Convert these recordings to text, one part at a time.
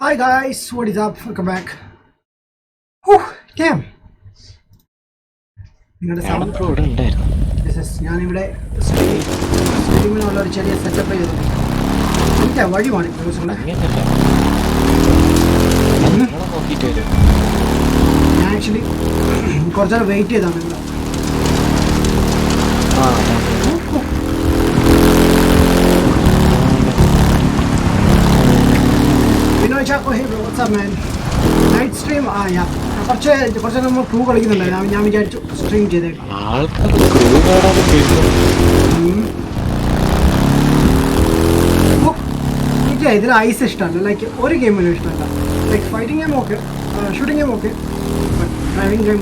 Hi guys, what is up? Welcome back. Whew, damn. നിങ്ങളുടെ sound ഞാനിവിടെ സ്ട്രീമിനുള്ള ഒരു ചെറിയ സെറ്റപ്പ് ചെയ്തു. എനിക്ക് വഴി വേണം ഞാൻ ആക്ച്വലി കുറച്ചേരം വെയിറ്റ് ചെയ്താണ് ഇവിടെ. Vinod Chacko, hey bro, what's up man? Night stream കുറച്ച് നമ്മൾ ക്രൂ കളിക്കുന്നുണ്ടായിരുന്നു. ഞാൻ വിചാരിച്ചു സ്ട്രീം ചെയ്തേക്കാം. എനിക്ക് ഇതിൽ ഐസ് ഇഷ്ടമല്ല. ലൈക്ക് ഒരു ഗെയിമിനും ഇഷ്ടമല്ല. Like fighting game okay, shooting game okay, driving game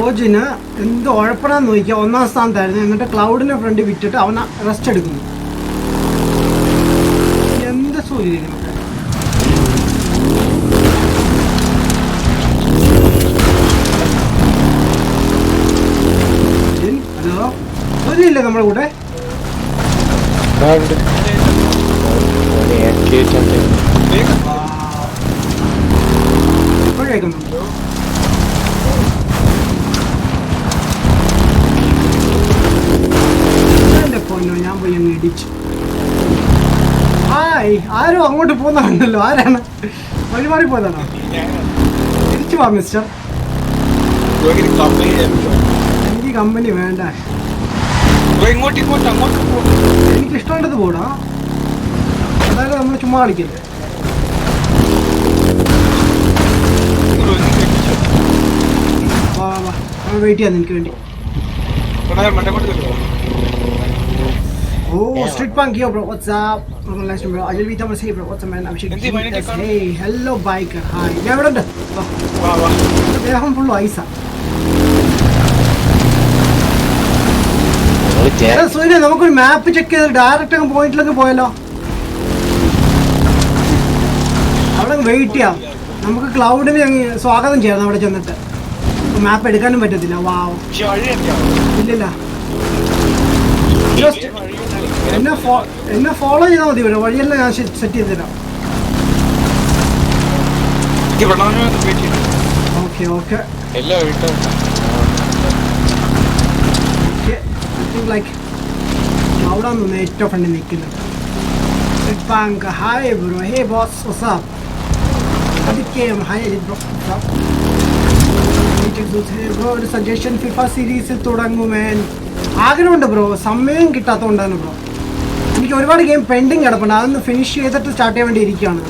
റോജിന് എന്ത് ഉഴപ്പണമെന്ന് നോക്കിയാൽ 1ാം സ്ഥാനത്തായിരുന്നു. എന്നിട്ട് ക്ലൗഡിനെ ഫ്രണ്ട് വിറ്റിട്ട് അവൻ റെസ്റ്റ് എടുക്കുന്നു. എന്ത് സൂര്യ ഹലോ, സൂര്യയില്ലേ നമ്മുടെ കൂടെ? ഇപ്പോഴേക്കുന്നുണ്ടോ? ഞാൻ പോയി അങ്ങ് ഇടിച്ചു. ഹായ്, ആരും അങ്ങോട്ട് പോകുന്നതാണല്ലോ. ആരാണ്? വഴിമാറി പോയതാണോ? തിരിച്ചു വാ മിസ്റ്റർ. എനിക്ക് കമ്പനി വേണ്ട. എനിക്ക് ഇഷ്ടമുള്ളത് പോടാ. അതായത് നമ്മൾ ചുമ്മാ കളിക്കില്ല. വാ വാ, വെയിറ്റ് ചെയ്യാം എനിക്ക് വേണ്ടി. Oh, Street Punk here, bro. What's up? Nice to meet you, bro. Ajal Vita must hey, bro. What's up, man? Abhishek. Hey, hello, biker. Hi. ഞാൻ ഇവിടെ ഉണ്ട്. ദേഹം ഫുള്ള് ഐസാ. സൂര്യ, നമുക്കൊരു മാപ്പ് ചെക്ക് ചെയ്ത് ഡയറക്റ്റ് അങ്ങ് പോയിന്റിലൊക്കെ പോയല്ലോ. അവിടെ വെയിറ്റ് ചെയ്യാം. നമുക്ക് ക്ലൗഡിനെ അങ്ങ് സ്വാഗതം ചെയ്യണം അവിടെ ചെന്നിട്ട്. മാപ്പ് എടുക്കാനും പറ്റത്തില്ല. വാവ്, ഇല്ലില്ല. എന്നെ ഫോളോ ചെയ്താൽ മതി. ഇവിടെ വഴിയെല്ലാം ഞാൻ സെറ്റ് ചെയ്ത് തരാം. ഓക്കെ ഓക്കെ, ലൈക്ക് അവിടാന്ന് തോന്നുന്നു ഏറ്റവും ഫ്രണ്ടിൽ നിൽക്കുന്നത്. Hi bro. Hey boss, what's up? Hi bro. Bro, ഒരു സജഷൻ ഫിഫ സീരീസിൽ തുടങ്ങുമേൻ ആഗ്രഹമുണ്ട് ബ്രോ. സമയം കിട്ടാത്തതുകൊണ്ടാണ് ബ്രോ. എനിക്ക് ഒരുപാട് ഗെയിം പെൻഡിങ് കിടപ്പുണ്ട്. അതൊന്ന് ഫിനിഷ് ചെയ്തിട്ട് സ്റ്റാർട്ട് ചെയ്യാൻ വേണ്ടി ഇരിക്കുകയാണ്.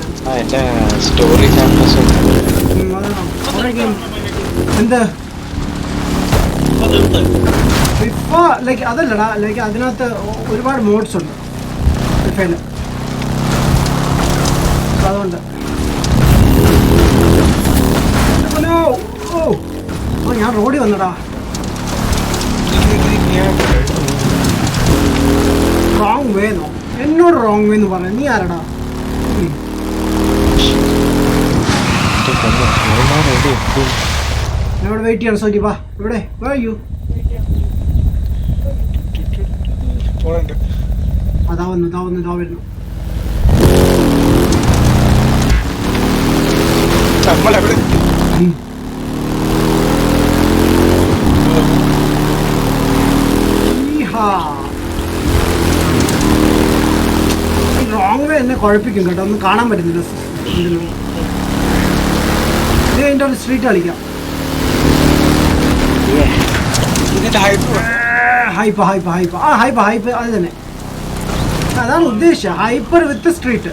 എന്ത് ഫിഫ ലൈക്ക് അതല്ലടാ, ലൈക്ക് അതിനകത്ത് ഒരുപാട് മോഡ്സ് ഉണ്ട് ഫിഫയിൽ. അതുകൊണ്ട് ഓ ഞാൻ റോഡിൽ വന്നടാ. റോങ് വേന്നോ? എന്നോട് റോങ് വേന്ന് പറഞ്ഞു. നീ ആരടാ? ഞാൻ ഇവിടെ വെയിറ്റ് ചെയ്യണം. സോരി വാ. ഇവിടെ യു അതാ വരുന്നു. റോങ് വേ എന്നെ കുഴപ്പിക്കും കേട്ടോ. ഒന്നും കാണാൻ പറ്റുന്നില്ല. ഇത് അതിൻ്റെ ഒരു സ്ട്രീറ്റ് കളിക്കാം. ഹൈപ്പ് അത് തന്നെ. അതാണ് ഉദ്ദേശിച്ചത്. ഹൈപ്പർ വിത്ത് സ്ട്രീറ്റ്.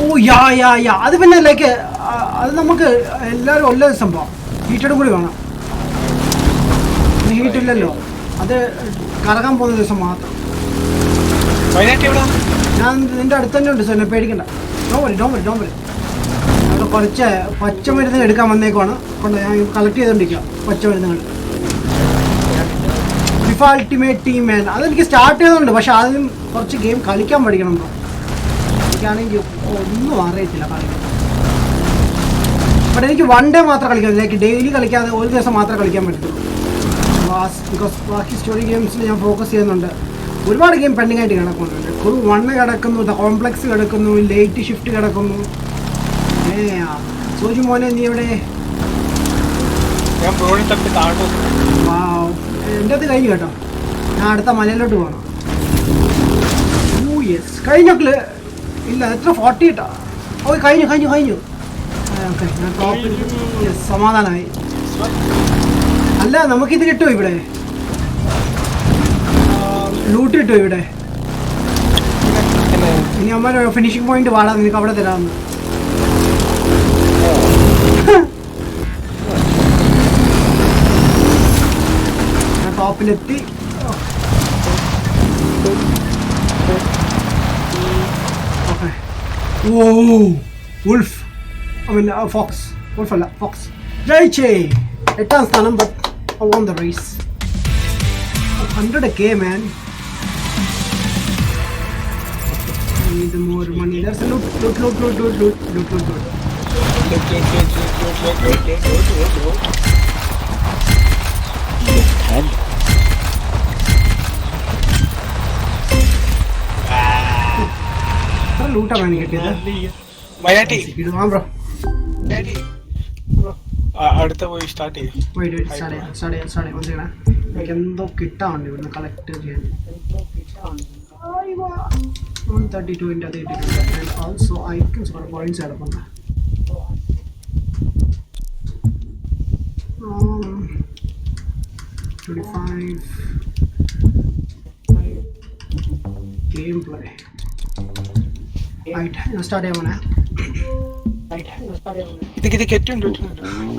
ഓ യാ അത് പിന്നെ ലൈക്ക് അത് നമുക്ക് എല്ലാവരും ഉള്ള സംഭവം. ഹീറ്റഡും കൂടി വേണം. ഹീറ്റില്ലല്ലോ, അത് കറങ്ങാൻ പോകുന്ന ദിവസം മാത്രം. ഞാൻ നിന്റെ അടുത്ത് തന്നെ ഉണ്ട്. സോ പേടിക്കണ്ട. ഡോംബരി അവിടെ കുറച്ച് പച്ചമരുന്ന് എടുക്കാൻ വന്നേക്കുവാണ്. കൊണ്ട് ഞാൻ കളക്ട് ചെയ്തോണ്ടിരിക്കുക പച്ചമരുന്നുകൾ. ഫിഫ അൾട്ടിമേറ്റ് ടീം മാൻ അതെനിക്ക് സ്റ്റാർട്ട് ചെയ്തോണ്ട്, പക്ഷെ അതിനും കുറച്ച് ഗെയിം കളിക്കാൻ പഠിക്കണം ബ്രോ. എനിക്കാണെങ്കിൽ ഒന്നും അറിയത്തില്ല കളിക്കാൻ. ബട്ട് എനിക്ക് വൺ ഡേ മാത്രം കളിക്കാം, ലൈക്ക് ഡെയിലി കളിക്കാതെ ഒരു ദിവസം മാത്രമേ കളിക്കാൻ പറ്റുള്ളൂ. ബിക്കോസ് ബാക്കി സ്റ്റോറി ഗെയിംസിൽ ഞാൻ ഫോക്കസ് ചെയ്യുന്നുണ്ട്. ഒരുപാട് ഗെയിം പെൻഡിങ് ആയിട്ട് കിടക്കുന്നുണ്ട്. ക്രൂ 1 കിടക്കുന്നു, ദ കോംപ്ലക്സ് കിടക്കുന്നു, ലേറ്റ് ഷിഫ്റ്റ് കിടക്കുന്നു. സോജു മോനെ നീ എവിടെ? എൻ്റെ അത് കഴിഞ്ഞു കേട്ടോ. ഞാൻ അടുത്ത മലയിലോട്ട് പോകണം. യെസ് കഴിഞ്ഞോക്കില് ഇല്ല, എത്ര 40 കേട്ടോ. ഓ കഴിഞ്ഞു കഴിഞ്ഞു കഴിഞ്ഞു. ഓക്കെ ഞാൻ ടോപ്പിൽ. യെസ് സമാധാനമായി. അല്ല നമുക്കിത് കിട്ടുമോ ഇവിടെ? ലൂട്ട് കിട്ടുമോ ഇവിടെ? ഇനി അമ്മ ഫിനിഷിംഗ് പോയിന്റ് വാടാ, നിനക്ക് അവിടെ തരാമെന്ന്. ഞാൻ ടോപ്പിലെത്തി. Okay. Oh wolf, I mean fox. Wolf അല്ല, ഫോക്സ്. ജയിച്ചേ. 8ാം സ്ഥാനം. But I won the race. 100k man. I need more money. There's a loot. Loot ആണ് എനിക്ക് കിട്ടിയത്. ബ്രോ അടുത്ത പോയി സ്റ്റാർട്ട് ചെയ്യും. എനിക്ക് എന്തോ കിട്ടാറുണ്ട് ഇവിടുന്ന് കളക്ട് ചെയ്യാൻ. 132 അത് കിട്ടിയിട്ടുണ്ട്. ആൻഡ് ഓൾസോ ഐറ്റംസ് കുറെ പോയിന്റ്സ് കിടപ്പുണ്ട്. 25 ഗെയിം പ്ലേ. റൈറ്റ് ഞാൻ സ്റ്റാർട്ട് ചെയ്യാൻ പോണേ.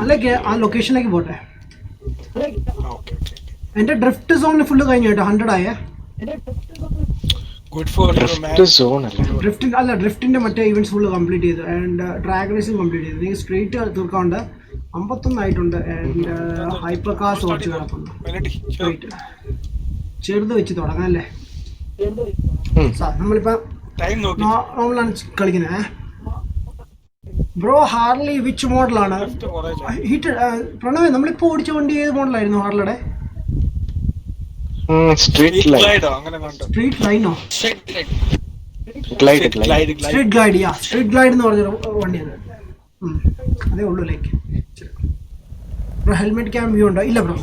അല്ലെങ്കിൽ ആ ലൊക്കേഷനിലേക്ക് പോട്ടെ. എന്റെ ഡ്രിഫ്റ്റ് സോണിൽ ഫുള്ള് കഴിഞ്ഞു കേട്ടോ. 100 ആയേ. ഡ്രിഫ്റ്റിന്റെ മറ്റേ ഇവന്റ്സ് ഫുള്ള് കംപ്ലീറ്റ് ചെയ്തു. ആൻഡ് ഡ്രാഗ് റേസിംഗ് കംപ്ലീറ്റ് ചെയ്തു. നീ സ്ട്രീറ്റ് തീർക്കാണ്ട് 51 ആയിട്ടുണ്ട്. ആൻഡ് ഹൈപ്പർ കാർസ് കുറച്ച് കിടപ്പുണ്ട്. ചെറുത് വെച്ച് തുടങ്ങാം അല്ലേ? നമ്മളിപ്പോ നോർമലാണ് കളിക്കുന്നത്. ബ്രോ ഹാർലി വിച്ച് മോഡലാണ്? പ്രണവേ നമ്മളിപ്പോ ഓടിച്ച വണ്ടി ഏത് മോഡലായിരുന്നു ഹാർലിയുടെ? സ്ട്രീറ്റ് ലൈനോ? Street glide. സ്ട്രീറ്റ് ഗ്ലൈഡ് എന്ന് പറഞ്ഞൊരു വണ്ടിയാണ്. അതേ ഉള്ളൂ. Like bro helmet cam view ഉണ്ടോ? ഇല്ല ബ്രോ.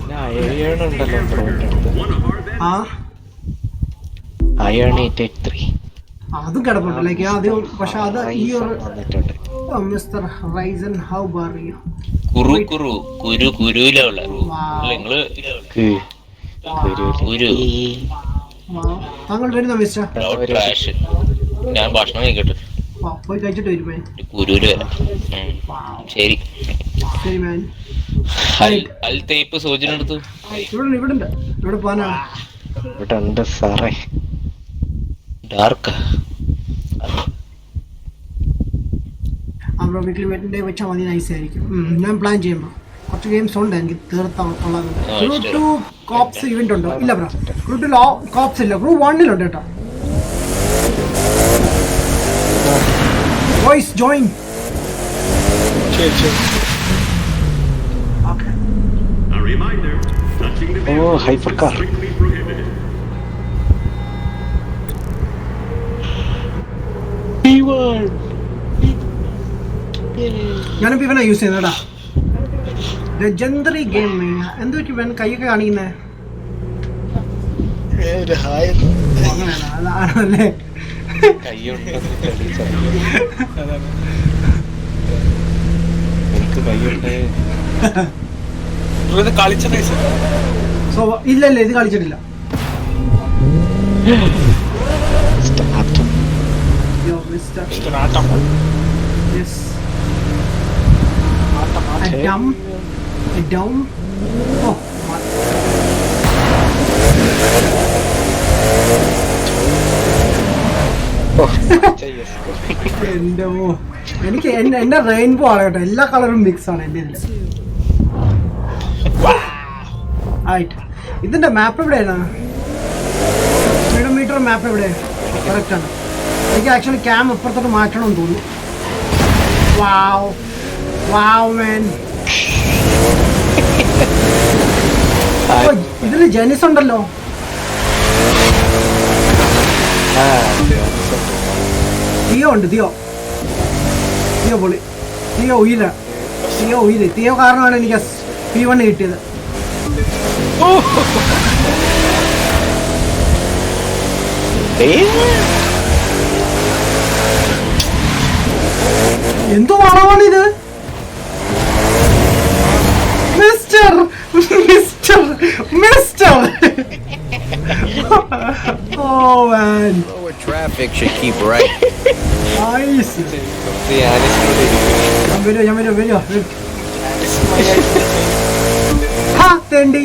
അതും കിടപ്പുണ്ട്. ലൈക്ക് അത് പക്ഷെ അത് ഈ ഒരു mister Ryzen how are you? താങ്കൾ വരുന്ന മിസ്റ്റർ? ഞാൻ ഭക്ഷണം കഴിക്കട്ടെ. പോയി കഴിച്ചിട്ട് വരുമേ. ശരി ശരി മാൻ. സൂചനടുത്തു ഇവിടെ പോകാനാണ്. ഡാർക്ക് അവിടെ വീട്ടിൽ വീട്ടിൻ്റെ വെച്ചാൽ മതി. നൈസ് ആയിരിക്കും. ഞാൻ പ്ലാൻ ചെയ്യുമ്പോൾ കുറച്ച് ഗെയിംസ് ഉണ്ട് എനിക്ക് തീർത്താൻ ഉള്ളത്. ക്രൂ 2 കോപ്സ് ഇവന്റ് ഉണ്ടോ? ഇല്ല ബ്രോ. ക്രൂ 2 കോപ്സ് ഇല്ല. ക്രൂ 1 കേട്ടോ. Voice join. Oh hyper car. ഞാനിപ്പോ ഇവനാ യൂസ് ചെയ്യുന്നടാ. Legendary game. എന്ത് പറ്റി ഇവൻ കൈയൊക്കെ കാണിക്കുന്നേ? അതാണല്ലേ. സോ ഇല്ല ഇത് കളിച്ചിട്ടില്ല. എനിക്ക് എന്റെ റെയിൻബോ ആണ് കേട്ടോ. എല്ലാ കളറും മിക്സ് ആണ് എന്റെ ഇതില്. ഇതിന്റെ മാപ്പ് എവിടെയാണ്? മീറ്റർ മാപ്പ് എവിടെ? കറക്റ്റ് ആണ്. എനിക്ക് ആക്ച്വലി ക്യാം ഇപ്പുറത്തോട്ട് മാറ്റണമെന്ന് തോന്നുന്നു. വാവ് വാവ് മാൻ. ഇതില് ജെനിസ് ഉണ്ടല്ലോ. തിയോ ഉണ്ട്. തിയോ പൊളി. തിയോ ഉയില. തിയോ കാരണമാണ് എനിക്ക് P1 കിട്ടിയത്. എന്തോ വളവാണിത്? Mister Oh man. Lower traffic should keep right. Nice. ഞാൻ വരൂ. ഹാ തെണ്ടി.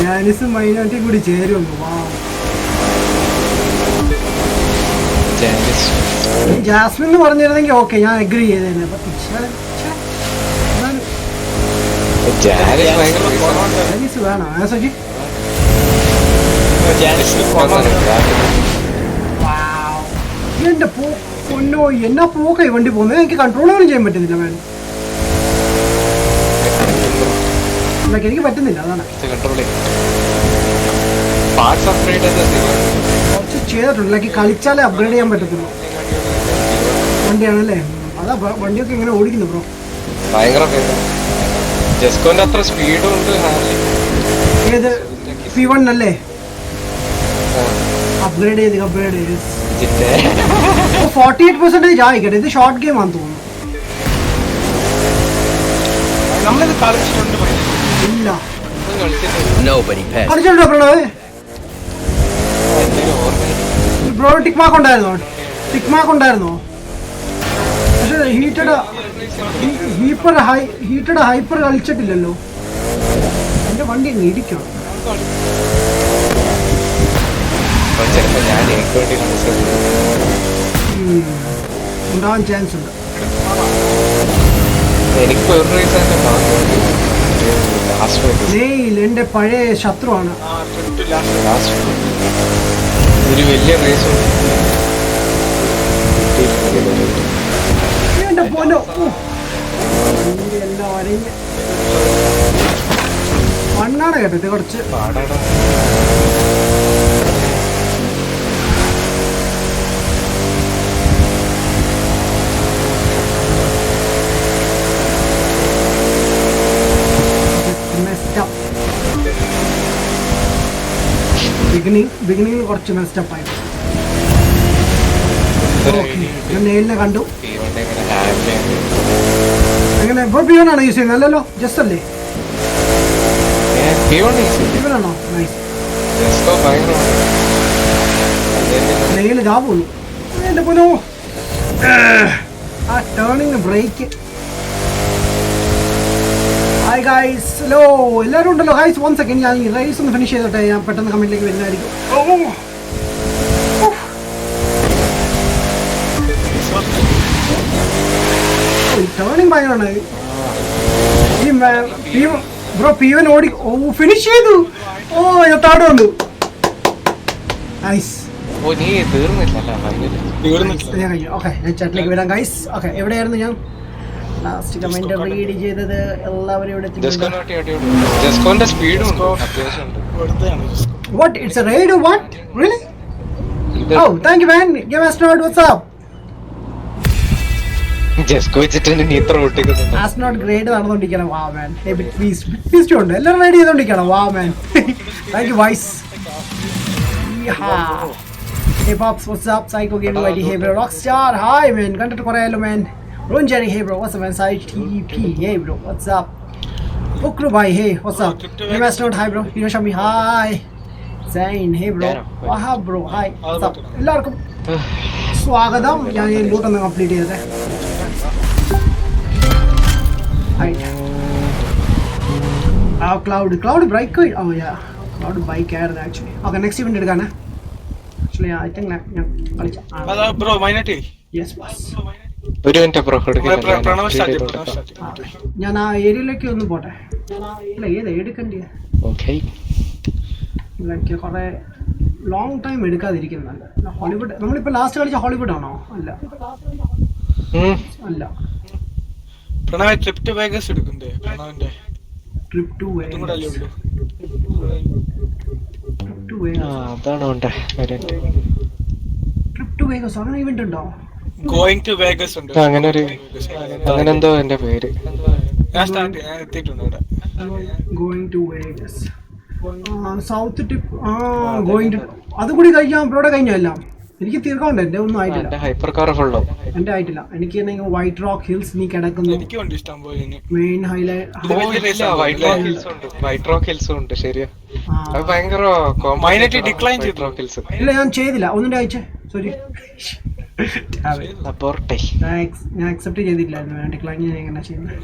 ഞാനിസ് മൈനാട്ടി കൂടി ചേരുന്നു. ജാസ്മിൻ എന്ന് പറഞ്ഞിരുന്നെങ്കിൽ ഓക്കെ, ഞാൻ അഗ്രി ചെയ്തേനെ. ജാനിസ് വേണോ സജി? എന്റെ പൊന്നോ, എന്നാ പോക്കായി വണ്ടി പോകുന്നത്. എനിക്ക് കൺട്രോൾ പോലും ചെയ്യാൻ പറ്റുന്നില്ല മാൻ. എനിക്ക് പറ്റുന്നില്ല, അതാണ്. കുറച്ച് ചെയ്തിട്ടുണ്ട്. ലൈക്ക് കളിച്ചാലേ അപ്ഗ്രേഡ് ചെയ്യാൻ പറ്റത്തുള്ളൂ. വണ്ടിയാണല്ലേ, അതാ വണ്ടിയൊക്കെ ഇങ്ങനെ ഓടിക്കുന്നു ബ്രോ. അത്ര സ്പീഡും ഉണ്ട്. ഏത് P1 അല്ലേ? അപ്ഗ്രേഡ് ചെയ്ത് 48% ആയിക്കട്ടെ. ഇത് ഷോർട്ട് ഗെയിം ആണെന്ന് തോന്നുന്നു. നമ്മളിത് കളിച്ചിട്ടുണ്ട്. ഇല്ല Nobody passed. കളിച്ചിട്ടുണ്ടോ പ്രണവ്? ബ്രോ ടിക്ക് മാർക്ക് ഉണ്ടായിരുന്നോ? പക്ഷെ ഹീറ്റഡ് ഹൈപ്പർ കളിച്ചിട്ടില്ലല്ലോ. എന്റെ വണ്ടി ഇടിക്കണം. ഉണ്ടാവാൻ ചാൻസ് ഉണ്ട്. എന്റെ പഴയ ശത്രുവാണ്. ഒരു വലിയ റേസ് എന്റെ പോലോ എല്ലാം വരഞ്ഞ് മണ്ണാണ് കേട്ടത് കുറച്ച് പാടാണ്. ബിഗിനിങ്ങിൽ കുറച്ച് മെസ്റ്റപ്പ് ആയി. ഞാൻ നേരിനെ കണ്ടു. എങ്ങനെ ഇപ്പോൾ P1 ആണോ യൂസ് ചെയ്യുന്നത്? അല്ലല്ലോ, ജസ്റ്റ് അല്ലേ? P1 ആണോ? നൈസ്. നേരിൽ ഇതാ പോന്നു. എന്റെ പോലോ ആ turning break. Hi guys, hello എല്ലാവരും ഉണ്ടല്ലോ. ഗൈസ് 1 സെക്കൻഡ്, ഞാൻ ഈ റേസ് ഒന്ന് ഫിനിഷ് ചെയ്തോട്ടെ. ഞാൻ പെട്ടെന്ന് കമന്റിലേക്ക് വരുന്നതായിരിക്കും. ടേണിങ് ഭയങ്കരമാണ്. ഈ ബ്രോ P1 ഓടി ഫിനിഷ് ചെയ്തു. ഞാൻ താഴെ വന്നു. നൈസ്. ഓക്കെ, ഞാൻ ചാറ്റിലേക്ക് വരാം ഗൈസ്. ഓക്കെ, എവിടെയായിരുന്നു ഞാൻ ലാസ്റ്റ് കമന്റ് റീഡ് ചെയ്തത്? എല്ലാവരും ഇവിടെ. What? It's a raid or what? Really? Oh, thank you man. Give us note. What's up? Astronaut grade നടന്നുകൊണ്ടിരിക്കണം. Wow man. Hey, please ഉണ്ട്. എല്ലാവരും ready ചെയ്തോണ്ടിരിക്കണം. Wow man. Thank you guys. Yeah. Hey pops, what's up? Psycho Game ID. Hey bro, Rockstar. Hi man. കണ്ടിട്ട് കുറേയല്ലോ man. Ron Jerry, hey bro, what's up man? Side TP, hey bro, what's up? Ukru bhai, hey, what's up? Hey Astronaut, hi bro. Hiroshami, hi. Zain, hey bro. Wahab bro, hi. What's up? എല്ലാവർക്കും സ്വാഗതം. ഞാൻ ഈ loot ഒന്ന് complete ചെയ്തേ. Cloud break. Oh yeah, cloud bike ആയിരുന്നു actually. Okay, next event എടുക്കാനാ. Actually I think ഞാൻ കളിച്ച ബ്രോ മൈനറ്റി. Yes boss. ഒരു മിനിറ്റ് ബ്രോ, പ്രണവ് സ്റ്റാർട്ട്. ഞാൻ ആ ഏരിയയിലേക്ക് ഒന്ന് പോട്ടെ. അല്ല ഏത് എടുക്കണ്ടേ Okay. ലൈക്ക് കുറെ ലോങ് ടൈം എടുക്കാതിരിക്കുന്നുണ്ട്. ഹോളിവുഡ് നമ്മളിപ്പോൾ ലാസ്റ്റ് കളിച്ച ഹോളിവുഡ് ആണോ? അല്ല അല്ല പ്രണവ് ട്രിപ്പ് ടു വേഗസ് എടുക്കണ്ടേ? പ്രണവിന്റെ ട്രിപ്പ് ടു അതും കൂടെ അല്ലേ ഉള്ളൂ. അതാണ് ഉണ്ട്. ട്രിപ്പ് ടു വേഗസ് അങ്ങനെ ഇവന്റ് ഉണ്ടോ? ഗോയിങ് ടു വേഗസ് ഉണ്ട്. അങ്ങനെ എന്തോ എന്റെ പേര്. ഞാൻ എത്തിയിട്ടുണ്ട് അവിടെ. Going to Vegas south tip going to അതും കൂടി കഴിഞ്ഞാൽ ബ്രോടെ കഴിഞ്ഞല്ല. എനിക്ക് തീർക്കാണ്ട് എന്റെ ഒന്നും ആയിട്ടില്ല. എന്റെ ഹൈപ്പർ കാർ ഫുള്ളോ എന്റെ ആയിട്ടില്ല. എനിക്ക് വൈറ്റ് റോക്ക് ഹിൽസ് നീ കിടക്കുന്നു. എനിക്കുണ്ട് ഇഷ്ടം പോലെ. മെയിൻ ഹൈലൈറ്റ് വൈറ്റ് റോക്ക് ഹിൽസും ഉണ്ട്. ശരിയാ, അത് ഭയങ്കര ഡിക്ലൈൻ ചെയ്തു. റോക്ക് ഹിൽസ് ഇല്ല ഞാൻ ചെയ്തില്ല. ഒന്നിന്റെ അയച്ചേ. സോറി ഞാൻ അക്സെപ്റ്റ് ചെയ്തിട്ടില്ലായിരുന്നു. ഡിക്ലൈൻ ഞാൻ എങ്ങനെ ചെയ്യുന്നത്?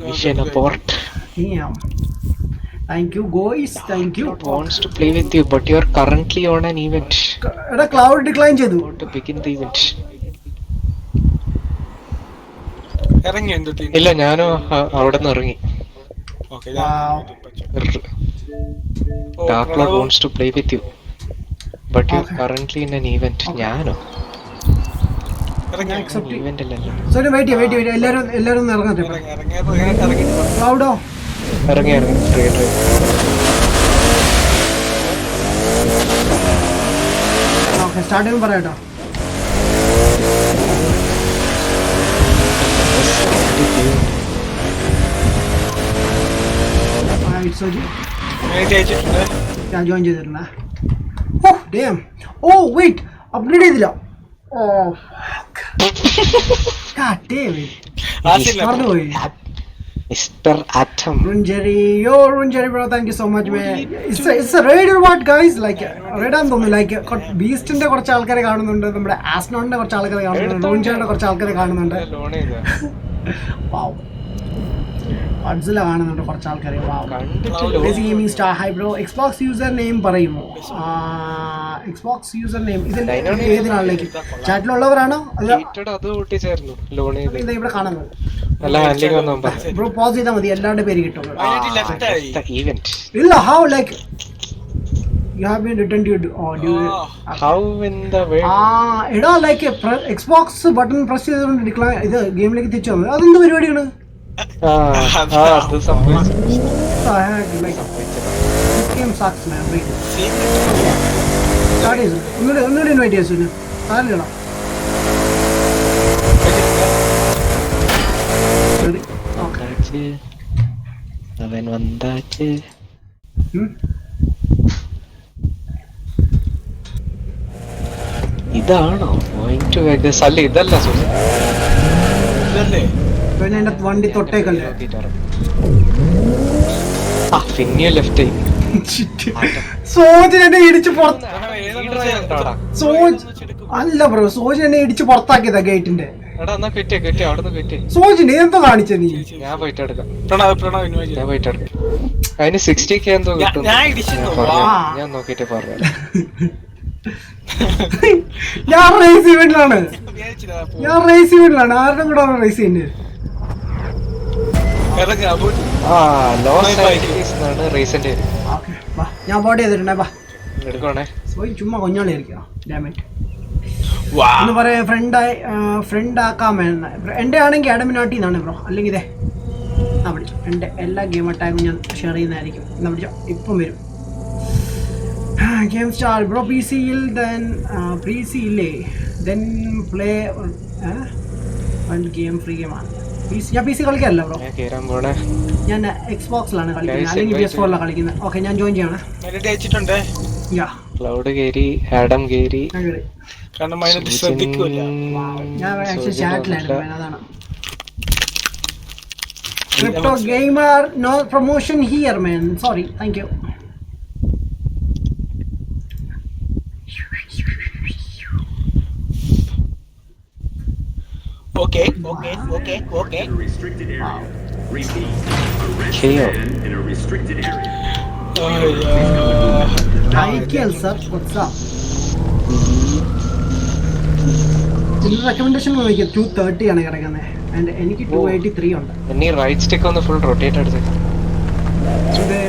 Thank you guys, thank you. Wants to play with you, but you are currently on an event. എടാ ക്ലൗഡ് ഡിക്ലൈൻ ചെയ്തു. To begin the event. ഇറങ്ങി എന്ത്? ഇല്ല, ഞാനും അവിടെ നിന്ന് ഇറങ്ങി. Okay. Dark Lord wants to play with you, but you are currently in an event. ഞാനോ? Event അല്ലല്ലോ. സോറി വെയിറ്റ് എല്ലാരും ഒന്ന് ഇറങ്ങട്ടെ. ക്ലൗഡോ ഇറങ്ങി ഓക്കെ സ്റ്റാർട്ട് ചെയ്യുമ്പോൾ പറയാട്ടോ. ഞാൻ ജോയിൻ ചെയ്തിട്ടുണ്ടേ. ഓ ഡേം. ഓ വെയിറ്റ് അപ്ഗ്രേഡ് ചെയ്തില്ല. ഓ മറന്നുപോയി. Mr. Atom. Runjeri, bro, thank you so much, man. It's a raid or what, guys? Like raid ആണെന്ന് തോന്നുന്നു. ലൈക്ക് ബീസ്റ്റിന്റെ കുറച്ച് ആൾക്കാരെ കാണുന്നുണ്ട്, നമ്മുടെ ആസ്ട്രോണിന്റെ കുറച്ച് ആൾക്കാരെ കാണുന്നുണ്ട്, റൂഞ്ചറിന്റെ കുറച്ച് ആൾക്കാരെ കാണുന്നുണ്ട്. അഡ്സില കാണുന്നുണ്ട് കുറച്ച് ആൾക്കാരെ. Gaming star hi bro. Xbox user name പറയുമോ? എക്സ്ബോക്സ് യൂസർ നെയിം ഇതിൽ ഏതിനാളിലേക്ക് ചാറ്റിലുള്ളവരാണോ? അല്ല ഇവിടെ കാണുന്നത്. ബ്രോ പോസ് ചെയ്താൽ മതി, എല്ലാവരുടെ പേര് കിട്ടും. ഇല്ല how like you have been returned to how in the way എടാ ലൈക്ക് എക്സ്ബോക്സ് ബട്ടൺ പ്രസ് ചെയ്തുകൊണ്ട് ഡിക്ലൈൻ ഇത് ഗെയിമിലേക്ക് തിരിച്ചു വന്നത്. അതെന്ത് പരിപാടിയാണ്? ഒന്നുകൂടി ഇൻവൈറ്റ് ചെയ്തു. ആരില്ലടാ അവൻ വന്നാച്ച്. ഇതാണോ ഗോയിങ് ടു വേഗസ്? അല്ല ഇതല്ല എന്റെ വണ്ടി തൊട്ടേക്കല്ലേ. പിന്നെ ലെഫ്റ്റ് സോജൻ എന്നെ ഇടിച്ച് അല്ല ബ്രോ, സോജൻ എന്നെ ഇടിച്ച് പുറത്താക്കിയതാ ഗേറ്റിന്റെ. സോജിന് എന്തോ കാണിച്ച നീ? ഞാൻ പോയിട്ട് എടുക്കാം. അതിന് 60K എന്തോ കിട്ടും. ഞാൻ നോക്കിട്ട് പറയാം. ഞാൻ റേസ് ഇവന്റിലാണ്. ആരുടെ കൂടെ റേസ് ചെയ്യുന്നത്? ഞാൻ ബോർഡ് ചെയ്തിട്ടുണ്ടേ. ചുമ്മാ കൊഞ്ഞോളി ആയിരിക്കും. എന്ന് പറയാ ഫ്രണ്ട് ആക്കാൻ എന്റെ ആണെങ്കിൽ അഡമിനാട്ടി എന്നാണ് ബ്രോ. അല്ലെങ്കിൽ ഇതേ എന്നാ പിടിച്ചോ, എൻ്റെ എല്ലാ ഗെയിം ടാഗും ഞാൻ ഷെയർ ചെയ്യുന്നതായിരിക്കും. എന്നാ പിടിച്ചോ, ഇപ്പം വരും ഗെയിം സ്റ്റാർ ബ്രോ. പി സിയിൽ ഇല്ലേ ദെൻ പ്ലേ ഗെയിം ഫ്രീ ഗെയിമാണ്. ഞാൻ പി സി കളിക്കാറില്ല ബ്രോ, ഞാൻ എക്സ്ബോക്സിലാണ് കളിക്കുന്നത്, അല്ലെങ്കിൽ PS4ലാണ് കളിക്കുന്നത്. ഓക്കെ ഞാൻ ജോയിൻ ചെയ്യണേ. ക്ലൗഡ് കേറി, ആഡം കേറി. കാരണം ശ്രദ്ധിക്കൂല. ഞാൻ ആക്ച്വലി ചാറ്റിലായിരുന്നു, അതാണ്. Crypto gamer, no promotion here, man. Sorry, thank you. Okay. Wow. In a restricted area. Michael sir, what's up? ഇതിന്റെ റെക്കമെൻഡേഷൻ നോക്കിയാൽ 230 ആണ് കിടക്കുന്നത്. എനിക്ക് 283 ഉണ്ട്. റൈറ്റ് സ്റ്റിക്ക് ഒന്ന് ഫുൾ റൊട്ടേറ്റ് അടിച്ചേക്കാം. ചുടേ.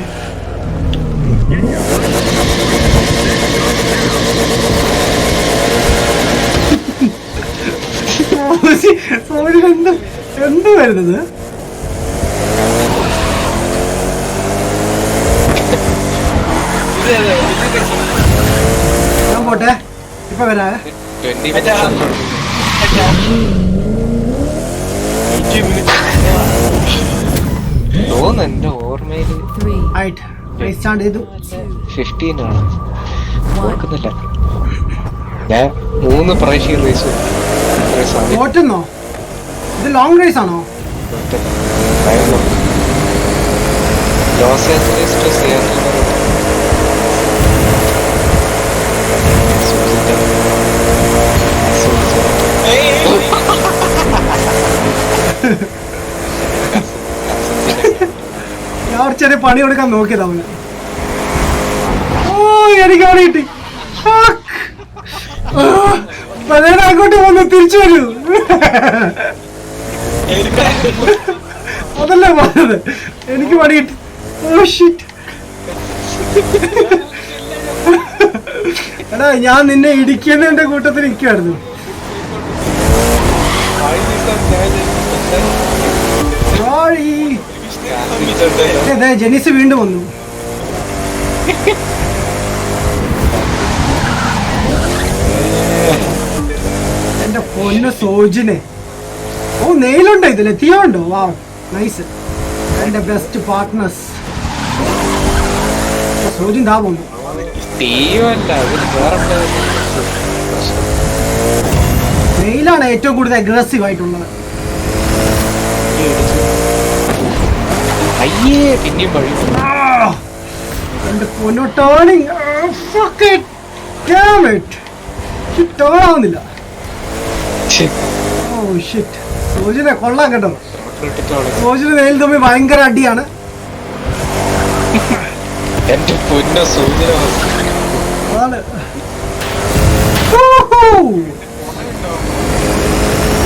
എന്ത് വരുന്നത്? ഞാൻ പോട്ടെ, ഇപ്പൊ വരാ. 20 minutes തോന്നുന്നു എന്റെ ഓർമ്മയില് 3, ആയിട്ട് സ്റ്റാർട്ട് ചെയ്തു. 15 ആണ് ഓർക്കുന്നില്ല. ഞാൻ 3 പ്രാവശ്യം റേസ് ഓറ്റുന്നോ? ഇത് ലോങ് റേസ് ആണോ? ലോസ് ഏഞ്ചലസ് ടു സിയാറ്റിൽ ഞാൻ ഒരു ചെറിയ പണി കൊടുക്കാൻ നോക്കിയതാ അവന്. ഓ എനിക്ക് അവിടെ കിട്ടി. പലരും അങ്ങോട്ട് പോന്നു, തിരിച്ചു വരൂ. അതല്ലേ പറഞ്ഞത്, എനിക്ക് പണി കിട്ടി. Oh shit. എടാ ഞാൻ നിന്നെ ഇടിക്കുന്നതിന്റെ കൂട്ടത്തിൽ നിൽക്കുമായിരുന്നു. ജെനിസ് വീണ്ടും വന്നു. എന്റെ പൊന്ന് സോജിനെ. ഓ നെയിലുണ്ടോ ഇതില്? തീയുണ്ടോ? വാ നൈസ്. എന്റെ ബെസ്റ്റ് പാർട്ട്നേഴ്സ്. സോജിൻ താ പോന്നു. തീയല്ല നെയിലാണ് ഏറ്റവും കൂടുതൽ അഗ്രസീവ് ആയിട്ടുള്ളത്. അയ്യേ പിന്നെയും പഴി. എന്റെ പൊന്നു ടേണിങ്. ടേൺ ആവുന്നില്ല. Oh shit. സോജിനെ കൊള്ളാം കേട്ടോ. സോജിന് നെയിൽ തമ്മിൽ ഭയങ്കര അടിയാണ്. എന്റെ പൊന്ന സൂചന അതാണ്.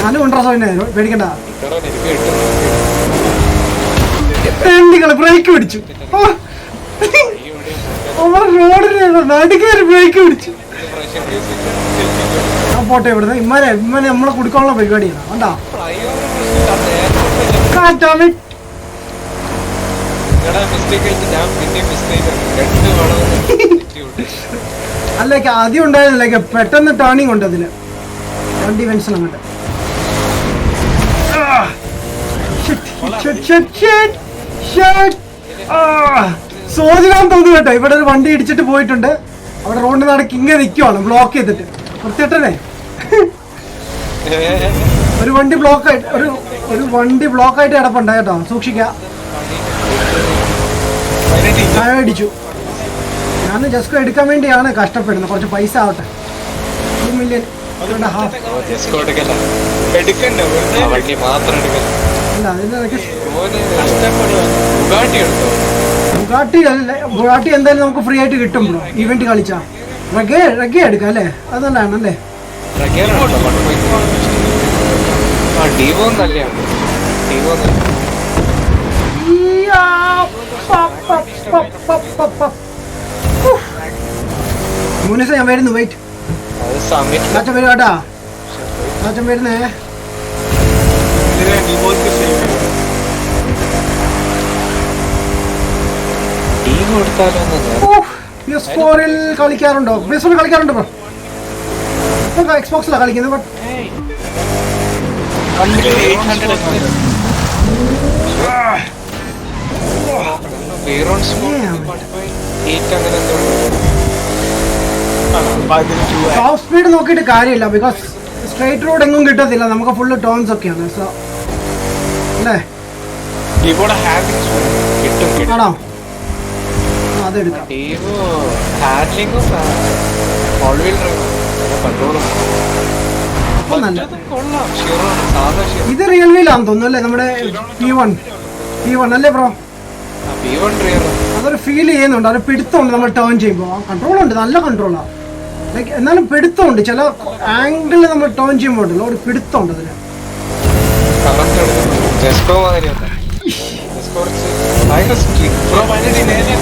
ഞാനും ഉണ്ടോ സോജിനെ? പേടിക്കണ്ട. തെണ്ടികള് ബ്രേക്ക് പിടിച്ചു. അവർ റോഡിന് നടുക്കേറി ബ്രേക്ക് പിടിച്ചു. ഞാൻ പോട്ടെ ഇവിടുന്ന്. ഇമ്മനെ നമ്മളെ കുടിക്കാനുള്ള പരിപാടിയാണ്. കണ്ടാ കാറ്റാണ്. അല്ലേക്ക് ആദ്യം ഉണ്ടായിരുന്നില്ല, പെട്ടെന്ന് ടേണിങ് ഉണ്ട് അതിന്. വണ്ടി വെൻഷൻ അങ്ങോട്ട്. സോചനാന്ന് തോന്നുന്നു കേട്ടോ. ഇവിടെ ഒരു വണ്ടി ഇടിച്ചിട്ട് പോയിട്ടുണ്ട്. അവിടെ റോഡിന് നടക്ക് ഇങ്ങനെ നിൽക്കുവാണ്, ബ്ലോക്ക് ചെയ്തിട്ട്. വൃത്തിയിട്ടേ ഒരു വണ്ടി ബ്ലോക്ക് ആയിട്ട് ഒരു വണ്ടി ബ്ലോക്ക് ആയിട്ട് കിടപ്പുണ്ട് കേട്ടോ. സൂക്ഷിക്കാം. അടിച്ചു. ഞാൻ ജസ്റ്റ് എടുക്കാൻ വേണ്ടിയാണ് കഷ്ടപ്പെടുന്നത്. കുറച്ച് പൈസ ആവട്ടെ. 2 മില്യൺ അല്ല ബുഗാട്ടി എന്തായാലും നമുക്ക് ഫ്രീ ആയിട്ട് കിട്ടും ബ്രോ. ഇവന്റ് കളിച്ചാ റഗേ എടുക്കാം അല്ലേ? അത് നല്ലതാണല്ലേ? മൂന്ന് ഞാൻ വരുന്നു. വെയിറ്റ് ചാച്ചൻ വരും കേട്ടാ. ചാച്ചൻ വരുന്നേ. PS4 കളിക്കാറുണ്ടോ? PS4 കളിക്കാറുണ്ടോ bro? ഇപ്പൊ എക്സ്ബോക്സിലാണ് കളിക്കുന്നത്. ബട്ട് ടോപ്പ് സ്പീഡ് നോക്കിയിട്ട് കാര്യമില്ല. ബിക്കോസ് സ്ട്രൈറ്റ് റോഡ് എങ്ങും കിട്ടത്തില്ല. നമുക്ക് ഫുള്ള് ടേൺസ് ഒക്കെയാണ്. സോ അല്ലേ? ആണോ? അതെടുക്കാം. ഇത് റിയൽ വീലാന്ന് തോന്നുന്നു അല്ലേ? നമ്മുടെ P1 അല്ലേ ബ്രോ? അതൊരു ഫീൽ ചെയ്യുന്നുണ്ട്. അത് പിടുത്തമുണ്ട് നമ്മൾ ടേൺ ചെയ്യുമ്പോൾ. കൺട്രോൾ ഉണ്ട്, നല്ല കൺട്രോളാണ്. ലൈക്ക് എന്നാലും പിടുത്തമുണ്ട്. ചില ആംഗിളിൽ നമ്മൾ ടേൺ ചെയ്യുമ്പോൾ ഉണ്ടല്ലോ ഒരു പിടുത്തമുണ്ട് അതിന്. കുറച്ച് ഭയങ്കര സ്ട്രിക്റ്റ്. ബ്രോ വണ്ടി നേരെ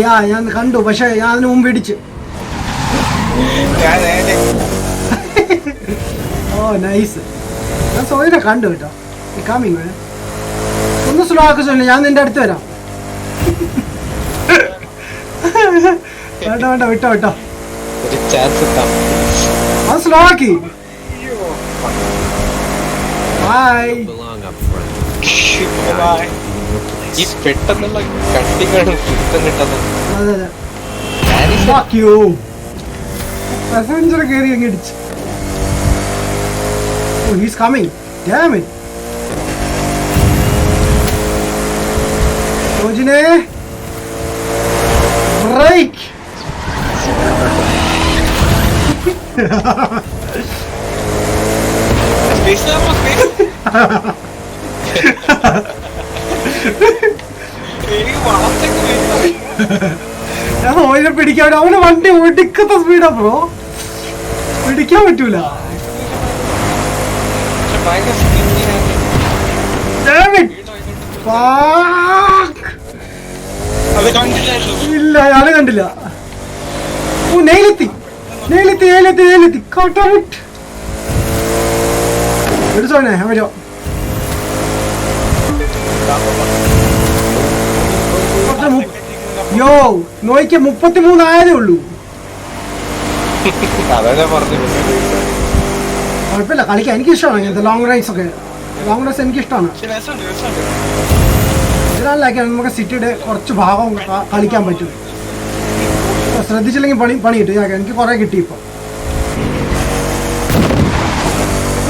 യാ ഞാൻ കണ്ടു, പക്ഷെ ഞാൻ അതിന് മുമ്പ് ഇടിച്ചു. ഞാൻ നേരെ ഓ നൈസ്. ഞാൻ സോയിനെ കണ്ടു കേട്ടോ. കമ്മിങ് ഒന്ന് സ്ലോ ആക്കി സോയില്ല, ഞാൻ നിന്റെ അടുത്ത് വരാം. വേണ്ട വേണ്ട, വിട്ടോ വിട്ടോ. ഒരു ചാൻസ് അത് സ്ലോ ആക്കി. Bye. Belong up front. Bye. ഈ പെട്ടെന്നുള്ള കട്ടിങ്ങാണ് പിടുത്തം കിട്ടുന്നത്. അതെ അതെ. Fuck you. Passenger കയറി അങ്ങ് ഇടിച്ചു. Oh, he's coming. Damn it. Rojine. Break. Space ആവുമ്പോ സ്പേസ് എനിക്ക് വളർത്തൊക്കെ വരുന്നു. ഞാൻ ഓയിലെ പിടിക്കാൻ അവന് വണ്ടി ഒടുക്കത്തെ സ്പീഡാ ബ്രോ, പിടിക്കാൻ പറ്റൂല. പക്ഷെ ഭയങ്കര സ്റ്റിങ്ങിയാണ്. Damn it. Fuck. അത് കണ്ടില്ലായിരുന്നു. ഇല്ല, ഞാന് കണ്ടില്ല. ഓ നെയിലെത്തി നെയിലെത്തി നെയിലെത്തി നെയിലെത്തി. കട്ടൗട്ട് എടുത്തോണേ അവരോ. യോ നോയിക്ക് 33 ആയതേ ഉള്ളൂ. അതാ ഞാൻ പറഞ്ഞു. കുഴപ്പമില്ല, കളിക്കാൻ എനിക്ക് ഇഷ്ടമാണ് ഇങ്ങനത്തെ ലോങ് റൈഡ്സ് ഒക്കെ. ലോങ് റൈഡ്സ് എനിക്ക് ഇഷ്ടമാണ്. പക്ഷെ രസമുണ്ട് രസമുണ്ട്. ഇതിനാലാക്കിയാൽ നമുക്ക് സിറ്റിയുടെ കുറച്ച് ഭാഗം കളിക്കാൻ പറ്റും. ശ്രദ്ധിച്ചില്ലെങ്കിൽ പണി കിട്ടും. എനിക്ക് കുറെ കിട്ടി ഇപ്പൊ.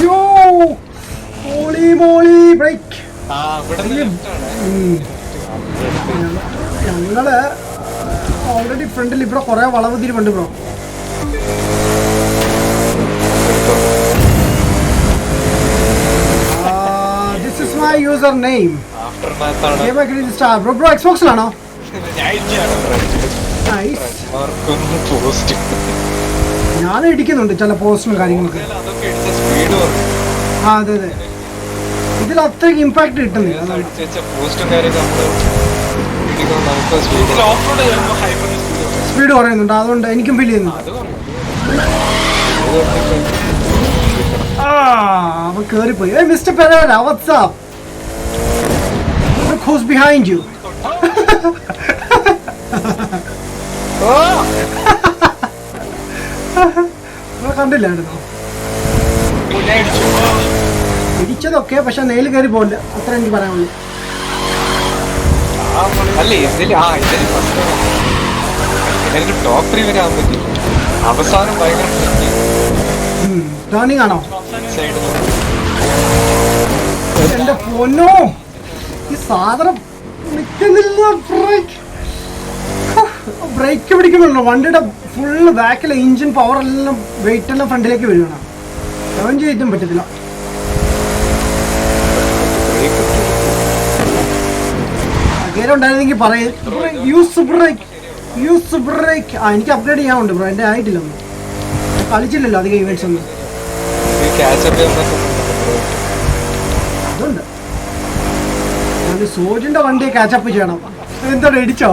യോ മോളി മോളി ബ്രേക്ക്. ആ ഇവിടെ ഞങ്ങള് ഓൾറെഡി ഫ്രണ്ടിൽ ഇവിടെ കുറെ വളവ് തിരിവുണ്ട് bro. This is my username. After മാത്താണ്. ബ്രോ എക്സ്ബോക്സിലാണോ? ഞാൻ ഇരിക്കുകയാണ്. നൈസ്. പോസ്റ്റ് ഞാൻ ഇടിക്കുന്നുണ്ട് ചില പോസ്റ്റും കാര്യങ്ങളൊക്കെ. അതൊക്കെ ഇടിച്ച സ്പീഡ് പറഞ്ഞു. ആ അതെ അതെ, ഇതിൽ അത്രയ്ക്ക് ഇമ്പാക്ട് കിട്ടുന്നില്ല. അതാണ് അടിച്ചു വെച്ച പോസ്റ്റും കാര്യമൊക്കെ നമ്മള് ഇടിക്കുമ്പോൾ നമുക്ക് സ്പീഡ് ഇതിൽ ഓഫ് റോഡ് ചെയ്യുമ്പോൾ ഹൈപ്പർ സ്പീഡ് സ്പീഡ് കുറയുന്നുണ്ട്, അതുകൊണ്ട് എനിക്കും ഫീൽ ചെയ്യുന്നു. അത് പറഞ്ഞു. അവൻ കേറിപ്പോയി. Mister Pereira, what's up? Look who's behind you. കണ്ടില്ലായിരുന്നോ? പിന്നെ അടിച്ചു. ഇടിച്ചതൊക്കെ പക്ഷെ നെയിൽ കയറി പോകില്ല, അത്ര എനിക്ക് പറയാനുള്ളൂ. അല്ല ഇതില് ഇതിലേക്ക് ടോപ്പ് 3 വരെ ആവാൻ പറ്റില്ല. അവസാനം ഭയങ്കര ടേണിംഗ് ആണോ? സൈഡ് എന്റെ പൊന്നോ, ഈ സാധനം നിൽക്കുന്നില്ല. ബ്രേക്ക് പിടിക്കുന്നുണ്ടോ? വണ്ടിയുടെ ഫുള്ള് ബാക്കിലെ എഞ്ചിൻ പവർ എല്ലാം വെയിറ്റ് എല്ലാം ഫ്രണ്ടിലേക്ക് വീഴണം. ടേൺ ചെയ്യാൻ പറ്റത്തില്ല. ഗിയർ ഉണ്ടായിരുന്നെങ്കിൽ പറയും യൂസ് ബ്രേക്ക് യൂസ് ബ്രേക്ക്. എനിക്ക് അപ്ഗ്രേഡ് ചെയ്യാനുണ്ട് ബ്രോ, എൻ്റെ ആയിട്ടില്ല ഒന്നും. കളിച്ചില്ലല്ലോ അധികം ഇവന്റ്സ് ഒന്നും. ക്യാച്ചപ്പ് അതുണ്ട്. ഞാൻ സോജിന്റെ വണ്ടിയെ കാച്ചപ്പ് ചെയ്യണം. എന്താണ് ഇടിച്ചോ?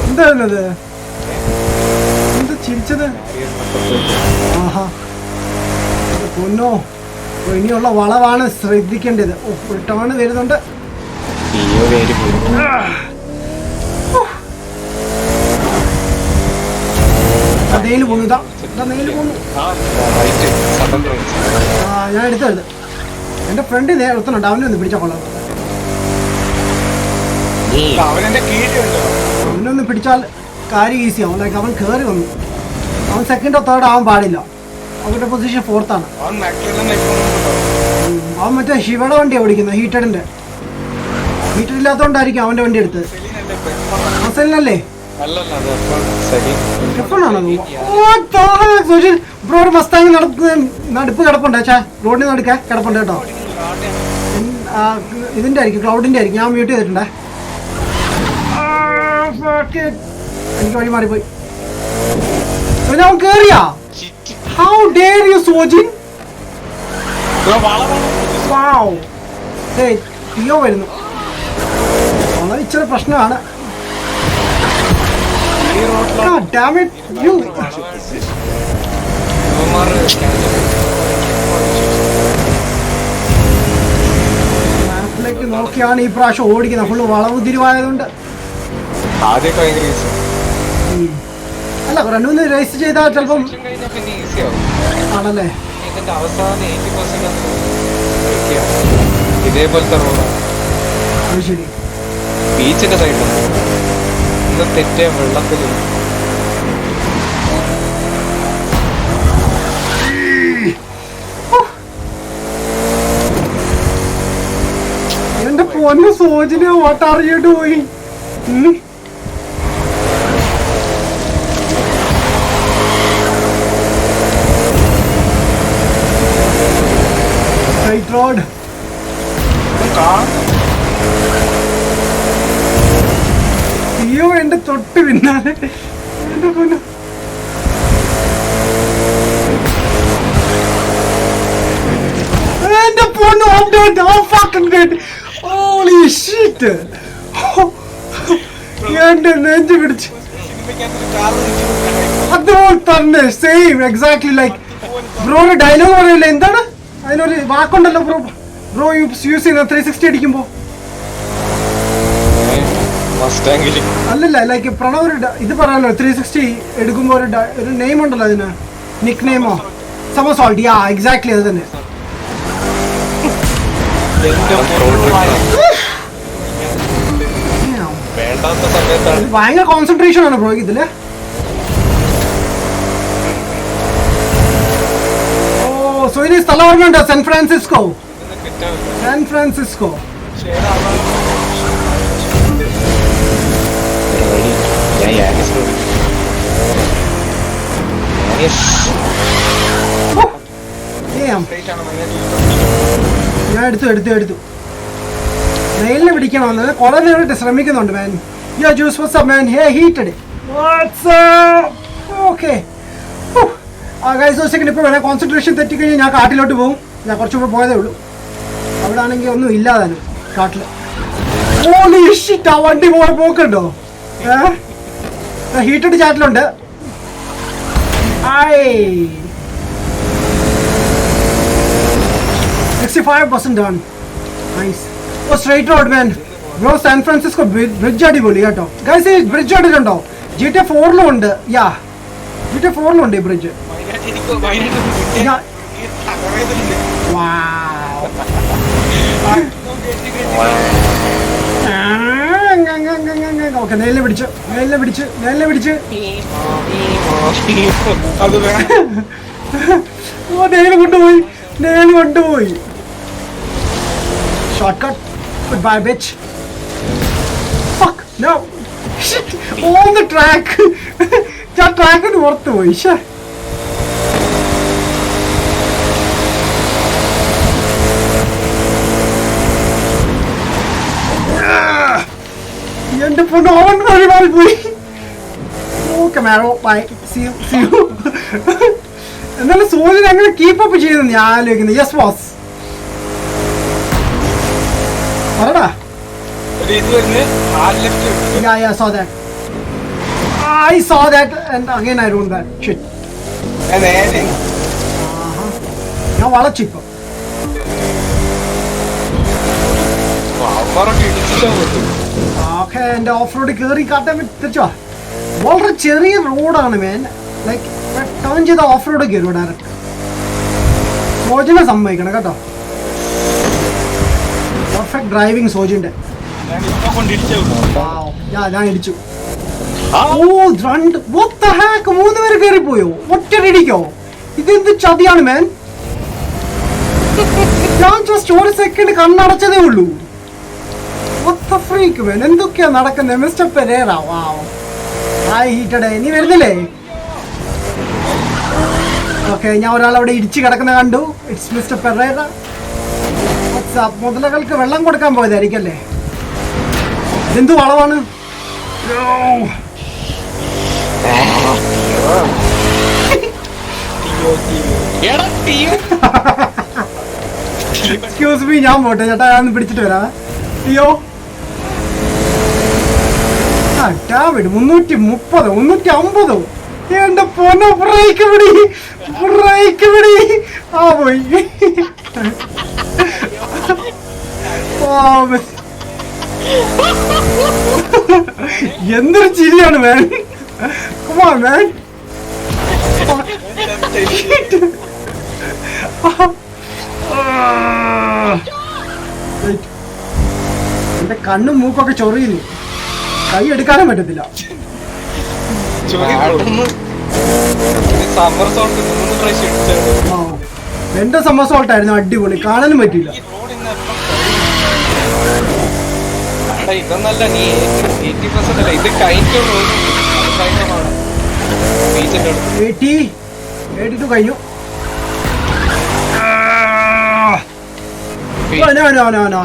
എന്തായിരുന്നത്? എന്താ ചിരിച്ചത്? ആഹാ പൊന്നോ, ഇനിയുള്ള വളവാണ് ശ്രദ്ധിക്കേണ്ടത്. ഒരു ടേൺ വരുന്നുണ്ട്. നെയിൽ പോന്നു. ഇതാ നെയിൽ പോന്നു. ഞാൻ എടുത്തത് എന്റെ ഫ്രണ്ട് നിർത്തുന്നുണ്ട്. അവനെ ഒന്ന് പിടിച്ചാൽ കൊള്ളാം. അവനെന്റെ കീഴിലുണ്ടോ? അവനൊന്ന് പിടിച്ചാൽ കാര്യം ഈസി ആവും. ലൈക്ക് അവൻ കയറി വന്നു. അവൻ സെക്കൻഡോ തേർഡോ ആവാൻ പാടില്ല. അവരുടെ പൊസിഷൻ 4th ആണ്. അവൻ മാക്സിമം അവൻ മറ്റേ ശിവയുടെ വണ്ടിയാണ് ഓടിക്കുന്നത്, ഹീറ്റഡിന്റെ. ഹീറ്റഡ് ഇല്ലാത്തതുകൊണ്ടായിരിക്കും അവന്റെ വണ്ടി എടുത്തത്. അസലിനല്ലേ? ബ്രോ മസ്താങ് നടുപ്പ് കിടപ്പുണ്ട്. റോഡിന് നടുക്ക കിടപ്പുണ്ട് കേട്ടോ. ഇതിന്റെ ആയിരിക്കും, ക്ലൗഡിന്റെ ആയിരിക്കും. ഞാൻ മ്യൂട്ട് ചെയ്തിട്ടുണ്ടേ. എനിക്ക് വഴി മാറിപ്പോയി. അവൻ കേറിയാ? How dare you Sojin? Wow. ഏയ് ടിയോ വരുന്നു. വളരെ ഇച്ചിരി പ്രശ്നമാണ്. God damn it, you. മാപ്പിലേക്ക് നോക്കിയാണ് ഈ പ്രാവശ്യം ഓടിക്കുന്നത്. ഫുള്ള് വളവ് തിരിവായതുകൊണ്ട്. ആദ്യമൊക്കെ ഭയങ്കര ഈസി. അല്ല രണ്ടുമൂന്ന് റേസ് ചെയ്താൽ ചിലപ്പം കഴിഞ്ഞാൽ പിന്നെ ഈസി ആവും. ആണല്ലേ. ഇതിന്റെ അവസാനം 80% ഇതേപോലത്തെ റോഡാണ്. അത് ശരി. ബീച്ചിന്റെ സൈഡിലാണ് ഇന്ന് തെറ്റേ വെള്ളത്തിൽ. എന്റെ പൊന്നു സോജിന് what are you doing? Straight road. അയ്യോ എന്റെ തൊട്ട് പിന്നാലെ. എന്റെ പൊന്നു. എന്റെ പൊന്നു. Holy shit. എന്റെ നെഞ്ച് പിടിച്ച്. അതുപോലെ തന്നെ സെയിം എക്സാക്ട്ലി ലൈക്ക് ബ്രോയുടെ ഡയലോഗ് പറയില്ല. എന്താണ് അതിനൊരു വാക്കുണ്ടല്ലോ ബ്രോ യൂസ് ചെയ്യുന്ന 360 അടിക്കുമ്പോ. അല്ലല്ല ലൈക്ക് പ്രണവ് ഒരു ഇത് പറയാനല്ലോ 360 എടുക്കുമ്പോ ഒരു നെയിം ഉണ്ടല്ലോ അതിന്. നിക് നെയിമോ സമസോൾട്ട്. യാ എക്സാക്ട്ലി അത് തന്നെ. വേണ്ടാത്ത സമയത്താണ്. ഭയങ്കര കോൺസെൻട്രേഷൻ ആണ് ബ്രോ ഇതില്. ഓ സോ ഇനി സ്ഥലം ഓർമ്മയുണ്ടോ? San Francisco. San Francisco. ഞാൻ എടുത്തു മെയിലിനെ പിടിക്കണമെന്ന് കുറെ നേരിട്ട് ശ്രമിക്കുന്നുണ്ട് മാൻ. യോ ജ്യൂസ് വാട്സ് മാൻ. ഹേ ഹീറ്റഡ് ഓക്കെ. ഗൈസ് ഒരു സെക്കൻഡ്. ഇപ്പോൾ വേണേൽ കോൺസെൻട്രേഷൻ തെറ്റിക്കഴിഞ്ഞാൽ ഞാൻ കാട്ടിലോട്ട് പോകും. ഞാൻ കുറച്ച് മുമ്പ് പോയതേ ഉള്ളൂ. അവിടെ ആണെങ്കിൽ ഒന്നും ഇല്ലാതാണ് കാട്ടിൽ. ആ വണ്ടി പോക്കുണ്ടോ? Heated ചാറ്റിലുണ്ട്. 65% done. Nice. Oh, straight road man. Bro, San Francisco bridge അടിപൊളി കേട്ടോ. Guys, ഈ ബ്രിഡ്ജ് കണ്ടിട്ടുണ്ടോ? GTA 4 ഉണ്ട്. Yeah. GTA 4 ഉണ്ട് ഈ ബ്രിഡ്ജ്. ഓക്കെ നേരിലെ പിടിച്ച്. ഓ നേരിൽ കൊണ്ടുപോയി. Shortcut. Goodbye, bitch. Fuck. No. Shit. On the track. ഞാൻ ട്രാക്കിന് പുറത്ത് പോയി. എന്റെ പൊണ്ണു അവൻ വഴി പോയി. ഓക്കെ മാരോ ബൈ. See you. എന്നാലും സോളിന് അങ്ങനെ കീപ്പപ്പ് ചെയ്യുന്നു ഞാൻ ആലോചിക്കുന്നത്. Yes boss. പറടാ. Yeah, saw that. I saw that and again I ruined that. Shit. ഞാൻ വളച്ചിപ്പോ. ഓക്കെ എന്റെ ഓഫ് റോഡ് കയറി കാട്ടാൻ പറ്റുക. വളരെ ചെറിയ റോഡാണ് മാൻ. ലൈക്ക് ടേൺ ചെയ്ത ഓഫ് റോഡ് കയറും ഡയറക്റ്റ്. സോജിനെ സമ്മതിക്കണം കേട്ടോ. പെർഫെക്റ്റ് ഡ്രൈവിംഗ് സോജിന്റെ. ഞാൻ ഇടിച്ചു. മൂന്ന് പേര് കയറിപ്പോയോ ഒറ്റടിക്കോ? ഇതെന്ത് ചതിയാണ് മാൻ. ഞാൻ ജസ്റ്റ് ഒരു സെക്കൻഡ് കണ്ണടച്ചതേ ഉള്ളൂ. എന്തൊക്കെയാ നടക്കുന്നത് മിസ്റ്റർ പെരേറ? നീ വരുന്നില്ലേ? ഓക്കെ ഞാൻ ഒരാളവിടെ ഇടിച്ച് കിടക്കുന്ന കണ്ടു. It's mister പെരേറ. മുതലകൾക്ക് വെള്ളം കൊടുക്കാൻ പോയതായിരിക്കല്ലേ? ഇതെന്തു വളവാണ്? എക്സ്ക്യൂസ് മീ, ഞാൻ പോട്ടെ ചേട്ടാ, ഞാൻ ഒന്ന് പിടിച്ചിട്ട് വരാം. അയ്യോ 330 350. എന്റെ പൊന്നോ, ബ്രേക്ക് പിടി. ആ പോയി. എന്തൊരു ചിരിയാണ് മാൻ. Come on, man. എന്റെ കണ്ണും മൂക്കൊക്കെ ചൊറിയുന്നു, കൈ എടുക്കാനും പറ്റത്തില്ല. എന്റെ സമ്മർ സോൾട്ട് ആയിരുന്നു അടിപൊളി, കാണാനും പറ്റിയില്ല. ഇതൊന്നല്ല, നീ 80% അല്ല, ഇത് കഴിഞ്ഞുള്ളൂ. 82 കഴിഞ്ഞു.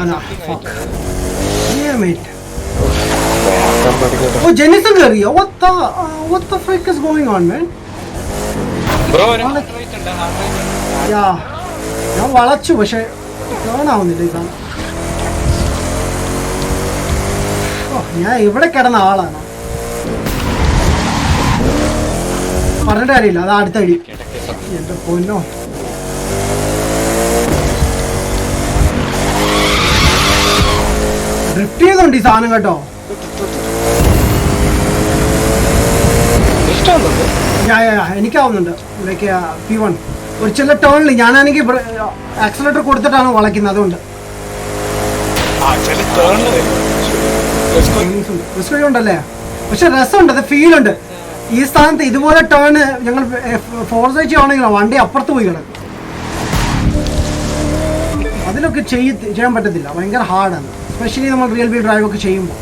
No. Fuck. Damn it. Oh, Jennison കേറിയോ? What the frick is going on, man? Bro Yeah. ഞാൻ വളച്ചു, പക്ഷെ ടേൺ ആവുന്നില്ല ഈ സാധനം. ഞാൻ ഇവിടെ കിടന്ന ആളാണ്, പറഞ്ഞിട്ട് കാര്യമില്ല. അത് അടുത്ത അടി. എന്റെ പൊന്നോ, ഡ്രിഫ്റ്റ് ചെയ്തുണ്ട് ഈ സാധനം കേട്ടോ. എനിക്കാവുന്നുണ്ട്. ലൈക്ക് P1 ഒരു ചില ടേണിൽ ഞാനാണെങ്കിൽ ആക്സിലേറ്റർ കൊടുത്തിട്ടാണ് വളയ്ക്കുന്നത്, അതുകൊണ്ട് റിസ്ക് ഉണ്ടല്ലേ. പക്ഷെ രസമുണ്ട്, അത് ഫീലുണ്ട്. ഈ സ്ഥാനത്ത് ഇതുപോലെ ടേൺ ഞങ്ങൾ ഫോഴ്സ് ചെയ്യുവാണെങ്കിൽ വണ്ടി അപ്പുറത്ത് പോയി കിടക്കും. അതിലൊക്കെ ചെയ്യാൻ പറ്റത്തില്ല, ഭയങ്കര ഹാർഡാണ്, എസ്പെഷ്യലി നമ്മൾ റിയൽ വീൽ ഡ്രൈവ് ഒക്കെ ചെയ്യുമ്പോൾ.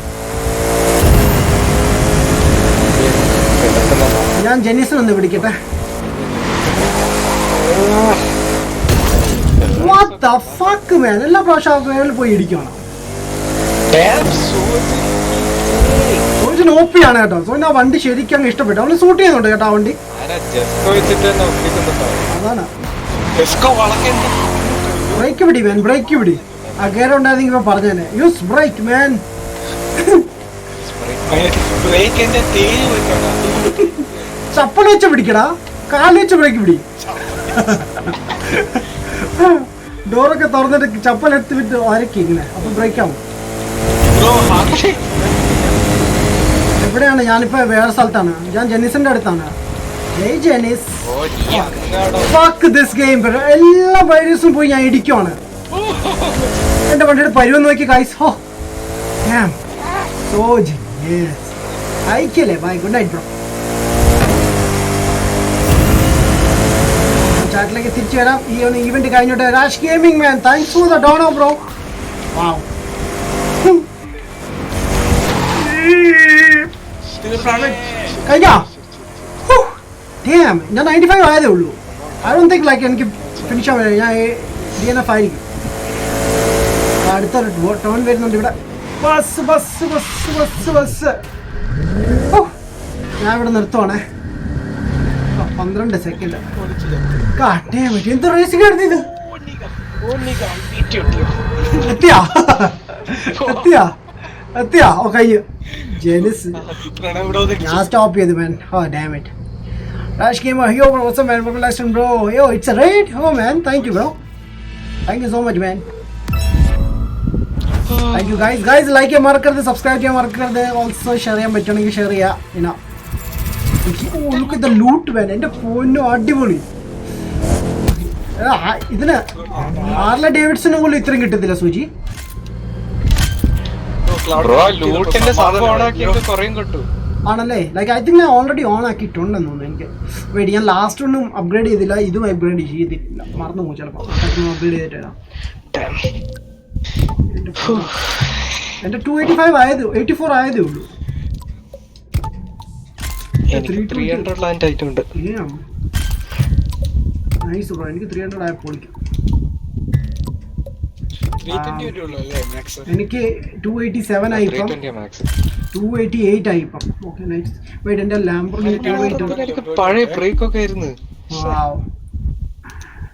ഞാൻ ജെന്നിസൺ ഒന്ന് പിടിക്കട്ടെ. What the fuck, man? എല്ലാ പ്രാവശ്യം പോയി ഇടിക്കണം. ഓപ്പിയാണ് കേട്ടോ. സോയിന് ആ വണ്ടി ശരിക്കും അങ്ങ് ഇഷ്ടപ്പെട്ടു. അവന് സൂട്ട് ചെയ്യുന്നുണ്ട് കേട്ടോ ആ വണ്ടി. അതാണ് ബ്രേക്ക് പിടി മാൻ, ബ്രേക്ക് പിടി. ആ ഗിയർ ഉണ്ടായിരുന്നെങ്കിൽ ഇപ്പൊ പറഞ്ഞേനെ. യൂസ് ബ്രേക്ക് മാൻ. ചപ്പൽ വെച്ച് പിടിക്കടാ, കാല് വെച്ച് ബ്രേക്ക് പിടി. ഡോറൊക്കെ തുറന്നിട്ട് ചപ്പൽ എടുത്ത് വിട്ട് വരക്കി ഇങ്ങനെ, അപ്പൊ ബ്രേക്ക് ആവും. എവിടെയാണ്? ഞാനിപ്പോ വേറെ സ്ഥലത്താണ്. ഞാൻ ജെന്നിസിന്റെ അടുത്താണ്. ജയ് ജെന്നിസ്. Fuck this game. എല്ലാ വൈറസും പോയി ഞാൻ ഇടിക്കുവാണ്. എന്റെ വണ്ടിയുടെ പരുവം നോക്കി ഗൈസ്. ഹോ damn so genius. അയക്കല്ലേ. Bye, good night bro. ചാറ്റിലേക്ക് തിരിച്ചു വരാം. ഈ ഒന്ന് ഈവന്റ് കഴിഞ്ഞോട്ടെ. Rash gaming man, thanks for the dono bro. Wow. കഴിഞ്ഞാ? ഞാൻ 95 ആയതേ ഉള്ളൂ. ഐ ഡോണ്ട് തിങ്ക് ലൈക്ക് എനിക്ക് ഫിനിഷ് ആവാൻ. ഞാൻ DNF ആയിരിക്കും. അടുത്തൊരു ടേൺ വരുന്നുണ്ട് ഇവിടെ. ബസ് ബസ് ബസ് ബസ് ബസ്. ഞാൻ ഇവിടെ നിർത്തുവാണേ. 12 സെക്കൻഡ്. എന്ത് റേസിംഗ് ആയിരുന്നു ഇത്? എത്തിയാ? ഓ കഴിഞ്ഞു. ജെനിസ് ഞാൻ സ്റ്റോപ്പ് ചെയ്തു man. Oh damn it. Rash Gamer, yo bro, what's up man? Welcome last bro. Yo, it's a raid. Oh man, thank you bro. Thank you so much man. Thank you guys. Guys like ചെയ്യാൻ മറക്കരുത്, subscribe ചെയ്യാൻ മറക്കരുത്. Also share ചെയ്യാൻ പറ്റുമെങ്കിൽ share ചെയ്യാം. Oh, look at the loot man. എന്റെ പൊന്നോ അടിപൊളി. ഇതിന് ആർല ഡേവിഡ്സന് പോലും ഇത്രയും കിട്ടത്തില്ല സൂചി. ആണല്ലേ? ലൈക്ക് ഐ തിങ്ക് ഞാൻ ഓൾറെഡി ഓൺ ആക്കിയിട്ടുണ്ടെന്ന് തോന്നുന്നു എനിക്ക്. വേണ്ടി ഞാൻ ലാസ്റ്റ് ഒന്നും അപ്ഗ്രേഡ് ചെയ്തില്ല, ഇതും അപ്ഗ്രേഡ് ചെയ്തിട്ടില്ല. മറന്നു പോകും ചിലപ്പോൾ. അപ്ഗ്രേഡ് ചെയ്തിട്ട് വരാം. എന്റെ 285 ആയത് 84 ആയതേ ഉള്ളൂ. Nice bro. എനിക്ക് 300 ആയ പൊളിക്കും. എനിക്ക് 287 ആയി ഇപ്പം. 288 ആയി ഇപ്പം. Okay nice. വെയിറ്റ്, എന്റെ ലാംബോർഗിനി 288 പഴയ ബ്രേക്ക് ഒക്കെ ആയിരുന്നു.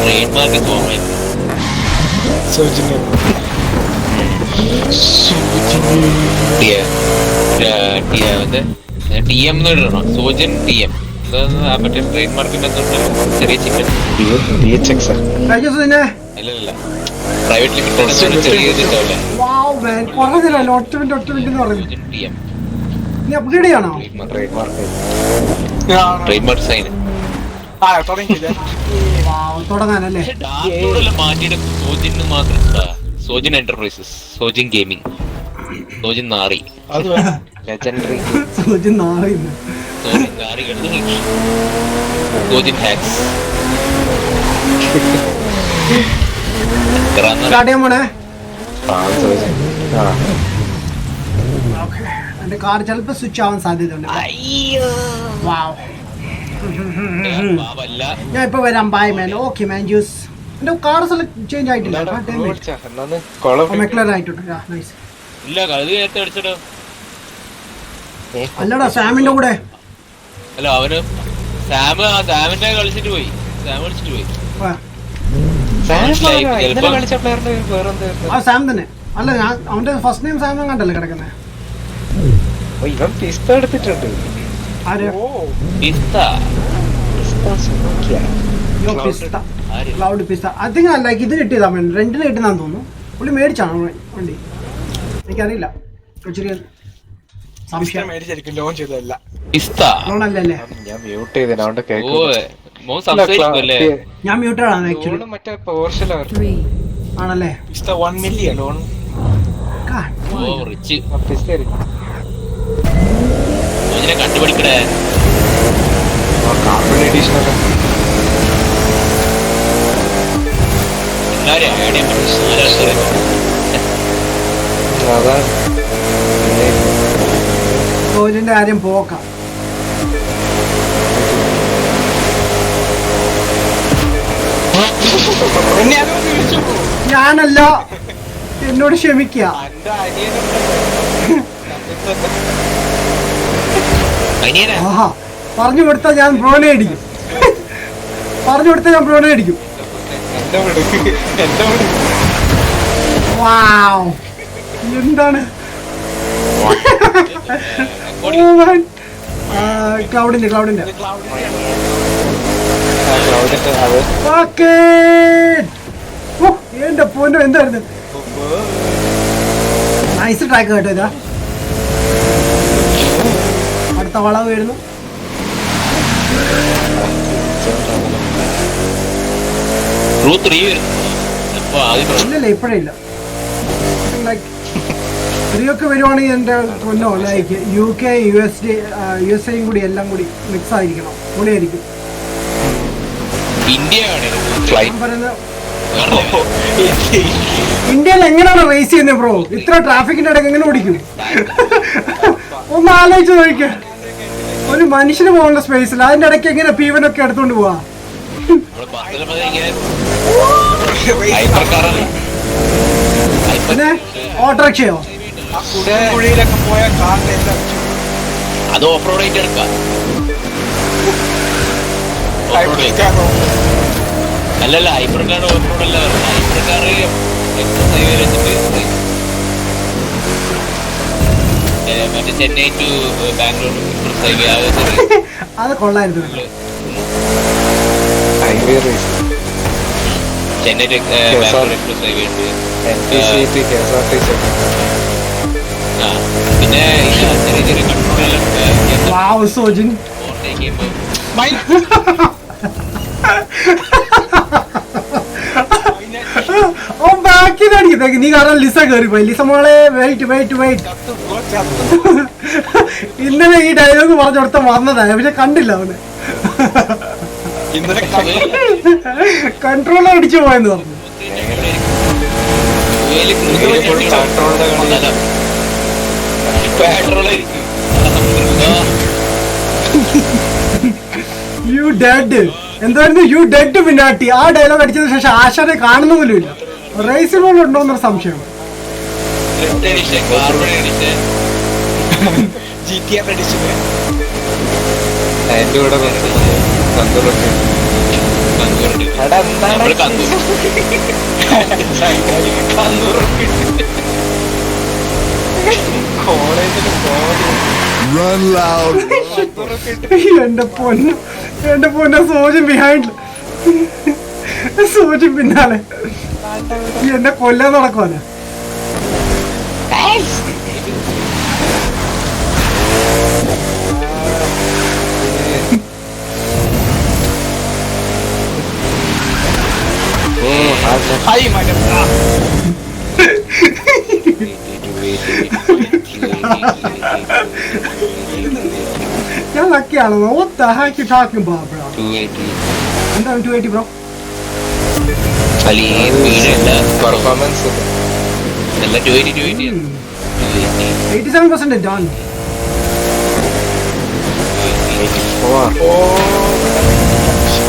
ട്രേഡ് മാർക്ക് തോന്നുന്നു. സൗജന്യം. TM എന്ന് ഇടണം. സോജൻ TM. മറ്റേ ട്രേഡ് മാർക്കിന്റെ ചെറിയ ചിക്കൻ. DHX. കഴിഞ്ഞ ദിവസം തന്നെ അല്ലല്ല, പ്രൈവറ്റ് ലിമിറ്റഡ് ചെറിയ വാവ് മാൻ പറഞ്ഞില്ലല്ലോ ഒറ്റ മിനിറ്റ് എന്ന് പറഞ്ഞു. സോജൻ TM. നീ അപ്ഗ്രേഡ് ചെയ്യണോ? Trademark sign. തുടങ്ങിയില്ല. വാവ് തുടങ്ങാനല്ലേ? മാറ്റിയെടുക്കും. സോജിൻ മാത്രം സോജിൻ എന്റർപ്രൈസസ്, സോജിൻ ഗെയിമിംഗ്, സോജിൻ നാറി, അത് ലെജൻഡറി. സോജൻ നാറിയുന്നു. സോജിൻ നാറികൾ, സോജിൻ ഹാക്സ്. സ്റ്റാർട്ട് ചെയ്യാൻ പോണേ. എന്റെ കാർ ചിലപ്പോ സ്വിച്ച് ആവാൻ സാധ്യതയുണ്ട്. വാവ്. ഞാൻ ഇപ്പൊ വരാം. Bye man. Okay man. ജ്യൂസ് എന്റെ കാർ ചേഞ്ച് ആയിട്ടില്ല. മെക്ലർ ആയിട്ടുണ്ട്. നൈസ്. ഇല്ല, കളി നേരത്തെ അടിച്ചോ. അല്ലടാ സാമിന്റെ കൂടെ. അല്ല, അവന് സാമിന്റെ കളിച്ചിട്ട് പോയി. സാം കളിച്ചിട്ട് പോയി. കളിച്ച പ്ലെയറിന്റെ വേറെന്തായിരുന്നു? ആ സാം തന്നെ. അല്ല ഞാൻ അവന്റെ ഫസ്റ്റ് നെയിം സാം കണ്ടല്ലേ കിടക്കുന്നത്. ഇവൻ പിസ്ത എടുത്തിട്ടുണ്ട്. ആര്? പിസ്ത. ക്ലൗഡ് പിസ്ത. ഐ തിങ്ക് ലൈക്ക് ഇത് കിട്ടിയതാ. റെന്റിന് കിട്ടുന്നതാന്ന് തോന്നുന്നു. പുള്ളി മേടിച്ചാണോ വണ്ടി? എനിക്കറിയില്ല. ചെറിയ സംശയം. മേടിച്ചായിരിക്കും, ലോഞ്ച് ചെയ്തതല്ല. പിസ്ത. ലോണല്ലേ? ഞാൻ മ്യൂട്ട് ചെയ്തേനെ, അവന്റെ കേക്ക്. ഞാൻ മ്യൂട്ടഡ് ആണ് ആക്ച്വലി. മറ്റേ പോർഷലാണ്. ആണല്ലേ? 1 million ലോൺ. കണ്ടുപിടിക്കണേ. കാർബൺ എഡിഷൻ ഒക്കെ അതാ സോജിന്റെ കാര്യം പോക്കാം. ഞാനല്ല, എന്നോട് ക്ഷമിക്കുക. ആഹാ, പറഞ്ഞു കൊടുത്താൽ ഞാൻ ബ്രോനെ അടിക്കും. പറഞ്ഞു കൊടുത്താൽ ഞാൻ ബ്രോനെ അടിക്കും. വാവ്, എന്താണ് ക്ലൗഡിന്റെ എന്റെ പോയിന്റ് എന്തായിരുന്നു? നൈസ് ട്രാക്ക് കേട്ടോ. ഇതാ അടുത്ത വളവ് വരുന്നു. ഇല്ലല്ല, ഇപ്പഴേ ഇല്ല. ലൈക്ക് ഫ്രീയൊക്കെ വരുവാണെങ്കിൽ എന്റെ കൊല്ലോ ലൈക്ക് UK USA കൂടി എല്ലാം കൂടി മിക്സ് ആയിരിക്കണം. പൊളിയായിരിക്കും. ഇന്ത്യയിൽ എങ്ങനെയാണ് റേസ് ചെയ്യുന്നത് ബ്രോ? ഇത്ര ട്രാഫിക്കിന്റെ ഇടയ്ക്ക് എങ്ങനെ ഓടിക്കും? ഒന്ന് ആലോചിച്ച് നോക്കിയ. ഒരു മനുഷ്യന് പോകാനുള്ള സ്പേസിൽ അതിന്റെ ഇടയ്ക്ക് എങ്ങനെ പീവനൊക്കെ എടുത്തോണ്ട് പോവാ? പിന്നെ ഓട്ടോറിക്ഷയോ? അത് ഓഫ് റോഡ് ആയിട്ട് എടുക്കാം. അല്ലല്ല, ഹൈപ്പർ കാർ ഓഫ് റോഡ് അല്ല. ഹൈപ്പർ കാർ മറ്റേ Chennai to Bangalore express highway. അത് കൊള്ളായിരുന്നു. Chennai to Bangalore express highway ഉണ്ട്. പിന്നെ ചെറിയ ചെറിയ കൺട്രോളുകളുണ്ട്. വാവ് സോജിൻ. ബാക്കിനടിക്കും. നീ കാരണം ലിസ കയറി പോയി. ലിസ മോളെ വെയിറ്റ്. ഇന്നലെ ഈ ഡയലോഗ് പറഞ്ഞു കൊടുത്ത വന്നതാ, പക്ഷെ കണ്ടില്ല അവന്. കൺട്രോളർ അടിച്ചു പോയെന്ന് പറഞ്ഞു. U dead. എന്തായിരുന്നു യു ഡെഡ് പിന്നാട്ടി? ആ ഡയലോഗ് അടിച്ചതിന് ശേഷം ആശാനെ കാണുന്ന പോലും ഇല്ല. റേസിൽ പോലും ഉണ്ടോന്നൊരു സംശയം. അതിന്റെ കൂടെ എടാ എന്താണ് കോളേജിൽ Run loud. എന്റെ പൊന്ന സോജൻ ബിഹൈൻഡ്, സോജൻ പിന്നാലെ എന്നെ കൊല്ലാൻ നടക്കുവല്ലേ. ഞാൻ ലക്കിയാണോ? What the heck you talking about, bro? 280. എന്താണ് 280 ബ്രോ? അല്ല ഈ സ്പീഡ് പെർഫോമൻസ് അല്ല 280. 87% done.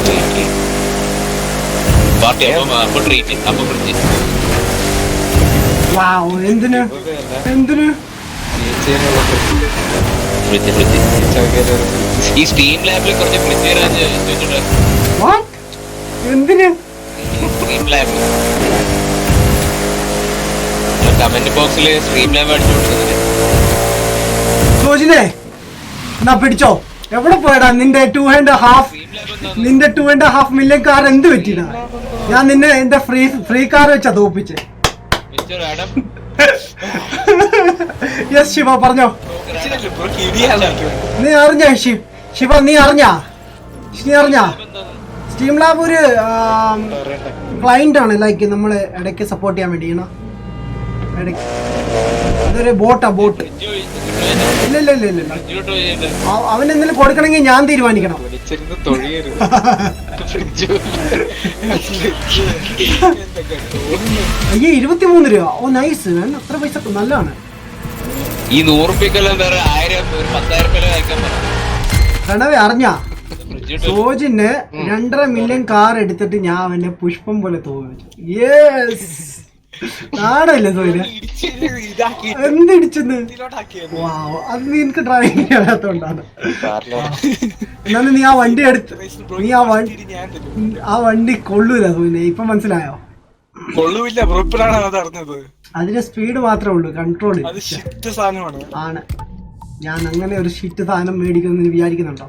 280. പാർട്ടി അപ്പൊ ട്രീറ്റ് അപ്പൊ ഫ്രിഡ്ജ്. Wow, എന്തിന് ഫ്രിഡ്ജ് ഈ സ്റ്റീം ലാബിൽ കുറച്ച് ഫ്രിഡ്ജ് വരാൻ ചോദിച്ചിട്ടുണ്ട്. What? എന്തിന്? സ്ട്രീം ലാബ് കമന്റ് ബോക്സിൽ സ്ട്രീം ലാബ് അടിച്ചു കൊടുക്കുന്നത്. സോജിനെ എന്നാ പിടിച്ചോ. എവിടെ പോയടാ നിന്റെ 2.5 മില്യൺ കാർ? എന്ത് പറ്റിയടാ? ഞാൻ നിന്നെ എന്റെ ഫ്രീ കാർ വെച്ചാ തോപ്പിച്ച്. മിസ്റ്റർ ആഡം യെസ് ശിവ പറഞ്ഞോ. നീ അറിഞ്ഞ ശിവ നീ അറിഞ്ഞാ സ്റ്റീം ലാബ് ഒരു ക്ലൈന്റ് ആണ്, ലൈക്ക് നമ്മള് ഇടയ്ക്ക് സപ്പോർട്ട് ചെയ്യാൻ വേണ്ടി ഇടയ്ക്ക്. അതൊരു ബോട്ട്. ഇല്ല അവൻ എന്തെങ്കിലും കൊടുക്കണമെങ്കിൽ ഞാൻ തീരുമാനിക്കണം. വിളിച്ചിരുന്ന് തൊഴിയരുത്. അയ്യേ 23 രൂപ. ഓ നൈസ്, അത്ര പൈസ നല്ലതാണ്. ഈ 100 റുപ്യക്കെല്ലാം വേറെ 1000 ഒരു 10,000 അയക്കാൻ പ്രണവേ അറിഞ്ഞാ സോജിന് 2.5 മില്യൺ കാർ എടുത്തിട്ട് ഞാൻ അവനെ പുഷ്പം പോലെ തോന്നിച്ചു. യെസ് ആടല്ലേ സോജിന് എന്തിടിച്ചെന്ന്? വാവ്, അത് നിനക്ക് ഡ്രൈവിംഗ് അറിയാത്തോണ്ടാണ്. എന്നാലും നീ ആ വണ്ടി എടുത്ത് ആ വണ്ടി കൊള്ളൂല സോജിനെ. ഇപ്പൊ മനസ്സിലായോ? കൊള്ളൂല്ല ബ്രോ, ഇപ്പോഴാണ് അത് അറിഞ്ഞത്. അതിന് സ്പീഡ് മാത്രമേ ഉള്ളൂ, കൺട്രോൾ അത് ഷിറ്റ് സാധനമാണ്. ആണ്. ഞാൻ അങ്ങനെ ഒരു ഷിറ്റ് സാധനം മേടിക്കുമെന്ന് വിചാരിക്കുന്നുണ്ടോ?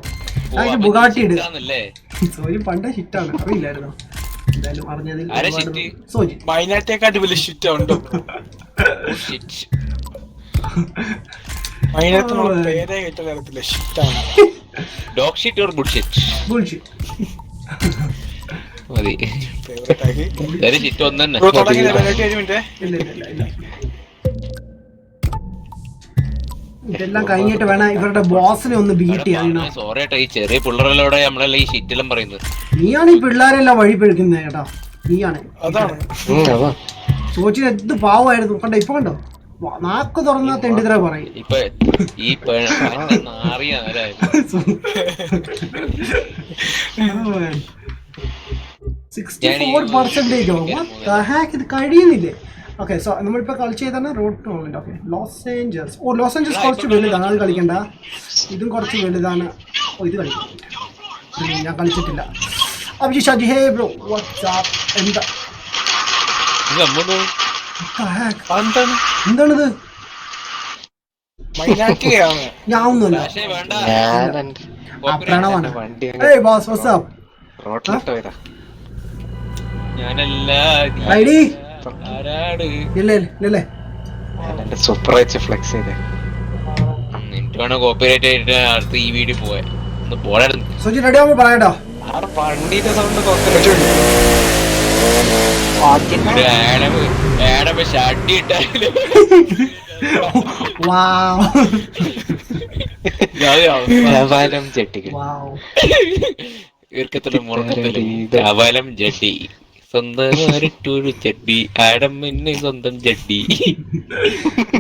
ബുഗാട്ടി ഇടുക. സോജി പണ്ടേ ഷിറ്റാണ്, അറിയില്ലായിരുന്നോ? എന്തായാലും അറിഞ്ഞതിൽ സോജി മൈനാറ്റേക്കാട്ട് വലിയ ഷിറ്റ് ഉണ്ടോ? മൈനാറ്റ് നമ്മളെ പേരെ കേട്ട തരത്തില്ല ഷിറ്റാണ്. Dog shit or good shit? Bullshit മതി. ഷിറ്റ് ഒന്ന് തന്നെ. ബ്രോ തുടങ്ങിയ 1 മിനിറ്റ്. ഇല്ല ഇതെല്ലാം കഴിഞ്ഞിട്ട് വേണം ഇവരുടെ ബോസിനെ ഒന്ന് ബീറ്റ് ചെയ്യാൻ. സോറി ഏട്ടാ, ഈ ചെറിയ പിള്ളേരോടെ നമ്മളെല്ലാം ഈ ഷിറ്റെല്ലാം പറയുന്നത്. നീയാണ് ഈ പിള്ളേരെല്ലാം വഴി പിഴക്കുന്നത് കേട്ടോ. നീയാണ് സോച്ചിന് എന്ത് പാവമായിരുന്നു. കണ്ടോ ഇപ്പൊ കണ്ടോ, നാക്ക് തുറന്ന തെണ്ടിത്തര പറയും. ഇപ്പൊ ഈ നാറിയ 64%. ഇത് കഴിയുന്നില്ലേ? ഓക്കെ, സോ നമ്മളിപ്പോൾ കളിച്ച് ചെയ്താണ് road to online. Okay, Los Angeles വലുതാണ്, അത് കളിക്കണ്ട. ഇതും കുറച്ച് വലുതാണ്. ഓ ഇത് കളിക്കും, ഞാൻ കളിച്ചിട്ടില്ല. അഭിജിഷ് ഷാജി ഹേ ബ്രോ വാട്സ്ആപ്പ്. എന്താണിത്? ഞാൻ ഒന്നുമല്ല, പ്രണവാണ്. ഏയ് ബോസ് വാട്സ്ആപ്പ്. ഐഡി ഇല്ലേ? സൂപ്പർ ഫ്ലെക്സ് ചെയ്തേ. എനിക്കാണ് കോപ്പിറൈറ്റ് ആയിട്ട് അടുത്ത് ഈ വീഡിയോ പോയെ. ഒന്ന് പോടായിരുന്നു. സോജി റെഡി ആവുമ്പോ പറയാട്ടോ. വണ്ടിന്റെ സൗണ്ട് ഷാട്ടി ഇട്ടാലും ചെട്ടിക്ക് ഈർക്കത്തിലും മുറക്കത്തിലും കവലം ജട്ടി സ്വന്തം ചട്ടി ആടം പിന്നെ സ്വന്തം ചട്ടി.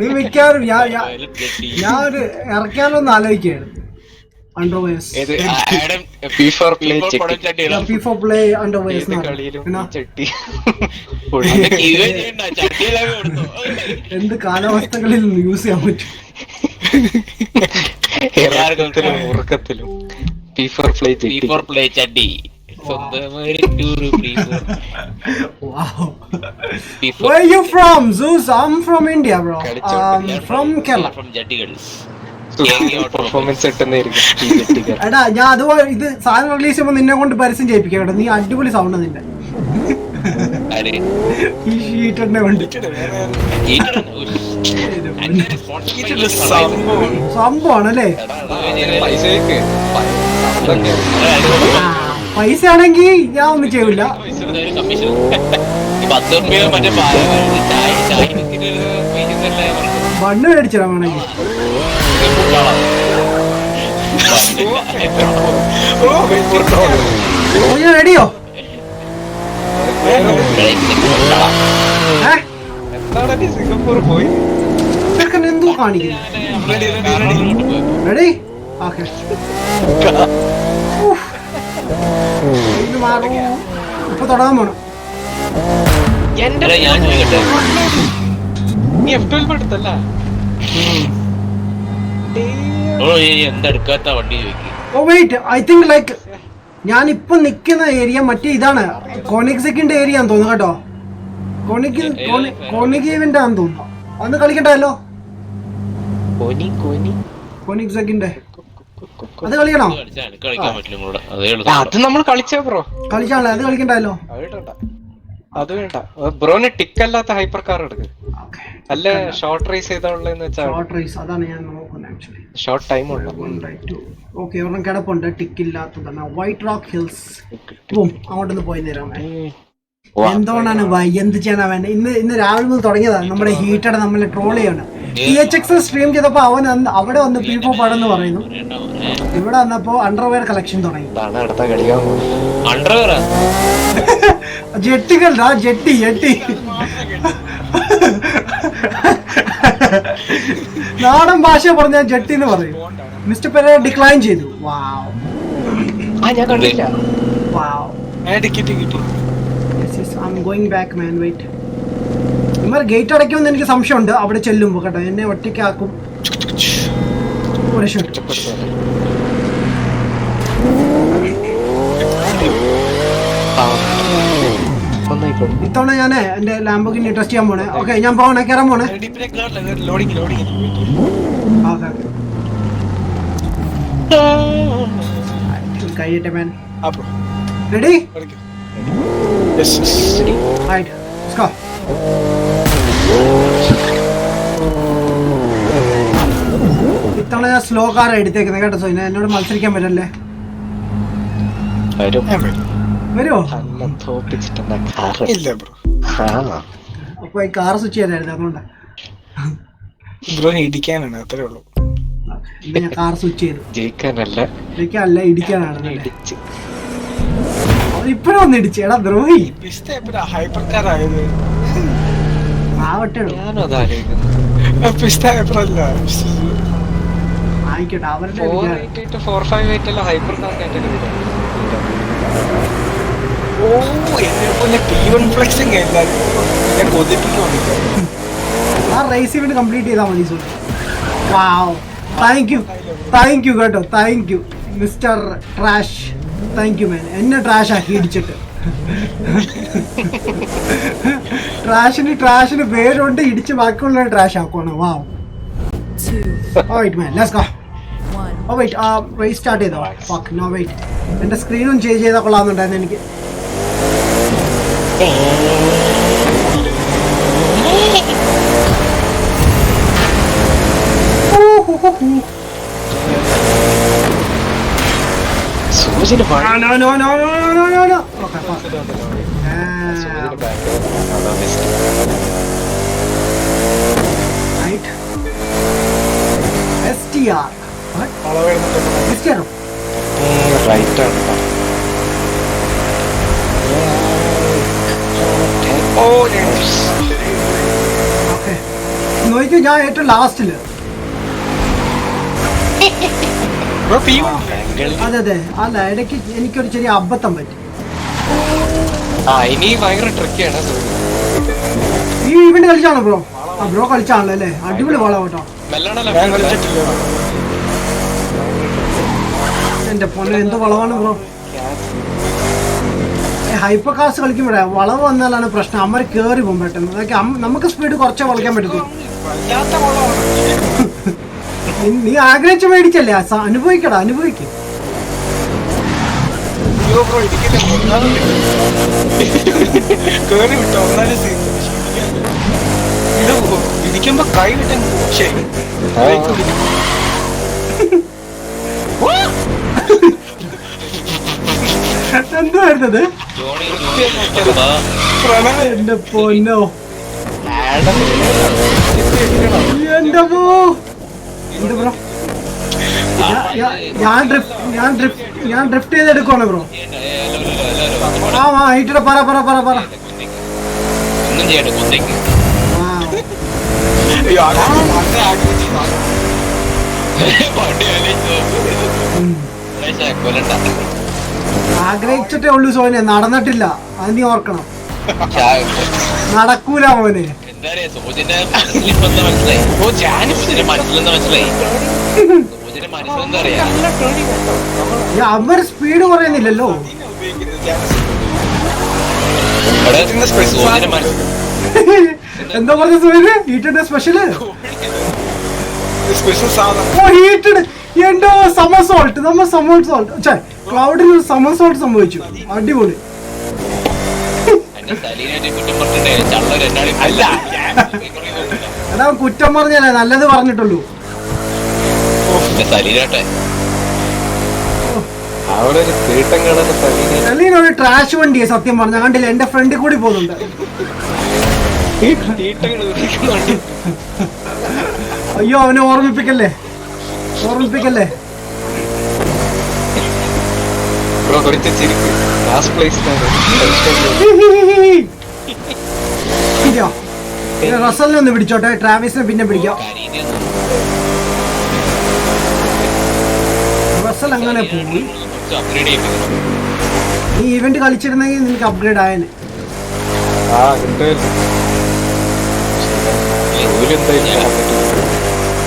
നീ മിക്കാറും ഞാനൊരു ഇറക്കാനൊന്ന് ആലോചിക്കുകയാണ്. എന്ത് കാലാവസ്ഥകളിൽ യൂസ് ചെയ്യാൻ പറ്റും. ചട്ടി സ്വന്തം ഒരു tour Wow. Where you from, Zeus? I'm from India, bro. From Kerala. From ജട്ടിഗൾസ്. പെർഫോമൻസ് കിട്ടുന്നതായിരിക്കും ഈ ജെട്ടിക്കാർ. എടാ ഞാൻ അതുപോലെ ഇത് സാധനം റിലീസ് ചെയ്യുമ്പോൾ നിന്നെ കൊണ്ട് പരസ്യം ചെയ്യിപ്പിക്കാം കേട്ടോ. നീ അടിപൊളി സൗണ്ട് നിന്റെ ആരെ ഈ ഷീറ്ററിനെ കൊണ്ട് സംഭവമാണല്ലേ. പൈസയ്ക്ക് പൈസ ആണെങ്കിൽ ഞാൻ ഒന്നും ചെയ്യൂല. കമ്മീഷൻ 10 രൂപയോ മറ്റേ ചായ ചായ ബണ്ണ് മേടിച്ചിടാൻ വേണമെങ്കിൽ. റെഡിയോ? എന്താണ് സിംഗപ്പൂർ പോയി ചെക്കൻ എന്തോ കാണിക്കുന്നു. റെഡി? ഓക്കെ. ഇപ്പൊ തുടങ്ങാൻ പോണം. ഞാൻ ചോദിക്കട്ടെ, നീ F12 എടുത്തല്ല എന്തെടുക്കാത്ത വണ്ടി ചോദിക്കും. ഓ വെയിറ്റ്, ഐ തിങ്ക് ലൈക്ക് ഞാനിപ്പൊ നിക്കുന്ന ഏരിയ മറ്റേ ഇതാണ് കോണിക്സിക്കിന്റെ ഏരിയ ആണെന്ന് തോന്നുന്നു കേട്ടോ. കോണിഗീവിന്റെ ആണെന്ന് തോന്നുന്നു. അന്ന് കളിക്കണ്ടല്ലോ കോണിക്സിക്കിന്റെ. അത് കളിക്കണോ? കളിക്കാൻ പറ്റില്ല നിങ്ങളോട്. അതേ ഉള്ളൂ. അത് നമ്മൾ കളിച്ചാ ബ്രോ. കളിച്ചാണല്ലോ, അത് കളിക്കണ്ടല്ലോ. അത് വേണ്ട ബ്രോന് ടിക്ക് അല്ലാത്ത ഹൈപ്പർ കാർ എടുക്ക്. അല്ല ഷോർട്ട് റേസ് ചെയ്താണെന്ന് വെച്ചാൽ ഷോർട്ട് റേസ് അതാണ് ഞാൻ നോക്കുന്നത് ആക്ച്വലി. ഷോർട്ട് ടൈം ഉള്ള. ഓക്കെ, ഒരെണ്ണം കിടപ്പുണ്ട് ടിക്ക് ഇല്ലാത്തതാണ്. White rock hills. അങ്ങോട്ടൊന്ന് പോയി തരാമേ. എന്തുകൊണ്ടാണ് എന്ത് ചെയ്യാനാ വേണ്ട. ഇന്ന് രാവിലെ മുതൽ തുടങ്ങിയതാണ് നമ്മുടെ ഹീറ്റഡ് നമ്മളെ ട്രോൾ ചെയ്യണം. THX സ്ട്രീം ചെയ്തപ്പോ അവിടെ വന്ന് പീപ്പോ പാടെന്ന് പറയുന്നു. ഇവിടെ വന്നപ്പോ അണ്ടർവെയർ കളക്ഷൻ തുടങ്ങി. അടുത്ത കളിക്കാൻ അണ്ടർവെയർ ജെട്ടികളുടെ ജെട്ടി നാടൻ ഭാഷ പറഞ്ഞ ജെട്ടി എന്ന് പറയും. മിസ്റ്റർ പെരേര ഡിക്ലൈൻ ചെയ്തു. വാവ് ഞാൻ കണ്ടില്ല. വാവ്. ടിക്കറ്റ് കിട്ടി. I'm going back, man. Wait. ഇമ്മർ ഗേറ്റ് അടയ്ക്കുമെന്ന് എനിക്ക് സംശയമുണ്ട് അവിടെ ചെല്ലുമ്പോ കേട്ടോ. എന്നെ ഒറ്റയ്ക്കാക്കും. ഒരു ഷോട്ട്. ഇത്തവണ ഞാൻ എന്റെ ലാംബോർഗിനി ടെസ്റ്റ് ചെയ്യാൻ പോണേ. ഓക്കെ, ഞാൻ പോണേ, കയറാൻ പോണേ. കഴിയട്ടെ man. Ready? Right, let's go. ഇത്തവണ ഞാൻ സ്ലോ കാർ എടുത്തേക്കുന്നത് കേട്ടോ. സോ എന്നോട് മത്സരിക്കാൻ പറ്റല്ലേ? വരുമോ? ഇല്ല ബ്രോ. അപ്പൊ ഈ കാർ സ്വിച്ച് ചെയ്യാനായിരുന്നു, അതുകൊണ്ടാ. ബ്രോ ഇടിക്കാനാണ്, അത്രേ ഉള്ളൂ. ഞാൻ കാർ സ്വിച്ച് ചെയ്തു. ജയിക്കാനല്ല ഇടിക്കാനാണ്. ഇപ്പഴും ഒന്ന് ഇടിച്ചു. എടാ ദ്രോഹി, ഹൈപ്പർ കാർ ആയത് ആവട്ടെ. ആയിക്കോട്ടെ, അവരുടെ ഹൈപ്പർ കാർ ആ റേസ് ഇവന്റ് കംപ്ലീറ്റ് ചെയ്താൽ മതി. സോ വാവ്, താങ്ക് യു കേട്ടോ. Thank you mister trash. Thank you man. എന്നെ ട്രാഷ് ആക്കി ഇടിച്ചിട്ട്. ട്രാഷിന് പേരുണ്ട്, ഇടിച്ച് ബാക്കിയുള്ള ട്രാഷ് ആക്കുവാണ്. Wow. Alright man, let's go. Oh wait, race start ചെയ്തോ? Fuck no wait. എന്റെ സ്ക്രീനും ചേഞ്ച് ചെയ്താൽ കൊള്ളാമെന്നുണ്ടായിരുന്നു എനിക്ക്. സൂചന റൈറ്റ് ആണ്. നോക്കൂ, ഞാൻ ഏറ്റവും ലാസ്റ്റില്. അതെ അല്ല, ഇടയ്ക്ക് എനിക്കൊരു ചെറിയ അബദ്ധം പറ്റി. ഇനി ഭയങ്കര ട്രിക്കിയാണ്. ഈ ഇവന്റ് കളിച്ചാണോ ബ്രോ? ബ്രോ കളിച്ചാണല്ലോ അല്ലേ? അടിപൊളി വള കേട്ടോ. മെല്ലണല്ലോ. എന്റെ പൊന്നെ, എന്ത് വളവാണ് ബ്രോ. ഹൈപ്പർ കാർസ് കളിക്കുമ്പോഴേ വളവ് വന്നാലാണ് പ്രശ്നം. അമ്മ കേറി പോകും പെട്ടെന്ന്. അതൊക്കെ നമുക്ക് സ്പീഡ് കുറച്ചേ കളിക്കാൻ പറ്റത്തുള്ളൂ. വല്ലാത്ത കൊള്ളമാണ്. നീ ആഗ്രഹിച്ച് മേടിച്ചല്ലേ, അനുഭവിക്കടാ, അനുഭവിക്കും. അയ്യോ ബ്രോ ഇടിക്കില്ല, ഒന്നാമത് കേറി വിട്ടോ, ഒന്നാലും ഇത് ഇടിക്കുമ്പോ കൈ വിട്ടാൻ ശരി. എന്താ വരുന്നത്? എന്റെ പൊന്നോ, എന്റെ പോ. എന്ത് ബ്രോ, ഞാൻ ഡ്രിഫ്റ്റ് ചെയ്തെടുക്കുവാണ് ബ്രോ. ആ ഇട്ടിട്ട് പറ പറ പറ പറ. ഒന്നും ചെയ്യണ്ട, കൊന്നേക്ക്. കൊല്ലണ്ട. ആഗ്രഹിച്ചിട്ടേ ഉള്ളൂ സോനെ, നടന്നിട്ടില്ല. അത് നീ ഓർക്കണം. നടക്കൂല മോനെ. എന്താ പറയാ, സോജന്റെ മനസ്സിലിപ്പോ എന്താ മനസ്സിലായി? സോജന്റെ മനസ്സിലെന്താ മനസ്സിലായി? സോജന്റെ മനസ്സിലെന്താ പറയാ? അവര് സ്പീഡ് കുറയുന്നില്ലല്ലോ. സോജന്റെ മനസ്സിൽ എന്താ പറഞ്ഞ സോയിന്? Heated special. സ്പെഷ്യൽ സാധനം. ഓ ഹീറ്റഡ്. എന്തോ സമസോൾട്ട്, നമ്മ സമസോൾട്ട് ക്ലൗഡിൽ സമസോൾട്ട് സംഭവിച്ചു. അടിപൊളി. എടാ കുറ്റം പറഞ്ഞല്ലേ, നല്ലത് പറഞ്ഞിട്ടുള്ളൂ. അവിടെ ഒരു തീട്ടം കാണുന്ന സലീന ഒരു ട്രാഷ് വണ്ടിയെ സത്യം പറഞ്ഞ കണ്ടില്ല, എന്റെ ഫ്രണ്ടിൽ കൂടി പോകുന്നുണ്ട്. അയ്യോ അവനെ ഓർമ്മിപ്പിക്കല്ലേ, ഓർമ്മിപ്പിക്കല്ലേ. റസലിനെ ഒന്ന് പിടിച്ചോട്ടെ, ട്രാവിസിനെ പിന്നെ പിടിക്കാം. റസൽ അങ്ങനെ പോയി. നീ ഇവന്റ് കളിച്ചിരുന്നെങ്കിൽ നിനക്ക് അപ്ഗ്രേഡ് ആയനെ.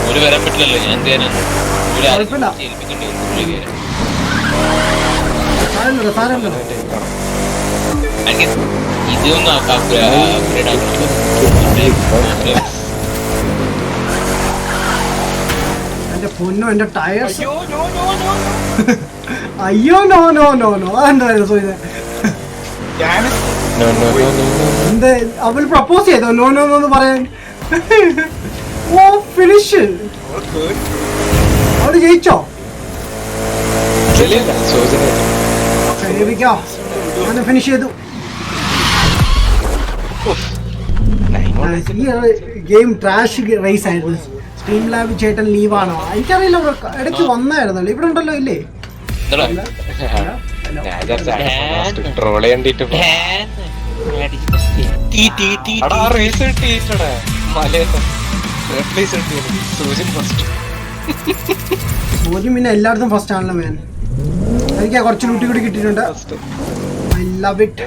ഒരു വരാൻ പറ്റില്ലല്ലോ, ഞാൻ കുഴപ്പമില്ല, സാരല്ലോ സാരല്ലോ. ഇതൊന്നും അപ്ഗ്രേഡ് ആക്കണം. എന്റെ പൊന്നോ, എന്റെ ടയേഴ്സ്. അയ്യോ നോ നോ നോ നോ. അതെന്തായിരുന്നു സോയിന്? എന്ത് അവൾ പ്രപ്പോസ് ചെയ്തോ നോ നോ എന്ന് പറയാൻ? ഓ ഫിനിഷ്. അവള് ജയിച്ചോ? ഫിനിഷ് ചെയ്തു. ഈ ഗെയിം ട്രാഷ് റേസ് ആയിരുന്നു. സ്ട്രീം ലാബ് ചേട്ടൻ ലീവാണോ? എനിക്കറിയില്ല, ഇടയ്ക്ക് വന്നായിരുന്നല്ലോ. ഇവിടെ ഉണ്ടല്ലോ ഇല്ലേ? ട്രോള് കണ്ടിട്ട് മോദി പിന്നെ എല്ലായിടത്തും ഫസ്റ്റ് ആണല്ലോ മാൻ. എനിക്ക് കുറച്ച് ലൂട്ടി കൂടി കിട്ടിയിട്ടുണ്ട്. I love it.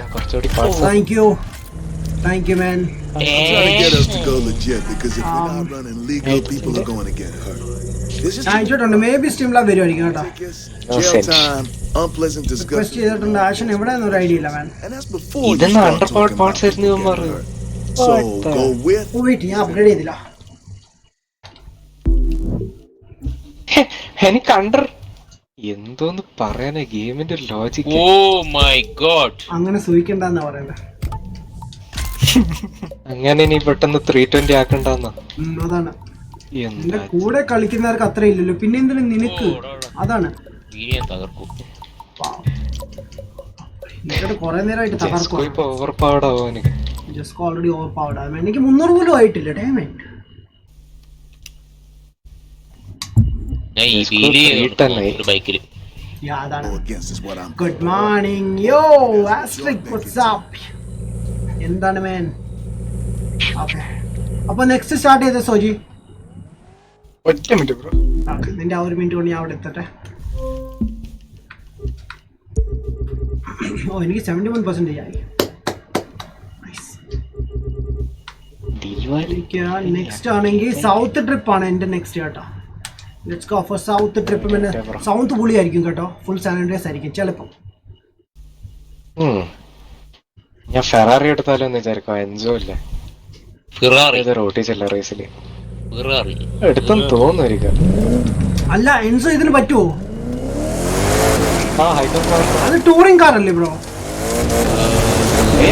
Thank you, thank you man. I'm trying to get us to go legit because if we're not running legal, people are going to get hurt. This is അയച്ചിട്ടുണ്ട്. May be stream lab വരുമായിരിക്കും കേട്ടോ. jail time, unpleasant request discussion, ചെയ്തിട്ടുണ്ട്. ആഷൻ എവിടെയെന്ന് ഒരു idea ഇല്ല മാൻ. and that's before you start talking about people getting hurt. So go with. Wait, ഞാൻ upgrade ചെയ്തില്ല. എനിക്ക് അണ്ടർ എന്തോന്ന് പറയാനാ ഗെയിമിന്റെ ലോജിക്. ഓ മൈ ഗോഡ്, അങ്ങനെ സൂഹിക്കണ്ടെന്നാ പറയുന്നത്. അങ്ങനെ ഇനി പെട്ടെന്ന് 320 ആക്കണ്ടെന്നാ. അതാണ് എന്റെ കൂടെ കളിക്കുന്നവർക്ക് അത്ര ഇല്ലല്ലോ, പിന്നെ എന്തിനു നിനക്ക്? അതാണ് തകർക്കും. നിനക്ക് കൊറേ നേരമായിട്ട് തകർക്കും. ഓവർ പവർഡ് ആവും എനിക്ക്. ജസ്റ്റ് ഓൾറെഡി ഓവർ പവർഡ് ആണ്. എനിക്ക് 300 പോലും ആയിട്ടില്ല. ഡാമേജ്. ഞാൻ ഈ വീല് ബൈക്കിൽ. അതാണ്. Go against is what I'm. Good morning യോ ആസ്ട്രിക്, വാട്ട്സ് അപ്പ്? എന്താണ് മാൻ? ഓക്കെ, അപ്പൊ നെക്സ്റ്റ് സ്റ്റാർട്ട് ചെയ്ത സോജി. ഒറ്റ മിനിറ്റ് ബ്രോ. നിന്റെ ആ 1 മിനിറ്റ് കൊണ്ട് ഞാൻ അവിടെ എത്തട്ടെ. ഓ എനിക്ക് 71% ആയി. നെക്സ്റ്റ് ആണെങ്കിൽ സൗത്ത് ട്രിപ്പ് ആണ് എന്റെ നെക്സ്റ്റ് കേട്ടോ. Let's go four south trip. പിന്നെ സൗത്ത് പുളിയായിരിക്കും കേട്ടോ, ഫുൾ സാനിറ്റൈസ് ആയിരിക്കും ചിലപ്പോൾ. ഞാൻ ഫെറാറി എടുത്താലോ എന്ന് വിചാരിക്കും. എൻജോ ഇല്ല ഫിറാറി ഇത് ഓട്ടിച്ചില്ല റേസില്. ഫിറാറി എടുത്തെന്ന് തോന്നുന്നു ഒരിക്കൽ. അല്ല എൻസോ ഇതിന് പറ്റുമോ? ആ ഹൈപ്പർ കാർ അത് ടൂറിംഗ് കാർ അല്ലേ ബ്രോ?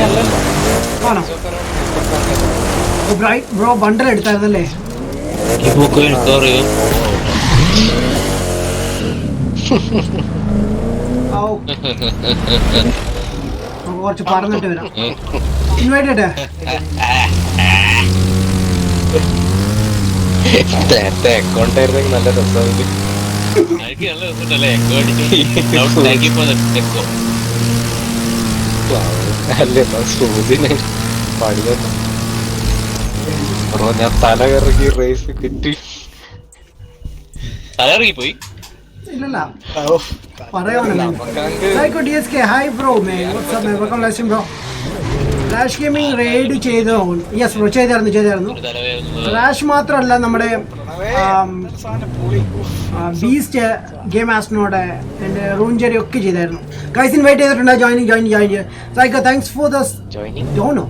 അല്ലല്ലോ. ആണോ ബ്രോ? ബണ്ടൽ എടുത്തായിരുന്നല്ലേ? ഇപ്പൊക്കെ എനിക്കറിയാം. ആ, നമുക്ക് കുറച്ച് പറഞ്ഞിട്ട് വരാം. ഇൻവൈറ്റ് ചെയ്തേ. നേരത്തെ അക്കൗണ്ട് ആയിരുന്നെങ്കിൽ നല്ല രസമായിരുന്നു. എനിക്ക് നല്ല രസമുണ്ടല്ലേ എക്കോ എക്കോ അല്ലേ സൂചിനെ പണിയൊന്നും. ബ്രോ ഞാൻ തല കറങ്ങി റേസ് കിട്ടി. തലയിറങ്ങി പോയി. ഇല്ലല്ല പറയാനല്ലോ. DSK hi bro man, what's up man, welcome last bro. Flash gaming raid ചെയ്തോ? യെസ് ബ്രോ, ചെയ്തായിരുന്നു. ഫ്ലാഷ് മാത്രമല്ല നമ്മുടെ ബീസ്റ്റ് ഗെയിം ആസ്റ്റിനോടെ എൻ്റെ റൂഞ്ചറി ഒക്കെ ചെയ്തായിരുന്നു. ഗൈസ് ഇൻവൈറ്റ് ചെയ്തിട്ടുണ്ട്. Joining psycho thanks for the dono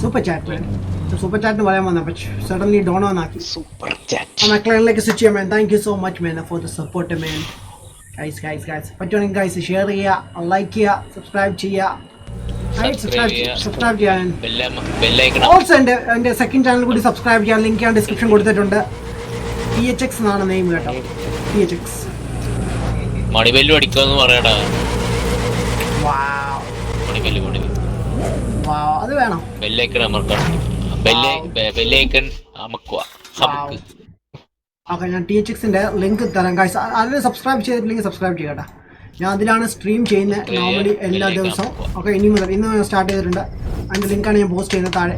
super chat. Super ചാറ്റിന് പറയാൻ വന്ന പക്ഷേ സഡൻലി ഡോണോ എന്നാക്കി. സൂപ്പർ ചാറ്റ് ആ മക്കളിലേക്ക് സ്വിച്ച് ചെയ്യാൻ man. Thank you so much man for the support man. Guys പറ്റുവാണെങ്കിൽ ഗൈസ് ഷെയർ ചെയ്യുക, ലൈക്ക് ചെയ്യുക, സബ്സ്ക്രൈബ് ചെയ്യുക. സബ്സ്ക്രൈബ് ചെയ്യാൻ ഓൾസോ എൻ്റെ സെക്കൻഡ് ചാനൽ കൂടി സബ്സ്ക്രൈബ് ചെയ്യാൻ ലിങ്ക് ഞാൻ ഡിസ്ക്രിപ്ഷൻ കൊടുത്തിട്ടുണ്ട്. THX എന്നാണ് നെയിം കേട്ടോ. THX. മണിബെല്ലു അടിക്കാന്ന് പറയടാ. വാവ് അത് വേണം. ബെല്ലൈക്കൺ അമർക്കണം. ബെല്ലൈക്കൺ അമക്കുക. ഓക്കെ, ഞാൻ THXന്റെ ലിങ്ക് തരാം ഗൈസ്. അതിൽ സബ്സ്ക്രൈബ് ചെയ്തിട്ടില്ലെങ്കിൽ സബ്സ്ക്രൈബ് ചെയ്യട്ടെ. ഞാൻ അതിലാണ് സ്ട്രീം ചെയ്യുന്നത് നോർമലി എല്ലാ ദിവസവും. ഓക്കെ, ഇന്ന് സ്റ്റാർട്ട് ചെയ്തിട്ടുണ്ട്. അതിൻ്റെ ലിങ്കാണ് ഞാൻ പോസ്റ്റ് ചെയ്യുന്നത് താഴെ.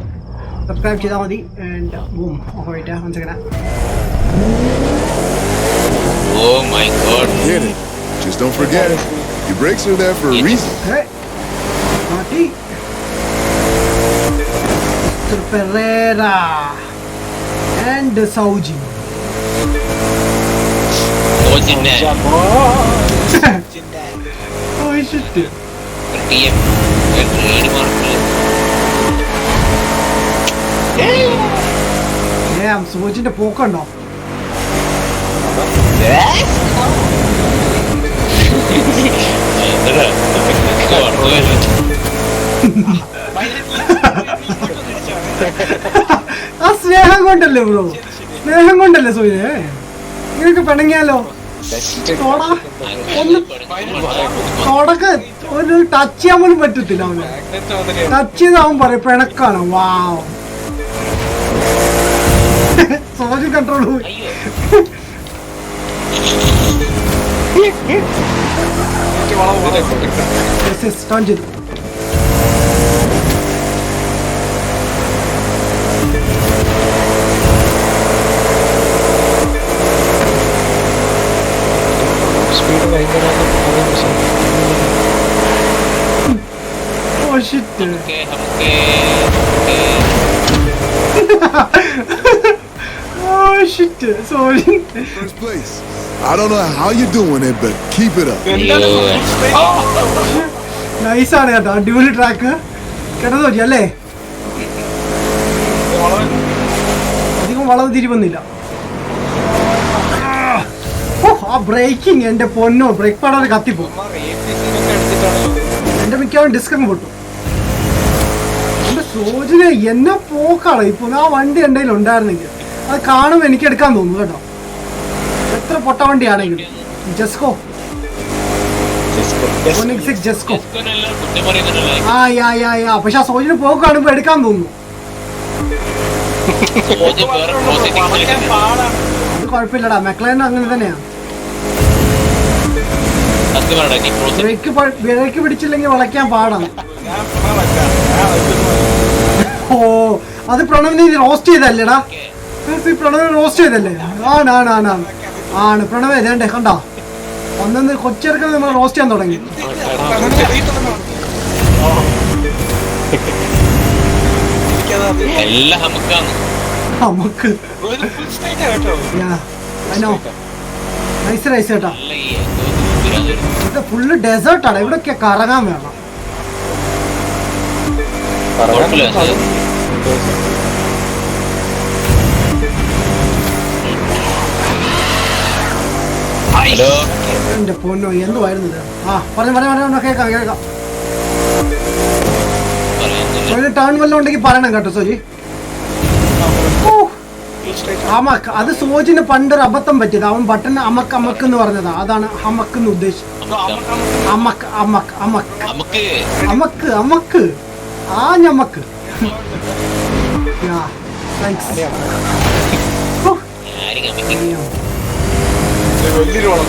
സബ്സ്ക്രൈബ് ചെയ്താൽ മതി. And boom. ഓക്കെ വെയിറ്റ് മനസ്സിലാ. Oh my god. Get it. Just don't forget it. Your brakes are there for a reason. Mati. Mr. Pereira and Sauji. Saujiനെ Oh shit. TM trademark. സോജിന്റെ പോക്കുണ്ടോ? ആ സ്നേഹം കൊണ്ടല്ലേ bro, സ്നേഹം കൊണ്ടല്ലേ സോയിനെ. നിങ്ങൾക്ക് പിണങ്ങിയാലോ? തുടക്ക ഒരു ടച്ച് ചെയ്യാൻ പോലും പറ്റത്തില്ല അവന്. ടച്ച് ചെയ്ത് അവൻ പറയും പിണക്കാണ്. വാവ്, സോജി കൺട്രോൾ പോയി. ടേൺ ചെയ്തു. സ്പീഡ് ഭയങ്കര. Oh shit. Oh shit. Sorry. First place. I don't know how you're doing it, but keep it up. Nice ആണ് കേട്ടോ, അടിപൊളി ട്രാക്ക് കേട്ടത് പറ്റി അല്ലേ? അധികം വളവ് തിരിവൊന്നുമില്ല. ആ ബ്രേക്കിങ് എന്റെ പൊന്നോ, ബ്രേക്ക് പാടാതെ കത്തിപ്പോ. എന്റെ മിക്കവാറും ഡിസ്ക് അങ്ങ് പൊട്ടും. എന്റെ സോജിനെ എന്നെ പോക്കാണ് ഇപ്പൊ. ആ വണ്ടി എന്റെ കയ്യിൽ ഉണ്ടായിരുന്നെങ്കിൽ അത് കാണുമ്പോൾ എനിക്ക് എടുക്കാൻ തോന്നുന്നു കേട്ടോ, എത്ര പൊട്ട വണ്ടിയാണെങ്കിലും. ജെസ്കോ ജെസ്കോ യാ പക്ഷെ ആ സോജിന് പോക്ക് കാണുമ്പോ എടുക്കാൻ തോന്നുന്നു. അത് കുഴപ്പമില്ലടാ, മെക്ലൈൻ അങ്ങനെ തന്നെയാണ്. ബ്രേക്ക് പിടിച്ചില്ലെങ്കിൽ വളയ്ക്കാൻ പാടാണ്. ഓ അത് പ്രണവിനെ റോസ്റ്റ് ചെയ്തല്ലേടാ? പ്രണവിനെ റോസ്റ്റ് ചെയ്തല്ലേ? ആണ് പ്രണവ്. ഏതേണ്ടേ കണ്ടോ, ഒന്നൊന്ന് കൊച്ചിറക്കം നമ്മൾ റോസ്റ്റ് ചെയ്യാൻ തുടങ്ങി. നമുക്ക് നൈസ് റൈസ് കേട്ടോ. ഇത് ഫുള്ള് ഡെസേർട്ടാണ്, ഇവിടൊക്കെ കറങ്ങാൻ വേണം. കുഴപ്പമില്ല. ഹലോ എന്റെ പൊന്നോ എന്തുവായിരുന്നു ഇത്? ആ പറഞ്ഞു കേൾക്കാം. സോജി ടേൺ വല്ലതും ഉണ്ടെങ്കിൽ പറയണം കേട്ടോ സോജി. ഓ, അമക്ക് അത് സോജിന് പണ്ടൊരു അബദ്ധം പറ്റിയത്. അവൻ ബട്ടൺ അമക്ക് എന്ന് പറഞ്ഞതാ. അതാണ് ഹമക്ക് എന്ന് ഉദ്ദേശിച്ചത്. അമക്ക് അമക്ക് അമക്ക് നമുക്ക് അമക്ക് അമക്ക് ആ ഞമ്മക്ക്. ആരും നമുക്ക് വലിയൊരു വളം.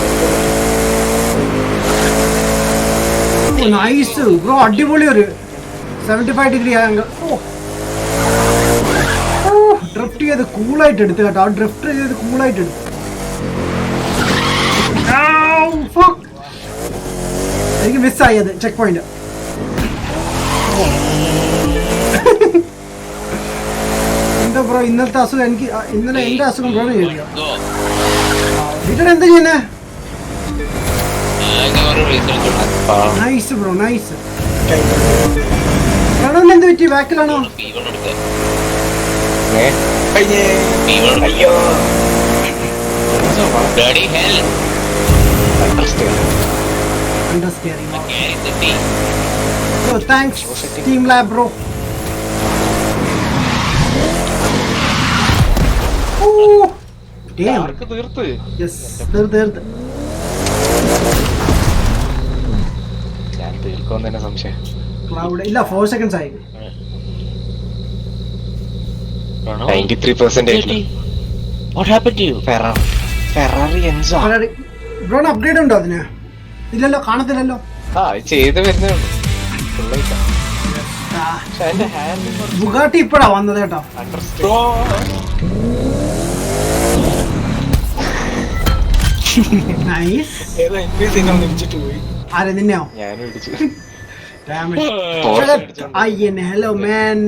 നൈസ് ബ്രോ, അടിപൊളി ഒരു 75 ഡിഗ്രി ആംഗിൾ. ഡ്രിഫ്റ്റ് ചെയ്ത് കൂളായിട്ട് എടുത്ത് കേട്ടോ. ആ ഡ്രിഫ്റ്റ് ചെയ്ത് കൂളായിട്ട് എടുത്തു. എനിക്ക് മിസ്സായത് ചെക്ക് പോയിന്റ്. എന്താ ബ്രോ ഇന്നലത്തെ അസുഖം? എനിക്ക് ഇന്നലെ എന്റെ അസുഖം ബ്രോ ചെയ്തില്ല. വീട്ടിൽ എന്താ ചെയ്യുന്നേ? Nice bro nice. പ്രണവിന് എന്ത് പറ്റി? ബാക്കിലാണോ? Thanks team lab bro. തീർത്ത് തീർത്ത് ഞാൻ തീർക്കുമെന്ന് തന്നെ സംശയം. ക്ലൗഡ് ഇല്ല 4 seconds ആയി. 93% What happened to you? Ferrari Enzo. Brown upgrade ഉണ്ടോ അതിന്? ഇല്ലല്ലോ, കാണത്തില്ലല്ലോ. ആ ചെയ്ത് വരുന്നേ ഉള്ളൂ. ഫുള്ളായിട്ടാ. പക്ഷെ അതിന്റെ ഹാൻഡ് ബുഗാട്ടി ഇപ്പഴാ വന്നത് കേട്ടോ. നൈസ്. ഏതോ NPC നെ ഒന്ന് ഇടിച്ചിട്ട് പോയി. ആരെ നിന്നെയോ? ഞാനും ഇടിച്ചു. ഹലോ മാൻ,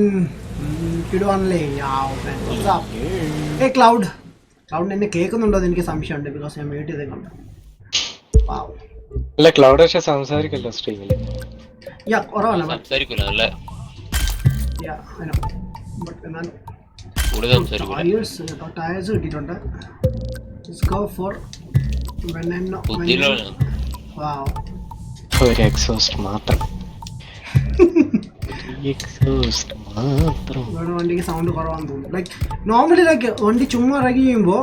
കിടുവാണല്ലേ? ഏ ക്ലൗഡ് എന്നെ കേൾക്കുന്നുണ്ടോ എന്ന് എനിക്ക് സംശയമുണ്ട്. ബിക്കോസ് ഞാൻ മ്യൂട്ട് ചെയ്തേക്കുണ്ട്. അല്ല ക്ലൗഡ് പക്ഷെ സംസാരിക്കല്ലോ സ്ട്രീമില്. യാ കുറവല്ല. സംസാരിക്കൂല അല്ലേ? യാ ഐ നോ. ബട്ട് എന്നാൽ കൂടുതൽ സംസാരിക്കൂല. ടയേഴ്സ് കിട്ടിയിട്ടുണ്ട്. ലെറ്റ്സ് ഗോ ഫോർ വെനനോ. വാവ്, ഒരു എക്സോസ്റ്റ് മാത്രം. എക്സോസ്റ്റ് മാത്രം. ഇവിടെ വണ്ടിക്ക് സൗണ്ട് കുറവാണെന്ന് തോന്നുന്നു. ലൈക്ക് നോർമലി ലൈക്ക് വണ്ടി ചുമ്മാ ഇറങ്ങി ചെയ്യുമ്പോൾ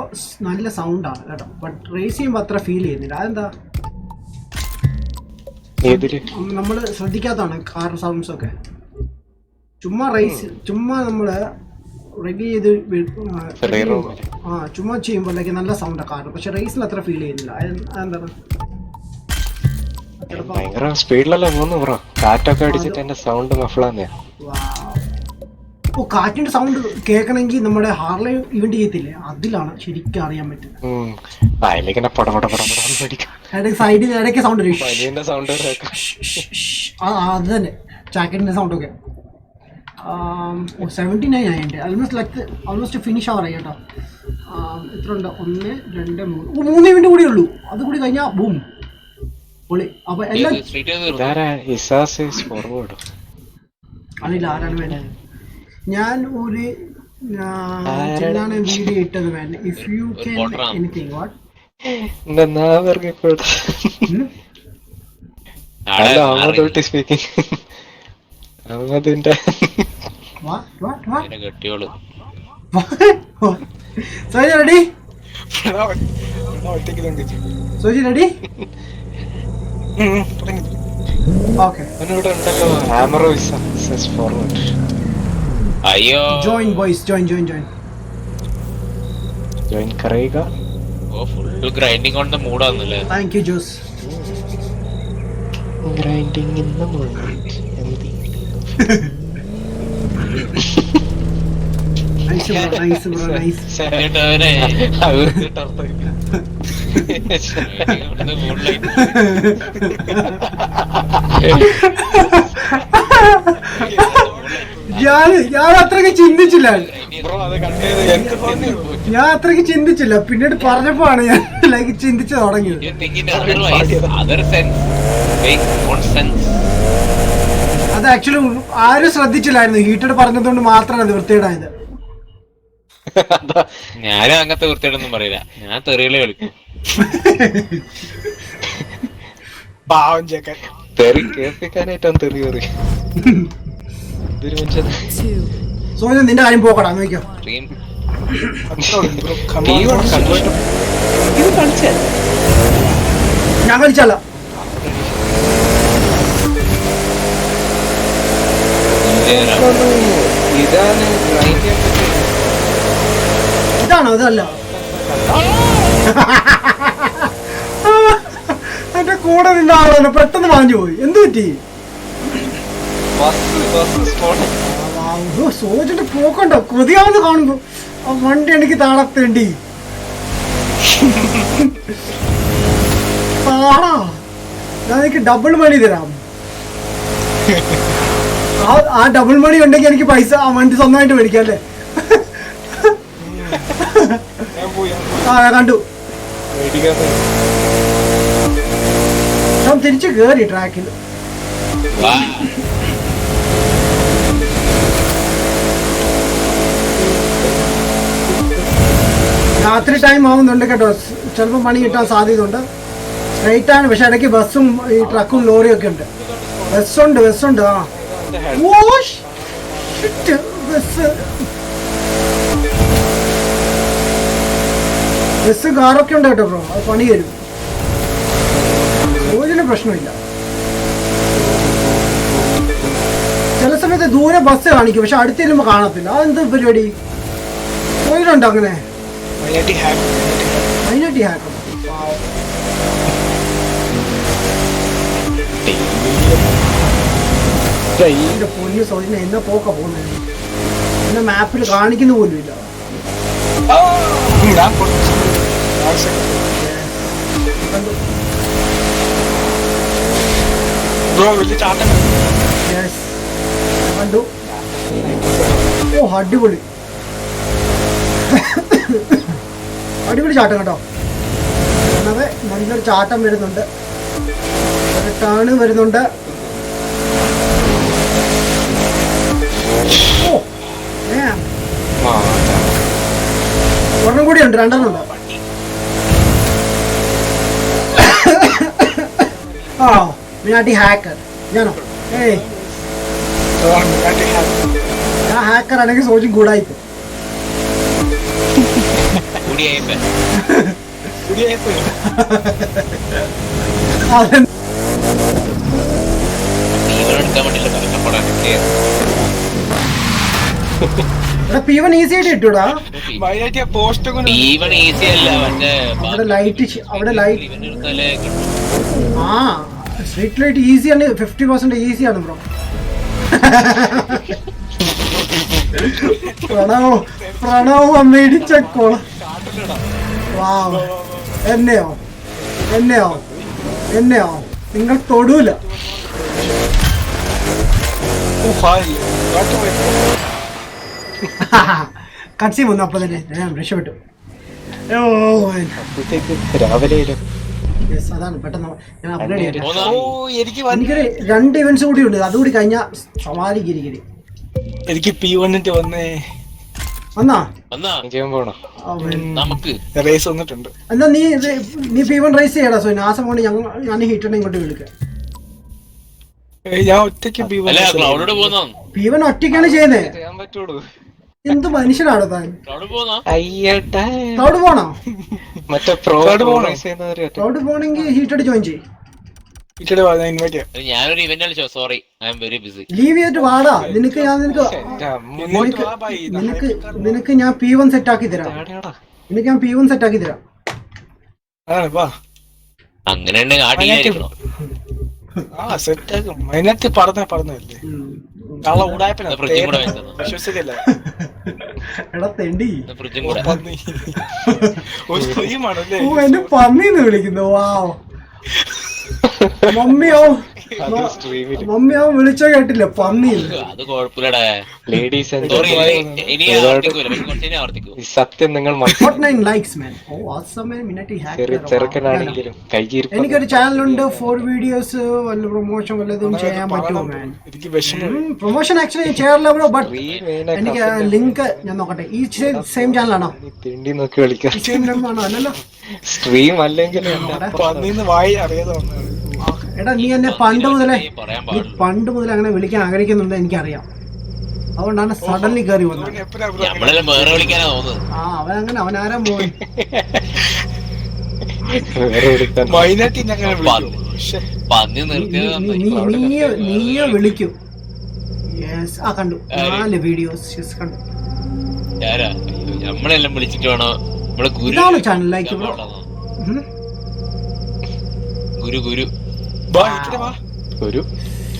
നല്ല സൗണ്ടാണ് കേട്ടോ. ബട്ട് റേസ് ചെയ്യുമ്പോൾ അത്ര ഫീൽ ചെയ്യുന്നില്ല. അതെന്താ? ഏതില്? നമ്മൾ ശ്രദ്ധിക്കാത്തതാണ് കാർ സൗണ്ട്സ് ഒക്കെ. ചുമ്മാ നമ്മള് റെഗി ചെയ്ത് ചുമ്മാ ചെയ്യുമ്പോൾ ലൈക്ക് നല്ല സൗണ്ടാണ് കാർ. പക്ഷെ റേസിൽ അത്ര ഫീൽ ചെയ്യുന്നില്ല. അതെന്താണ്? ഭയങ്കര സ്പീഡിലല്ലേ പോകുന്നു ബ്രോ. കാറ്റൊക്കെ അടിച്ചിട്ട് എന്റെ സൗണ്ട് മഫ്ലാന്നെയാ. ഓ, കാറ്റിന്റെ സൗണ്ട് കേൾക്കണമെങ്കിൽ നമ്മുടെ ഹാർലി ഇവന്റ് ചെയ്യത്തില്ലേ, അതിലാണ് ശരിക്കും അറിയാൻ പറ്റുന്നത്. അതിലേക്കെന്നെ സൈഡിൽ ഇടയ്ക്ക് സൗണ്ട് സൗണ്ട് അത് തന്നെ ജാക്കറ്റിന്റെ സൗണ്ട് ഒക്കെ. 79 ആയിട്ട് ഓൾമോസ്റ്റ് ഫിനിഷ് ആവാറായി കേട്ടോ. എത്ര ഉണ്ട്? 1 2 3 3 ഇവന്റ് കൂടി ഉള്ളൂ. അത് കൂടി കഴിഞ്ഞാൽ ബൂം പൊളി. അപ്പൊ എല്ലാം അതിൽ ആരാണ് വേണ്ടത്? ഞാൻ ഒരു വീഡിയോ ഇട്ടത് വേണ്ട. If you can anything what speaking. അതിന്റെ കെട്ടിയോള് സോജി റെഡി? ഒറ്റയ്ക്ക് തന്നിച്ചു. സോജി റെഡി? ഓക്കെ. ഇവിടെ ഉണ്ടല്ലോ ഹാമർ ഫോർവേഡ്. അയ്യോ ജോയിൻ ബോയ്സ്, ജോയിൻ കറേഗ. Oh full grinding on the മൂഡാന്നല്ലേ? Thank you Jose. Grinding in the mood. Nice bro nice. ചേട്ടവനെ ഞാൻ അത്രയ്ക്ക് ചിന്തിച്ചില്ല. ബ്രോ അത് കട്ട് ചെയ്ത് എന്ത് പറഞ്ഞു? ഞാൻ അത്രയ്ക്ക് ചിന്തിച്ചില്ല. പിന്നീട് പറഞ്ഞപ്പോഴാണ് ഞാൻ ലൈക്ക് ചിന്തിച്ചു തുടങ്ങിയത്. അത് ആക്ച്വലി ആരും ശ്രദ്ധിച്ചില്ലായിരുന്നു. ഹീറ്റഡ് പറഞ്ഞതുകൊണ്ട് മാത്രമാണ് അത് വൃത്തികേടായത്. ഞാനും അങ്ങനത്തെ വൃത്തിയോടൊന്നും പറയില്ല, ഞാൻ തെറികളെ കളിക്കും. പാവം ചെക്കൻ. തെറി കേൾപ്പിക്കാനായിട്ടാണ് തെറി കയറി. ഇതൊരു മനുഷ്യൻ സോന നിന്റെ കാര്യം പോക്കടാ നോക്കിയോ. സ്ട്രീം ഇത് കളിച്ചേ ഞാൻ കളിച്ചല്ല. ഇതാണ് grind ചെയ്യാൻ പറ്റിയ ഇതാണോ? അതല്ല. എന്റെ കൂടെ നിന്ന ആളാണ് പെട്ടെന്ന് വാങ്ങിച്ചു പോയി. എന്ത് പറ്റി? Bus spot. സോജിന്റെ പോക്കണ്ടോ? കൊതിയാവുന്ന കാണുമ്പോ ആ വണ്ടി എനിക്ക് താളത്തേണ്ടി താടാ. ഞാൻ എനിക്ക് ഡബിൾ മണി തരാം. ആ ഡബിൾ മണി ഉണ്ടെങ്കിൽ എനിക്ക് പൈസ ആ വണ്ടി സ്വന്തമായിട്ട് മേടിക്കാം അല്ലേ? ആ ഞാൻ കണ്ടു. ഞാൻ തിരിച്ചു കേറി ട്രാക്കിൽ. രാത്രി ടൈം ആവുന്നുണ്ട് കേട്ടോ. ചിലപ്പോൾ പണി കിട്ടാൻ സാധ്യതയുണ്ട്. സ്ട്രൈറ്റ് ആണ്, പക്ഷെ ഇടയ്ക്ക് ബസ്സും ഈ ട്രക്കും ലോറിയും ഒക്കെ ഉണ്ട്. ബസ്സുണ്ട്. ആ ബസ് കാറൊക്കെ ഉണ്ട് കേട്ടോ ബ്രോ. അത് പണി വരും. റോഡിന് പ്രശ്നമില്ല. ചില സമയത്ത് ദൂരെ ബസ് കാണിക്കും, പക്ഷെ അടുത്ത് ചെല്ലുമ്പോൾ കാണത്തില്ല. അതെന്ത് പരിപാടി? റോഡിലുണ്ടോ അങ്ങനെ? മൈനാട്ടി ഹാക്ക്. എന്റെ പൊന്നു സോജിനെ എന്നാ പോക്ക പോകുന്നത്? എന്നെ മാപ്പിൽ കാണിക്കുന്ന പോലും ഇല്ല. Yes. കണ്ടു. ഓ അടിപൊളി അടിപൊളി ചാട്ടം കേട്ടോ. അതെ നല്ലൊരു ചാട്ടം വരുന്നുണ്ട്, ഒരു ടേണ് വരുന്നുണ്ട്. ഓ ഒരെണ്ണം കൂടി ഉണ്ട്, രണ്ടെണ്ണം ഉണ്ട്. ആ മിനാട്ടി ഹാക്കർ ഞാനോ? ഏയ് ഞാൻ ഹാക്കർ ആണെങ്കിൽ സോജി കൂടായിപ്പോ. പീവൻ ഈസി ആയിട്ട് കിട്ടൂടാ. അവിടെ ലൈറ്റ് ആ സ്ട്രീറ്റ് ലൈറ്റ് ഈസിയാണ്. 50% ഈസിയാണ് ബ്രോ. പ്രണവ് മേടിച്ച കോള. വാവ്. എന്നെയോ നിങ്ങൾ തൊടൂല. കട്സി വന്നു അപ്പൊ തന്നെ ഞാൻ രക്ഷപ്പെട്ടു. രാവിലെ അതാണ് പെട്ടെന്ന് ഞാൻ അപ്ഗ്രേഡ് ചെയ്യാം. എനിക്കൊരു 2 ഇവന്റ്സ് കൂടി ഉണ്ട്, അതുകൂടി കഴിഞ്ഞാൽ സമാധിക്കിരിക്കരി. എനിക്ക് P1 വന്നേ വന്നാ റേസ് വന്നിട്ടുണ്ട്. എന്നാ നീ P1 റേസ് ചെയ്യടാ. സോ നാസം കൊണ്ട് ഞാൻ ഹീറ്ററിനെ ഇങ്ങോട്ട് വിളിക്കാം. ഞാൻ ഒറ്റയ്ക്ക് P1 ഒറ്റയ്ക്കാണ് ചെയ്യുന്നത്. എന്ത് മനുഷ്യനാണ് താൻ? ക്ലൗഡ് പോണോ? ക്ലൗഡ് പോണെങ്കിൽ ഹീറ്റഡ് ജോയിൻ ചെയ്യും. ലീവ് ചെയ്തിട്ട് വാടാ. നിനക്ക് ഞാൻ P1 സെറ്റ് ആക്കി തരാം. അങ്ങനെ എടാ തെണ്ടി എന്നെ പന്നിന്ന് വിളിക്കുന്നു. വാവ് മമ്മിയോ അത് സ്ട്രീമില് മമ്മി അവൻ വിളിച്ച കേട്ടില്ല പന്നിയില്ല. അത് കുഴപ്പമില്ലടാ. ലേഡീസ് ആൻഡ് സോറി, ജെന്റിൽമെൻ, ഇനി ആവർത്തിക്കൂല, പക്ഷെ കുറച്ചേ ആവർത്തിക്കൂ. ഈ സത്യം നിങ്ങൾ 49 likes man. Oh awesome man. മിന്നാറ്റി ചെറിയ hacker. ചെറുക്കനാണെങ്കിലും കൈകീർപ്പ് എനിക്കൊരു ചാനലുണ്ട് 4 വീഡിയോസ് വല്ല പ്രൊമോഷൻ വല്ലതും ചെയ്യാൻ പറ്റുമോ മാൻ? എനിക്ക് വിഷമം. പ്രൊമോഷൻ ആക്ച്വലി ഞാൻ ചെയ്യാറില്ല ബ്രോ, ബട്ട് സ്ട്രീം മെയിനായിട്ട് എനിക്ക് ലിങ്ക് ഞാൻ നോക്കട്ടെ. ഈ സെയിം ചാനലാണോ? തിണ്ടി നോക്കി വിളിക്കാം. സെയിം ആണോ? അല്ലല്ലോ. സ്ട്രീം അല്ലെങ്കിൽ പന്നീന്ന് വായി അറിയാതെ വന്നതാണ്. എടാ നീ എന്നെ പണ്ട് മുതലേ പറയാൻ നീ പണ്ട് മുതൽ അങ്ങനെ വിളിക്കാൻ ആഗ്രഹിക്കുന്നുണ്ട് എനിക്കറിയാം. അതുകൊണ്ടാണ് സഡൻലി കയറി വന്നത്. എപ്പോഴാ നമ്മളെല്ലാം വേറെ വിളിക്കാനാ തോന്നുന്നത്. അവൻ അങ്ങനെ അവനാരാ പോയി. വേറെ വിളിക്കാൻ മൈനായിട്ട് ഞങ്ങൾ വിളിക്കും. പന്നി നിർത്തിയത് നന്നായി. നീയോ വിളിക്കൂ. യെസ് ആ കണ്ടു 4 വീഡിയോസ് കണ്ടു. ആരാ? അയ്യോ, നമ്മളെല്ലാം വിളിച്ചിട്ട് വേണോ? നമ്മളെ ഗുരു ഇതാണ് ചാനൽ ലൈക്ക് ബ്രോ. ഗുരു ഗുരു ഒരു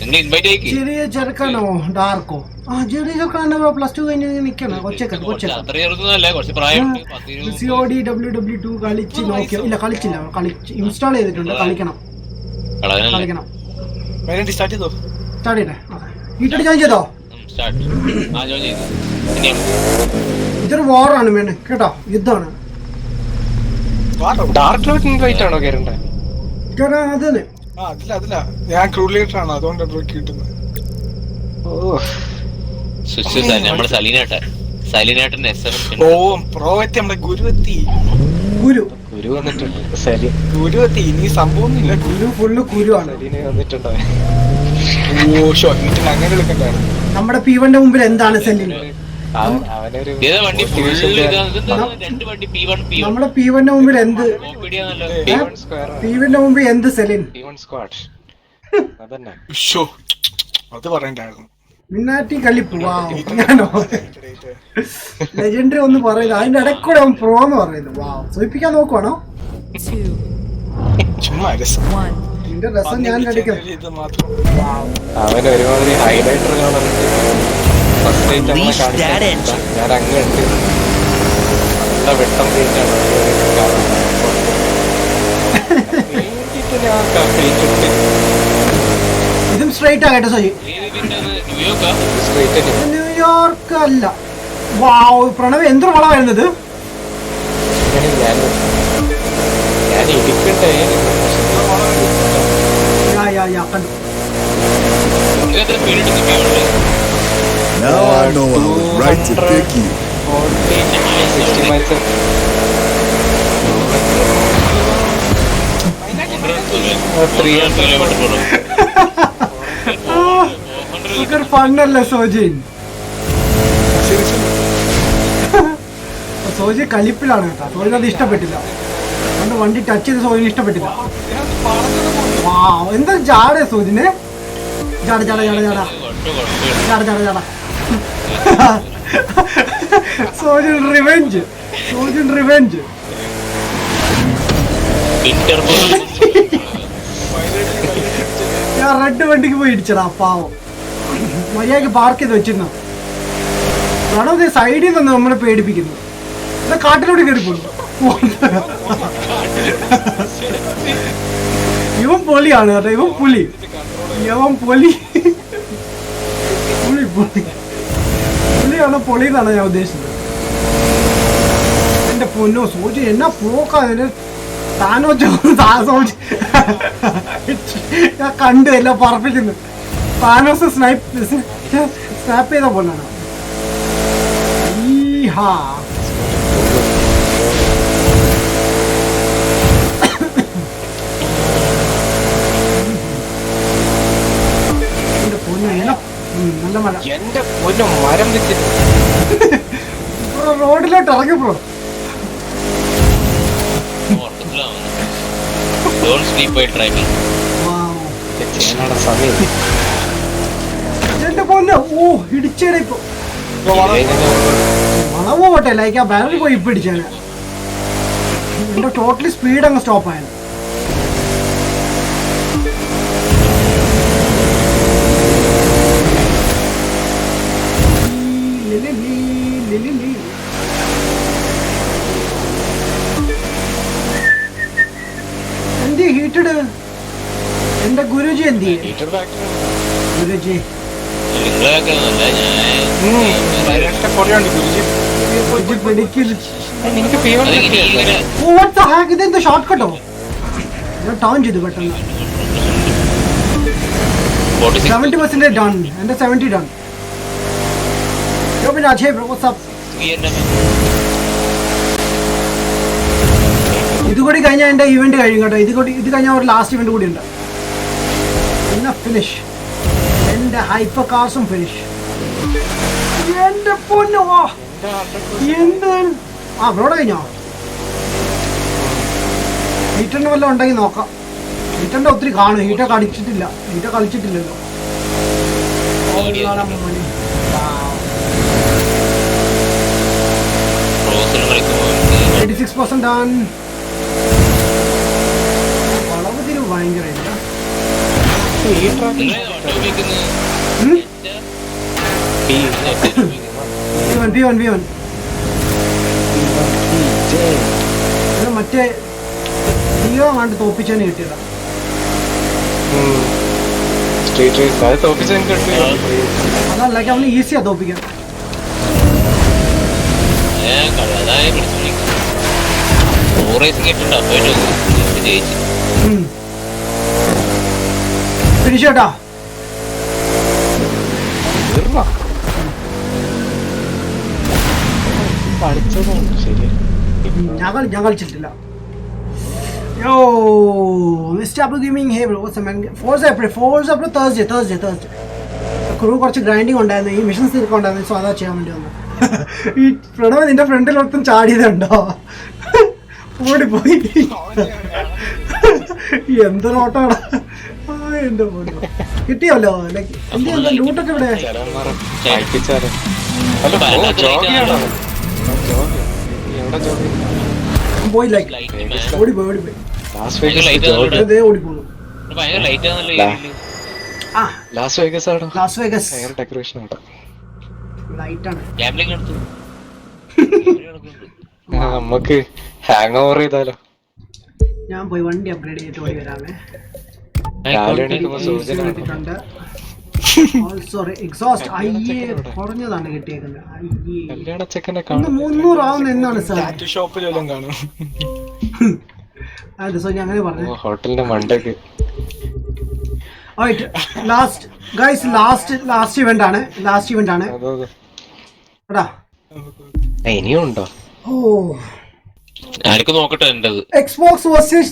നിങ്ങൾ ഇൻവൈറ്റ് ആക്കി. ചെറിയ ചെറുക്കാണോ ഡാർക്കോ? ആ ചെറിയ ചെറുക്കാണ് +2 കഴിഞ്ഞ് നിൽക്കണം. കൊച്ചൊക്കെ അത്ര ചെറുതൊന്നുമല്ല, കുറച്ച് പ്രായമുണ്ട്. 10-20 COD WW2 കളിച്ച് നോക്കിയോ? ഇല്ല കളിച്ചില്ല. ഇൻസ്റ്റാൾ ചെയ്തിട്ടുണ്ട്. കളിക്കണം. മൈനായിട്ട് സ്റ്റാർട്ട് ചെയ്തോ? സ്റ്റാർട്ട് ചെയ്യട്ടെ. വീട്ടിൽ ജോയിൻ ചെയ്തോ? സ്റ്റാർട്ട്. ആ ജോയിൻ ചെയ്തു. ഇനിയും ഇതൊരു വാറാണ് മേന് കേട്ടോ, യുദ്ധമാണ്. ഡാർക്ക് ലോട്ട് ഇൻവൈറ്റ് ആണോ കേരണ്ടേ? കാരണം അത് തന്നെ. അതില്ല ഞാൻ ക്രൂ ലീഡർ ആണ്, അതുകൊണ്ട് കിട്ടുന്നത്. ഓ നമ്മള് സലീനേട്ടൻ SM. ഓ പ്രോ എത്തി, നമ്മുടെ ഗുരു എത്തി. ഗുരു വന്നിട്ടുണ്ട്. സലീം ഗുരു എത്തി. ഇനി സംഭവമൊന്നുമില്ല. കുരു ഫുള്ള് കുരുവാണ്. സലീനെ വന്നിട്ടുണ്ടോ? ഓ ഷോ വീട്ടിൽ അങ്ങനെ വിളിക്കണ്ടായിരുന്നു. നമ്മുടെ P1ന്റെ മുമ്പിൽ എന്താണ് സെല്ലിന്? അവനൊരു ഏതാ വണ്ടി? ഫുൾ രണ്ട് വണ്ടി P1 നമ്മുടെ P1ന്റെ മുമ്പിൽ എന്ത്? ഓപ്പിടിയാണല്ലോ. P1ന്റെ മുമ്പിൽ എന്ത് സെല്ലിൻ? P1 സ്ക്വാഡ് അതന്നെ. ഷോ അത് പറയണ്ടായിരുന്നു. മിന്നാറ്റി കളിപ്പ്. ഞാനോ ലെജൻഡറി ഒന്ന് പറയുന്നത് അതിന്റെ ഇടയ്ക്കൂടെ അവൻ പ്രോ എന്ന് പറയുന്നു. സൂചിപ്പിക്കാൻ നോക്കുവാണോ? ചുമ്മാ രസം. നിന്റെ രസം ഞാൻ അടിക്കാം. ഇത് മാത്രം. അവൻ ഒരുമാതിരി ഹൈലൈറ്റർ കാണുന്നുണ്ട്. ഫസ്റ്റ് ഡേറ്റ് നമ്മളെ കാണിച്ചു. ഞാൻ അങ്ങ് ഉണ്ട് നല്ല വെട്ടം കഴിഞ്ഞാണ് ഇതും സ്ട്രൈറ്റ് ആകട്ടെ സോജി. ന്യൂയോർക്ക് അല്ല. പ്രണവ് എന്തൊരു വള വരുന്നത്. ഞാൻ ഇരിക്കട്ടെ. കണ്ടു. Now I know I was right to pick you. 60 miles. ഇതൊരു ഫണ്ണല്ലേ സോജിൻ? സോജി കലിപ്പിലാണ് കേട്ടോ. സോജിന് അത് ഇഷ്ടപ്പെട്ടില്ല. അതുകൊണ്ട് വണ്ടി ടച്ച് ചെയ്ത് സോജിന് ഇഷ്ടപ്പെട്ടില്ല. എന്താ ജാടേ സോജിന്? ജാട ജാട ജാട ജാട ജാട ജാട ജാട. സോജിൻ റിവെഞ്ച്. സോജിൻ റിവെഞ്ച്. ഞാൻ റെഡ് വണ്ടിക്ക് പോയി ഇടിച്ചടാ പാവം. മര്യാദക്ക് പാർക്ക് ചെയ്ത് വെച്ചിരുന്നു. പ്രണവ് സൈഡിൽ നിന്ന് നമ്മളെ പേടിപ്പിക്കുന്നു. കാട്ടിലോട്ട് കയറി പോകുന്നു. ഇവൻ പൊലിയാണ് കേട്ടോ. ഇവൻ പുലി. പുലിയാണോ പൊളി എന്നാണ് ഞാൻ ഉദ്ദേശിച്ചത്. എന്റെ പൊന്നോ സോജി എന്നാ പോക്കാ അതിന്. സോജി ഞാൻ കണ്ടു എല്ലാം പറപ്പിക്കുന്നു. താനോസ് സ്നാപ്പ് ചെയ്ത പോലാണ്. നല്ല മഴ. എന്റെ പൊന്നു മരം വെച്ചിട്ട് റോഡിലോട്ട് ഇറങ്ങി ബ്രോ. സമയം എന്റെ പൊന്നു. ഇടിച്ചേടെ ഇപ്പൊ വളവ് പോട്ടെ. ലൈക്ക് ആ ബാരൽ പോയി ഇപ്പൊ ഇടിച്ചാണ്. എന്റെ ടോട്ടലി സ്പീഡ് അങ്ങ് സ്റ്റോപ്പ് ആയത്. എന്ത് ഹീറ്റഡ് എന്റെ ഗുരുജി എന്ത് ചെയ്യും? ഹീറ്റർ ബാക്കിൽ ഗുരുജി നിങ്ങളൊക്കെ നല്ല ഞാൻ പൊടിയുണ്ട് ഗുരുജി. ഗുരുജി പിടിക്കില്ല. നിനക്ക് P1 ഇങ്ങനെ ഓ, what the heck? ഇതെന്താ ഷോർട്ട് കട്ടോ? ഞാൻ ടേൺ ചെയ്തു പെട്ടെന്ന്. 46 70% ഡൺ. എന്റെ 70 ഡൺ. പിന്നെ അജയ് ബ്രോ വാട്ട്സ് അപ്പ്? ഇതുകൂടി കഴിഞ്ഞാൽ എന്റെ ഇവന്റ് കഴിയും കേട്ടോ. ഇത് കഴിഞ്ഞാൽ ഒരു ലാസ്റ്റ് ഇവന്റ് കൂടി ഉണ്ട്. പിന്നെ ഫിനിഷ്. എന്റെ ഹൈപ്പർ കാർസും ഫിനിഷ്. എന്റെ പൊന്നോ എന്താണ്? ആ ബ്രോഡ് കഴിഞ്ഞോ? ഹീറ്ററിന് വല്ലതും ഉണ്ടെങ്കിൽ നോക്കാം. ഹീറ്ററിന്റെ ഒത്തിരി കാണും. ഹീറ്റർ കളിച്ചിട്ടില്ലല്ലോ. ക്രോസിൽ കളിക്കുമ്പോൾ 86% ഡൺ. വളവ് തിരിവ് ഭയങ്കര മറ്റേ ലിയോ കണ്ട് തോപ്പിച്ചതിന് കിട്ടിയതാ. സ്ട്രീറ്റ് റേസ് അത് തോപ്പിച്ച് എനിക്ക് അതല്ല അവന് ഈസിയാ തോപ്പിക്കാൻ. ഫിനിഷ് കേട്ടാ. പഠിച്ചതാണ് ശരി. ഞാൻ കളിച്ചിട്ടില്ല. Yo, Mr. Abu Gaming, hey bro, what's up man? Forza April Thursday. Crew കുറച്ച് ഗ്രൈൻഡിങ് ഉണ്ടായിരുന്നു. ഈ മിഷൻസ് തീർക്കാൻ ഉണ്ടായിരുന്നു. സോ അതാ ചെയ്യാൻ വേണ്ടി വന്നു. ഈ പ്രണവ് നിന്റെ ഫ്രണ്ടിലൊട്ടും ചാടിയതുണ്ടോ? ഓടിപ്പോയി. എന്തൊരോട്ടാണ്. എന്റെ പോയി കിട്ടിയല്ലോ. ലൂട്ടൊക്കെ ഇവിടെ പോയി. ഓടിപ്പോയി. ഓടിപ്പോന്നു. ലാസ് വേഗസ് ആണോ? ലാസ് വേഗസ് ഭയങ്കര ഡെക്കറേഷൻ ആണ്. ലൈറ്റാണ്. നമുക്ക് ഹാങ് ഓവർ ചെയ്താലോ? ഞാൻ പോയി വണ്ടി അപ്ഗ്രേഡ് ചെയ്തിട്ട് ഓടി വരാമേ. രാവിലെ എണീക്കുമ്പോ സൂചന കിട്ടിയിട്ടുണ്ട്. എക്സോസ്റ്റ് അയ്യേ കുറഞ്ഞതാണ് കിട്ടിയേക്കുന്നത്. അയ്യേ കല്യാണ ചെക്കനെ 300 ആവുന്ന എന്നാണ് സാർ? ടാറ്റു ഷോപ്പിലെല്ലാം കാണും. അതെ സോ ഞാൻ അങ്ങനെ പറഞ്ഞു. ഹോട്ടലിന്റെ മണ്ടക്ക് ലാസ്റ്റ് ഇവന്റ് ആണ്. എടാ ഇനിയും ഉണ്ടോ? ഓ ഞാനൊക്കെ നോക്കട്ടെ എന്റത്. Xbox versus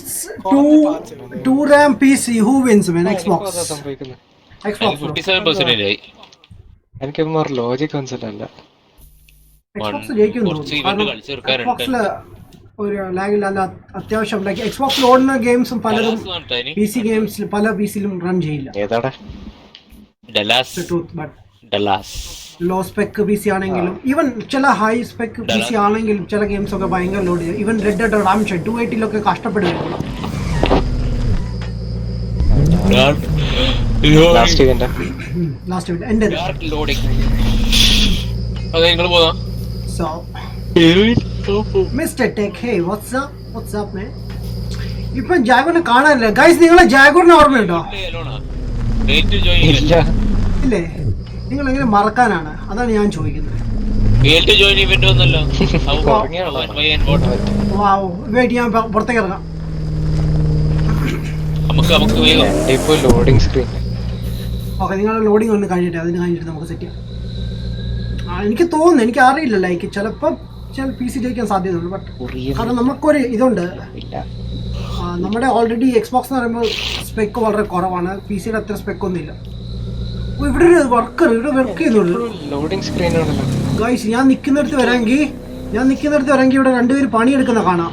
2 RAM PC. Who wins man? Xbox. സംഭവിക്കുന്നത് Xbox 57% ആയി. എനിക്കൊന്നും ലോജിക് മനസ്സിലല്ല. Xbox ജയിക്കുന്നു. കുറച്ച് ഇവന്റ് കളിച്ചെടുക്കാറുണ്ട്. Xboxല് ഒരു ലാഗില്ല. അത്യാവശ്യം ലൈക്ക് Xboxൽ ഓടുന്ന ഗെയിംസും പലതും PC ഗെയിംസിൽ പല PCയിലും റൺ ചെയ്യില്ല. ഏതാടാ? ഡലാസ് ലോ സ്പെക്ക് PC ആണെങ്കിലും ഈവൻ ചില ഹൈ സ്പെക്ക് PC ആണെങ്കിലും ചില ഗെയിംസ് ഒക്കെ ഭയങ്കര ലോഡ് ചെയ്യും. ഈവൻ റെഡ് ഡെഡ് റെഡംപ്ഷൻ 280 കഷ്ടപ്പെടുകയുള്ളൂ. ലാസ്റ്റ് ഇവന്റ് എന്റെ അതെ നിങ്ങൾ പോകാം. So mister tech hey what's up man? ഇപ്പൊ ജാഗോറിനെ കാണാനില്ല ഗൈസ്. നിങ്ങളെ ജാഗോറിനെ ഓർമ്മയുണ്ടോ? ഇല്ല. ഇല്ലേ? നിങ്ങൾ എങ്ങനെ മറക്കാനാണ്? അതാണ് ഞാൻ ചോദിക്കുന്നത്. വെയിറ്റ് ചെയ്യാൻ പുറത്തേക്ക് ഇറങ്ങാം. ഇപ്പൊ ലോഡിംഗ് സ്ക്രീൻ. ഓക്കെ നിങ്ങളുടെ ലോഡിങ് ഒന്ന് കഴിഞ്ഞിട്ട് നമുക്ക് സെറ്റ് ചെയ്യാം. എനിക്ക് തോന്നുന്നു, എനിക്ക് അറിയില്ല, ലൈക്ക് ചിലപ്പോൾ ചില PC ജയിക്കാൻ സാധ്യതയുണ്ട്. ബട്ട് കാരണം നമുക്കൊരു ഇതുണ്ട്, നമ്മുടെ ഓൾറെഡി Xbox എന്ന് പറയുമ്പോൾ സ്പെക്ക് വളരെ കുറവാണ്. PC-യുടെ അത്ര സ്പെക്കൊന്നുമില്ല. ഇവിടെ ഒരു വർക്ക് ചെയ്യുന്നുള്ളൂ. ലോഡിംഗ് സ്ക്രീൻ ആണല്ലോ ഗൈസ്. ഞാൻ നിൽക്കുന്നിടത്ത് വരാമെങ്കിൽ ഇവിടെ രണ്ടുപേര് പണിയെടുക്കുന്ന കാണാം.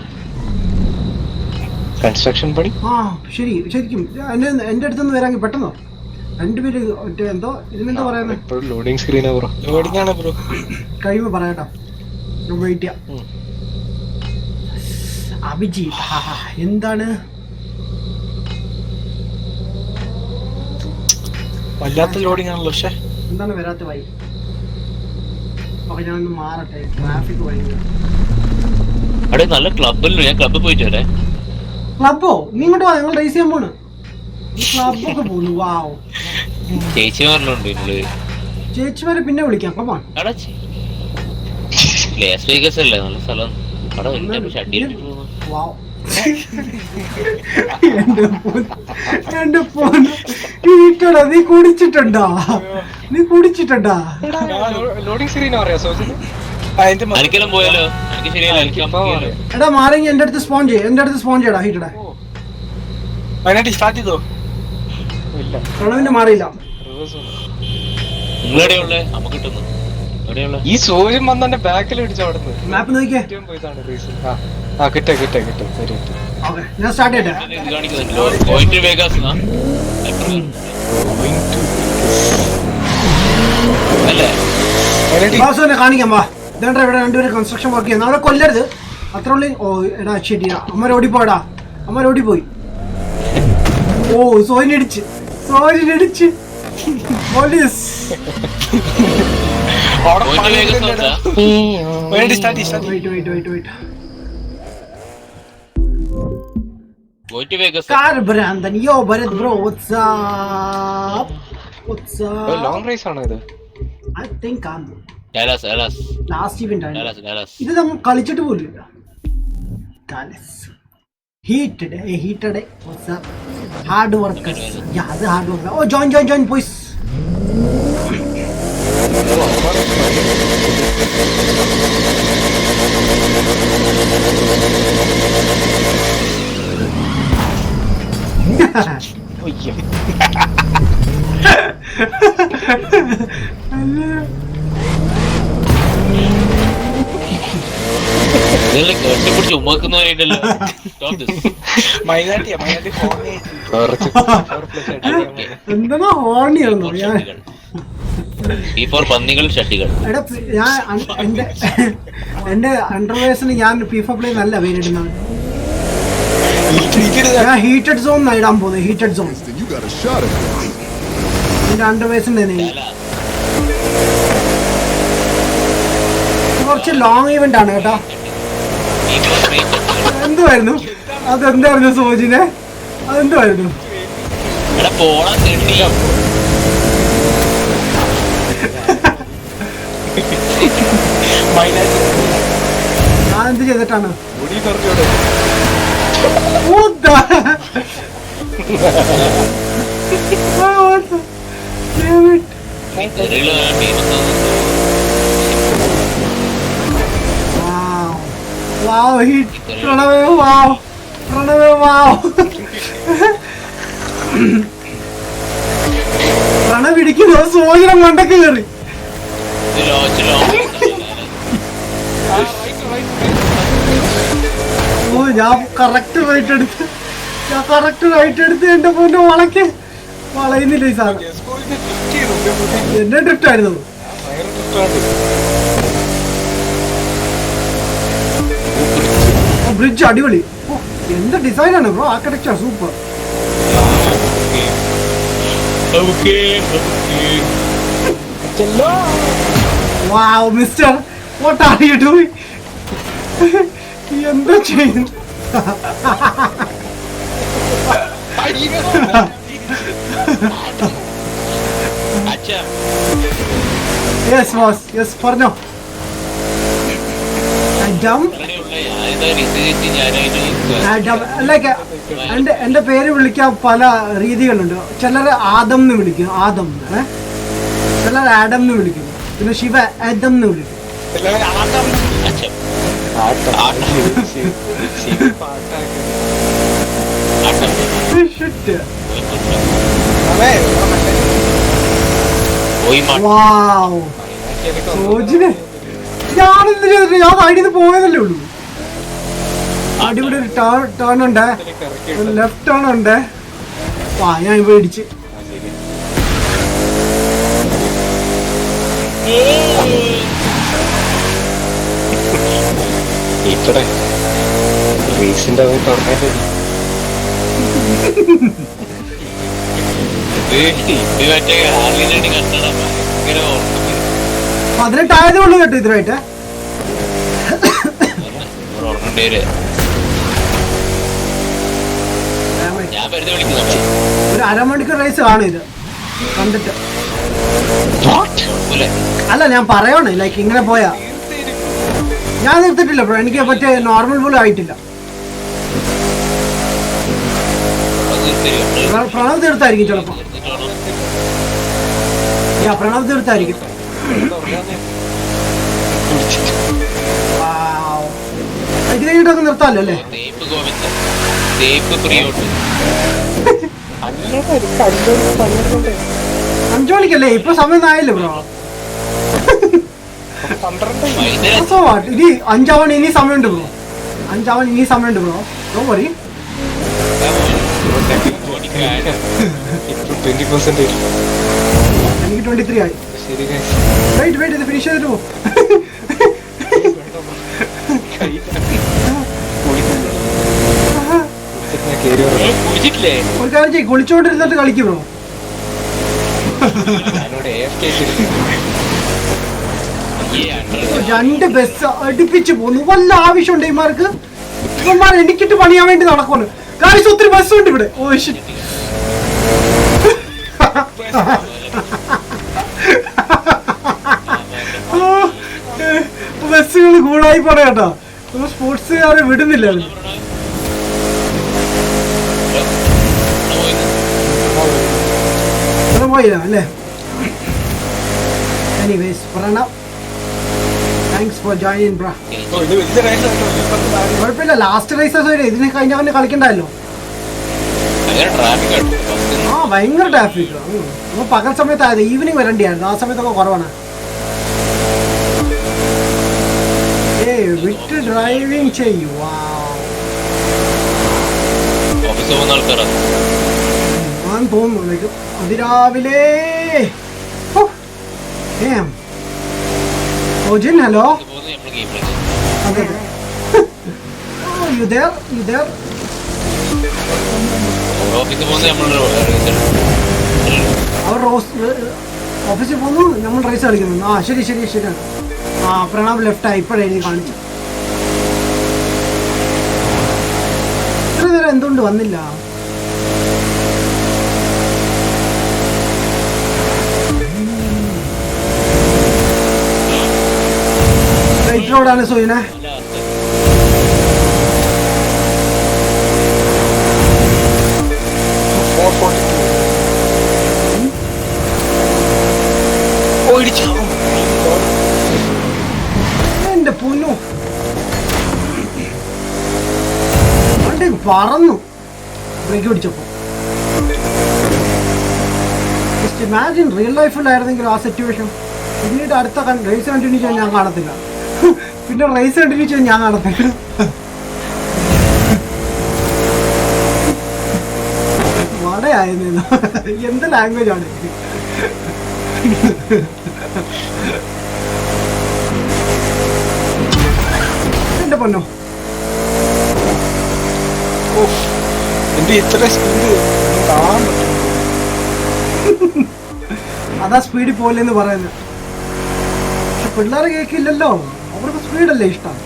കൺസ്ട്രക്ഷൻ പണി. ശരിക്കും എൻ്റെ അടുത്തൊന്ന് വരാമെങ്കിൽ പെട്ടെന്നോ രണ്ടുപേര് എന്തോ ഇതിനെന്താ പറയുന്നത്? ലോഡിംഗ് സ്ക്രീനാ ബ്രോ. ലോഡിംഗ് ആണ് ബ്രോ. കഴിയുമ്പോൾ പറയാട്ടോ. വെയിറ്റ് ചെയ്യാം. അഭിജിത്ത് എന്താണ് വല്ലാത്ത ലോഡിംഗ് ആണല്ലോ. പക്ഷേ എന്താണ് വരാത്ത വഴി? ഞാനൊന്ന് മാറട്ടെ, ട്രാഫിക് വഴി. അവിടെ നല്ല ക്ലബ്ബല്ലോ. ഞാൻ ക്ലബ്ബിൽ പോയിട്ട് വരാം. ക്ലബോ? നീ ഇങ്ങോട്ട് വാ, ഞങ്ങൾ റേസ് ചെയ്യാൻ പോണ്. ക്ലബൊക്കെ പോകുന്നു. വാവ്. ചേച്ചിമാരിലുണ്ട് ഇതില്. ചേച്ചിമാരെ പിന്നെ വിളിക്കാം. കമാൺ. അവിടെ ലാസ് വേഗസ് അല്ലേ നല്ല സ്ഥലം. അവിടെ വലിയ ഷട്ടിയിൽ വാവ്. എന്റെ പോന്ന് ഇരിക്കടാ. നീ കുടിച്ചിട്ടുണ്ടാ? ലോഡിംഗ് സ്ക്രീൻ അറിയാം സോജന്. എനിക്കെല്ലാം പോയാലോ? എനിക്ക് ശരിയല്ല. എനിക്ക് എടാ മാറിയെങ്കിൽ എന്റെ അടുത്ത് സ്പോൺ ചെയ്യടാ ഹീറ്റടെ. സ്റ്റാർട്ട് ചെയ്തോ? ഇല്ല പ്രണവിന്റെ മാറിയില്ല. നിങ്ങളെവിടെയുള്ള അമ്മ കിട്ടുന്നു? എവിടെയുള്ള ഈ സൂര്യൻ വന്നെ ബാക്കിൽ പിടിച്ചു അവിടുന്ന് മാപ്പ് നോക്കിയേ. പോയതാണ് റീസൺ. ആ കിട്ടും ശരി ഓക്കെ ഞാൻ സ്റ്റാർട്ട് ചെയ്യട്ടെ. ഇത് കാണിക്കുന്നുണ്ടല്ലോ. ഗോയിങ് ടു വേഗാസ് അല്ലേ? ബാസുവിനെ കാണിക്കാം. വാ ഇതേണ്ട ഇവിടെ രണ്ടുപേരും കൺസ്ട്രക്ഷൻ വർക്ക് ചെയ്യുന്നു. അവരെ കൊല്ലരുത് അത്ര ഉള്ളി. ഓ എടാ ശരിയാ. അമ്മരോടിപ്പോയി. ഓ സോയിനിടിച്ച് പോലീസ്. ഗോയിങ് ടു വേഗാസ് നോക്കാ. Wait going to Vegas. Brandon, yo Bharat bro, what's up? Long race ആണോ ഇത്? I think I'm Dallas last event ആണ്. ഡാലസ് ഇത് നമ്മൾ കളിച്ചിട്ട് പോലില്ല. Dallas heated. What's up? Hard workers. Yeah, the hard work. Oh, join boys. ഇതെല്ലാം കെട്ടിപ്പിടിച്ച് ഉമ്മാക്കുന്നവരായിട്ടല്ലോ. മൈനാട്ടി എന്താണ് ഹോണിയാണോ ഞാൻ? ഈ ഫോർ പന്നികൾ ഷട്ടികൾ. എടാ ഞാൻ എന്റെ അണ്ടർവേഴ്സിന് ഞാൻ FIFA പ്ലേ നല്ല പേരിടുന്നത്. ഞാൻ ഹീറ്റഡ് സോൺ ഇടാൻ പോകുന്നത്. Heated zone Then you got a shot at it. എന്റെ അണ്ടർവേഴ്സിന്റെ കുറച്ച് ലോങ് ഇവന്റ് ആണ് കേട്ടോ. എന്തുവായിരുന്നു അതെന്തായിരുന്നു സോജിനെ? അതെന്തുവായിരുന്നു? എടാ പോളാ തെണ്ടി. ഞാൻ എന്ത് ചെയ്തിട്ടാണ്? മുടി പറഞ്ഞോടെ What the? Damn it. Wow, hit. Pranave, wow. Pranav ഇടിക്കുന്നു. സോജനം മണ്ടക്ക് കയറി. ഓ ഞാൻ കറക്റ്റ് റൈറ്റ് എടുത്ത് എന്റെ പൊന്നെ വളയുന്നില്ല ഈ സാധനം. എന്നെ ഡ്രിഫ്റ്റ് ആയിരുന്നു. ബ്രിഡ്ജ് അടിപൊളി. എന്ത് ഡിസൈനാണ് bro. Architecture super. Wow, mister, what are you doing? എന്താ ചെയ്യുന്നു? Yes, boss. Yes, പറഞ്ഞോ. ലൈക്ക് എന്റെ പേര് വിളിക്കാൻ പല രീതികളുണ്ട്. ചിലർ ആദം എന്ന് വിളിക്കും. ചിലർ ആഡം എന്ന് വിളിക്കും. പിന്നെ ശിവ ആദം എന്ന് വിളിക്കും. സോജിനെ ഞാനെന്ത് ചെയ്തിട്ട് ഞാൻ സൈഡിൽ പോയതല്ലേ ഉള്ളൂ. അടിപൊളി ഒരു ടേൺ ഉണ്ട്. ലെഫ്റ്റ് ടേൺ ഉണ്ട്. ഞാൻ ഇപ്പൊ ഇടിച്ച്. റേസിന്റെ പറഞ്ഞാൽ പതിനെട്ടായതേ ഉള്ളൂ കേട്ടോ ഇതിനായിട്ട്. ഞാൻ വെറുതെ വിളിക്കുന്നു. ഒരു അരമണിക്കൂർ റേസ് കാണും ഇത് കണ്ടിട്ട്. അല്ല ഞാൻ പറയണേ ലൈക്ക് ഇങ്ങനെ പോയാ ഞാൻ നിർത്തിട്ടില്ല ബ്രോ. എനിക്ക് മറ്റേ നോർമൽ പോലും ആയിട്ടില്ല. പ്രണവ് തീർത്തായിരിക്കും ചിലപ്പോ. പ്രണവ് തീർത്തായിരിക്കും. ഇത് കഴിഞ്ഞിട്ടൊക്കെ നിർത്താമല്ലോ അല്ലേ? 5 മണിക്കല്ലേ ഇപ്പൊ സമയം ആയില്ലേ ബ്രോ? ഇനി 5 ആവാൻ ഇനി സമയമുണ്ട് ബ്രോ. 5 ആവാൻ ഇനി സമയമുണ്ട് ബ്രോ. ഡോ വറി. എനിക്ക് 23 ആയി. വെയിറ്റ് ഇത് ഫിനിഷ് ചെയ്തിട്ട് പോ. ഒരു കാര്യം ചെയ്യും, കുളിച്ചോണ്ടിരുന്നിട്ട് കളിക്കും ബ്രോ. രണ്ട് ബസ് അടുപ്പിച്ച് പോന്നു. വല്ല ആവശ്യമുണ്ട് ഇമാർക്ക്? ഇവന്മാർ എനിക്കിട്ട് പണിയാൻ വേണ്ടി നടക്കുന്നു. കാര്യം ഒത്തിരി ബസ്സുണ്ട് ഇവിടെ. ഓ ശരി. ബസ്സുകൾ കൂടായി പോണ കേട്ടോ. സ്പോർട്സുകാരെ വിടുന്നില്ല. പോയില്ല അല്ലേ? Anyways Pranav thanks for joining bro. കുഴപ്പമില്ല, ലാസ്റ്റ് റേസസ് വരെ ഇതിനെ കഴിഞ്ഞാൽ കളിക്കണ്ടല്ലോ. ആ ഭയങ്കര ട്രാഫിക്. നമ്മൾ പകൽ സമയത്തായത് ഈവനിങ് വരണ്ടിയായിരുന്നു. ആ സമയത്തൊക്കെ കുറവാണ്. വിട്ട് ഡ്രൈവിംഗ് ചെയ്യുവാ തോന്നുന്നു അതിരാവിലെ. ഓജിൻ ഹലോ. അതെ അവർ ഓഫീസിൽ പോന്നു, നമ്മൾ റേസ് കളിക്കുന്നു. ആ ശരി ശരിയാണ്. ആ പ്രണവ് ലെഫ്റ്റായി ഇപ്പോഴേ എനിക്ക് കാണിച്ചു. ഇത്ര നേരം എന്തുകൊണ്ട് വന്നില്ല? റൈറ്റ് റോഡാണ് സോയിനെ. എന്റെ പൊന്നു വണ്ടി പറന്നു ബ്രേക്ക് പിടിച്ചപ്പോ. ജസ്റ്റ് ഇമാജിൻ റിയൽ ലൈഫിലായിരുന്നെങ്കിൽ ആ സിറ്റുവേഷൻ. പിന്നീട് അടുത്ത റേസ് കണ്ടിന്യൂ ചെയ്യാൻ ഞാൻ കാണത്തില്ല. പിന്നെ റേസ് കണ്ടിന്യൂ ചെയ്യാൻ ഞാൻ കാണത്തില്ല. വടയായിരുന്നു. എന്ത് ലാംഗ്വേജ് ആണ്? എന്റെ പൊന്നോ അതാ സ്പീഡിൽ പോലെന്ന് പറയുന്നത്. പക്ഷെ പിള്ളേരെ കേക്കില്ലല്ലോ. അവർക്ക് സ്പീഡല്ലേ ഇഷ്ടം.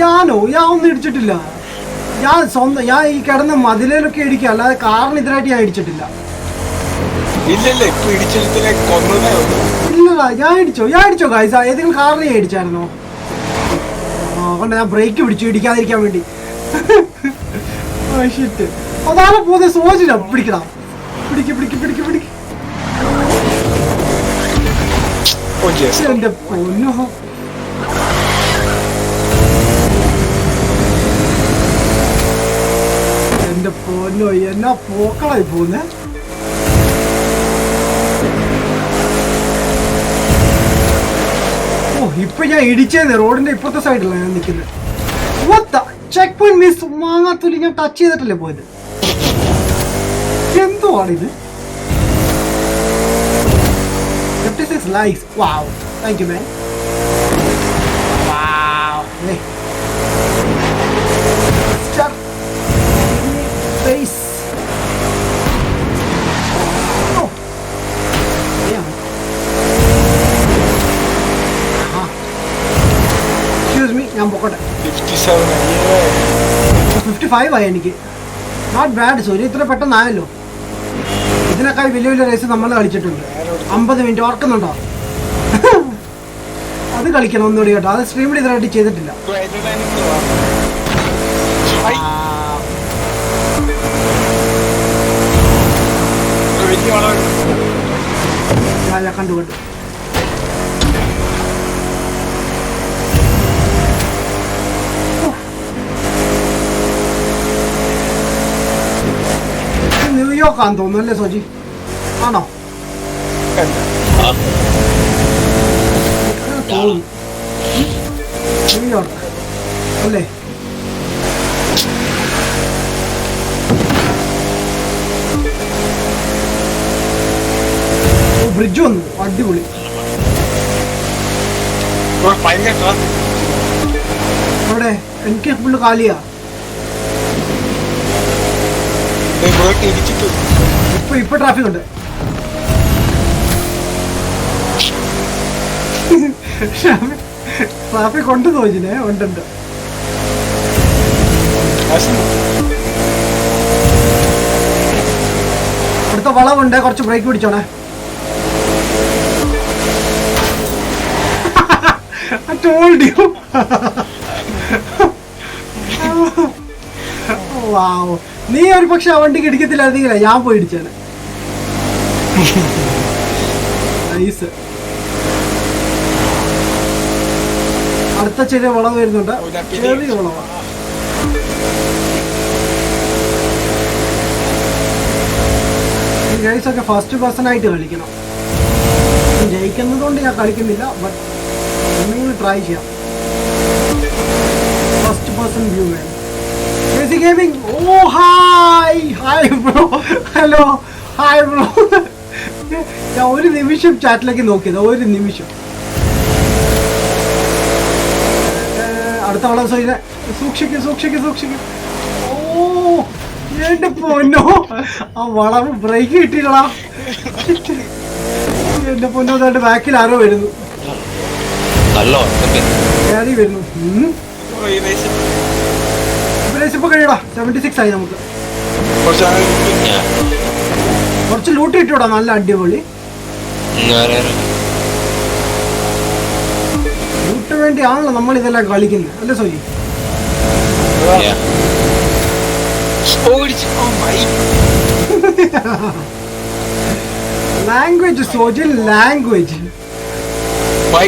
ഞാൻ ഒന്നും ഇടിച്ചിട്ടില്ല. ഞാൻ ഈ കിടന്ന മതിലൊക്കെ ഇടിക്കുക, അല്ലാതെ കാറിന് ഇതിനായിട്ട് ഞാൻ ഇടിച്ചിട്ടില്ല. ഇല്ലടാ ഞാൻ ഇടിച്ചോ ഗൈസ്? ഏതെങ്കിലും കാറിന് ഞാൻ ഇടിച്ചായിരുന്നോ? അതുകൊണ്ട് ഞാൻ ബ്രേക്ക് പിടിച്ചു ഇടിക്കാതിരിക്കാൻ വേണ്ടി. അതാണ് പോകുന്നത്. സോചില്ല പിടിക്കണം. പിടിക്ക്. എന്റെ പൊന്നോ എന്റെ പൊന്നോ എന്നാ പോക്കളായി പോകുന്നേ. ഓ ഇപ്പൊ ഞാൻ ഇടിച്ചേന്ന് റോഡിന്റെ ഇപ്പുറത്തെ സൈഡിലാണ് ഞാൻ നിൽക്കുന്നത്. Check point miss. മാങ്ങാത്തൂലി ഞാൻ ടച്ച് ചെയ്തിട്ടല്ലേ പോയത്. എന്തുവാണിത്? 56 likes. Wow. Thank you, man. Wow. Hey. Stop. Face. Oh. Damn. Excuse me. ഞാൻ പോട്ടെ 57 അയ്യേ 55 ആയി എനിക്ക്. നോട്ട് ബാഡ് സോറി, ഇത്ര പെട്ടെന്നായല്ലോ. ഇതിനേക്കാൾ വലിയ വലിയ റേസ് നമ്മൾ കളിച്ചിട്ടുണ്ട്. 50 മിനിറ്റ് ഓർക്കുന്നുണ്ടോ? അത് കളിക്കണം ഒന്നുകൂടി കേട്ടോ. അത് സ്ട്രീമിൽ ഇതുവരായിട്ട് ചെയ്തിട്ടില്ല. ഞാൻ കണ്ടുകൊണ്ട് ന്യൂയോർക്കാന്ന് തോന്നുന്നു അല്ലേ സോജി? ആണോ? തോന്നുന്നു ന്യൂയോർക്ക് അല്ലേ? ബ്രിഡ്ജ് വന്നു, അടിപൊളി. അവിടെ എനിക്ക് ഫുള്ള് കാലിയാ. ഇപ്പൊ ട്രാഫിക് ഉണ്ട്. ട്രാഫിക് ഉണ്ട് തോന്നിനെ, ഉണ്ട്. അടുത്ത വളവുണ്ട്, കുറച്ച് break പിടിച്ചോണേ. I told you. Wow. നീ ഒരു പക്ഷെ ആ വണ്ടിക്ക് ഇടിക്കത്തില്ലായിരുന്നെങ്കിലേ ഞാൻ പോയി ഇടിച്ചാണ്. നൈസ്. അടുത്ത ചെറിയ വളവ് വരുന്നുണ്ട്, ചെറിയ വളവാ. ഈ ഗൈസൊക്കെ ഫസ്റ്റ് പേഴ്സൺ ആയിട്ട് കളിക്കണം. ജയിക്കുന്നത് കൊണ്ട് ഞാൻ കളിക്കുന്നില്ല, ബട്ട് ഒന്നെങ്കിലും ട്രൈ ചെയ്യാം. ഫസ്റ്റ് പേഴ്സൺ വ്യൂ വേണം. Crazy Gaming. Oh, hi bro. Hello, hi bro. ഞാൻ ഒരു നിമിഷം ചാറ്റിലേക്ക് നോക്കിയത്, ഒരു നിമിഷം. അടുത്ത വളവ് സൂക്ഷിക്കും. ഓ എന്റെ പൊന്നോ, ആ വളവ് ബ്രേക്ക് കിട്ടിയില്ലടാ. എന്റെ പൊന്നോ, അതാണ്ട് ബാക്കിൽ ആരോ വരുന്നു. വരുന്നു. ഇപ്പൊ കഴിയടാ. 76 ആയി നമുക്ക്. കുറച്ച് ലൂട്ട് കിട്ടൂടാ, നല്ല അടിപൊളി. ലൂട്ട് വേണ്ടിയാണല്ലോ നമ്മൾ ഇതെല്ലാം കളിക്കുന്നത് അല്ലേ Soji? Language Soji, language. My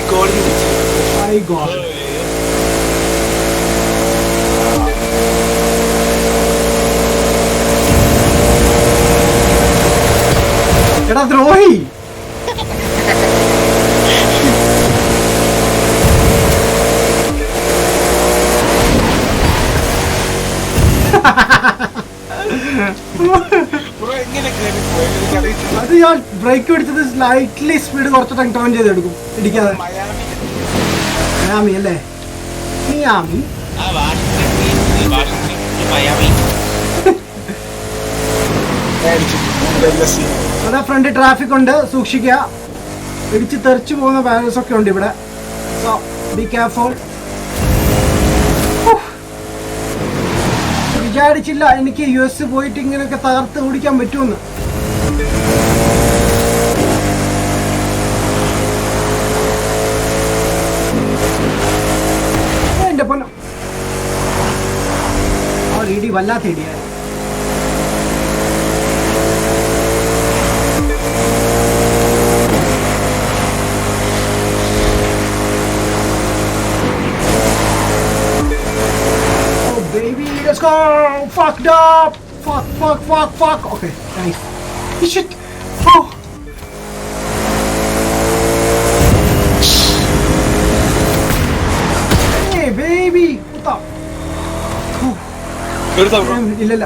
God. എടാ ദ്രോഹി. അത് ഞാൻ ബ്രേക്ക് പിടിച്ചത് സ്ലൈറ്റ്ലി സ്പീഡ് കുറച്ചിട്ട് ടേൺ ചെയ്തെടുക്കും ഇടിക്കാതെ. മയാമി അല്ലേ? മിയാമി. അതാ ഫ്രണ്ട് ട്രാഫിക് ഉണ്ട്, സൂക്ഷിക്കുക. ഇടിച്ച് തെറിച്ചു പോകുന്ന ബാലൻസ് ഒക്കെ ഉണ്ട് ഇവിടെ. So be careful. വിചാരിച്ചില്ല എനിക്ക് US പോയിട്ട് ഇങ്ങനെയൊക്കെ തകർത്ത് ഓടിക്കാൻ പറ്റുമെന്ന്. എന്റെ പൊന്നോ, ആ ഇടി വല്ലാത്ത ഇടിയായി. Let's go! Fucked up! Fuck! Okay, nice. Shit! Oh! Hey, baby! What the? ഇല്ല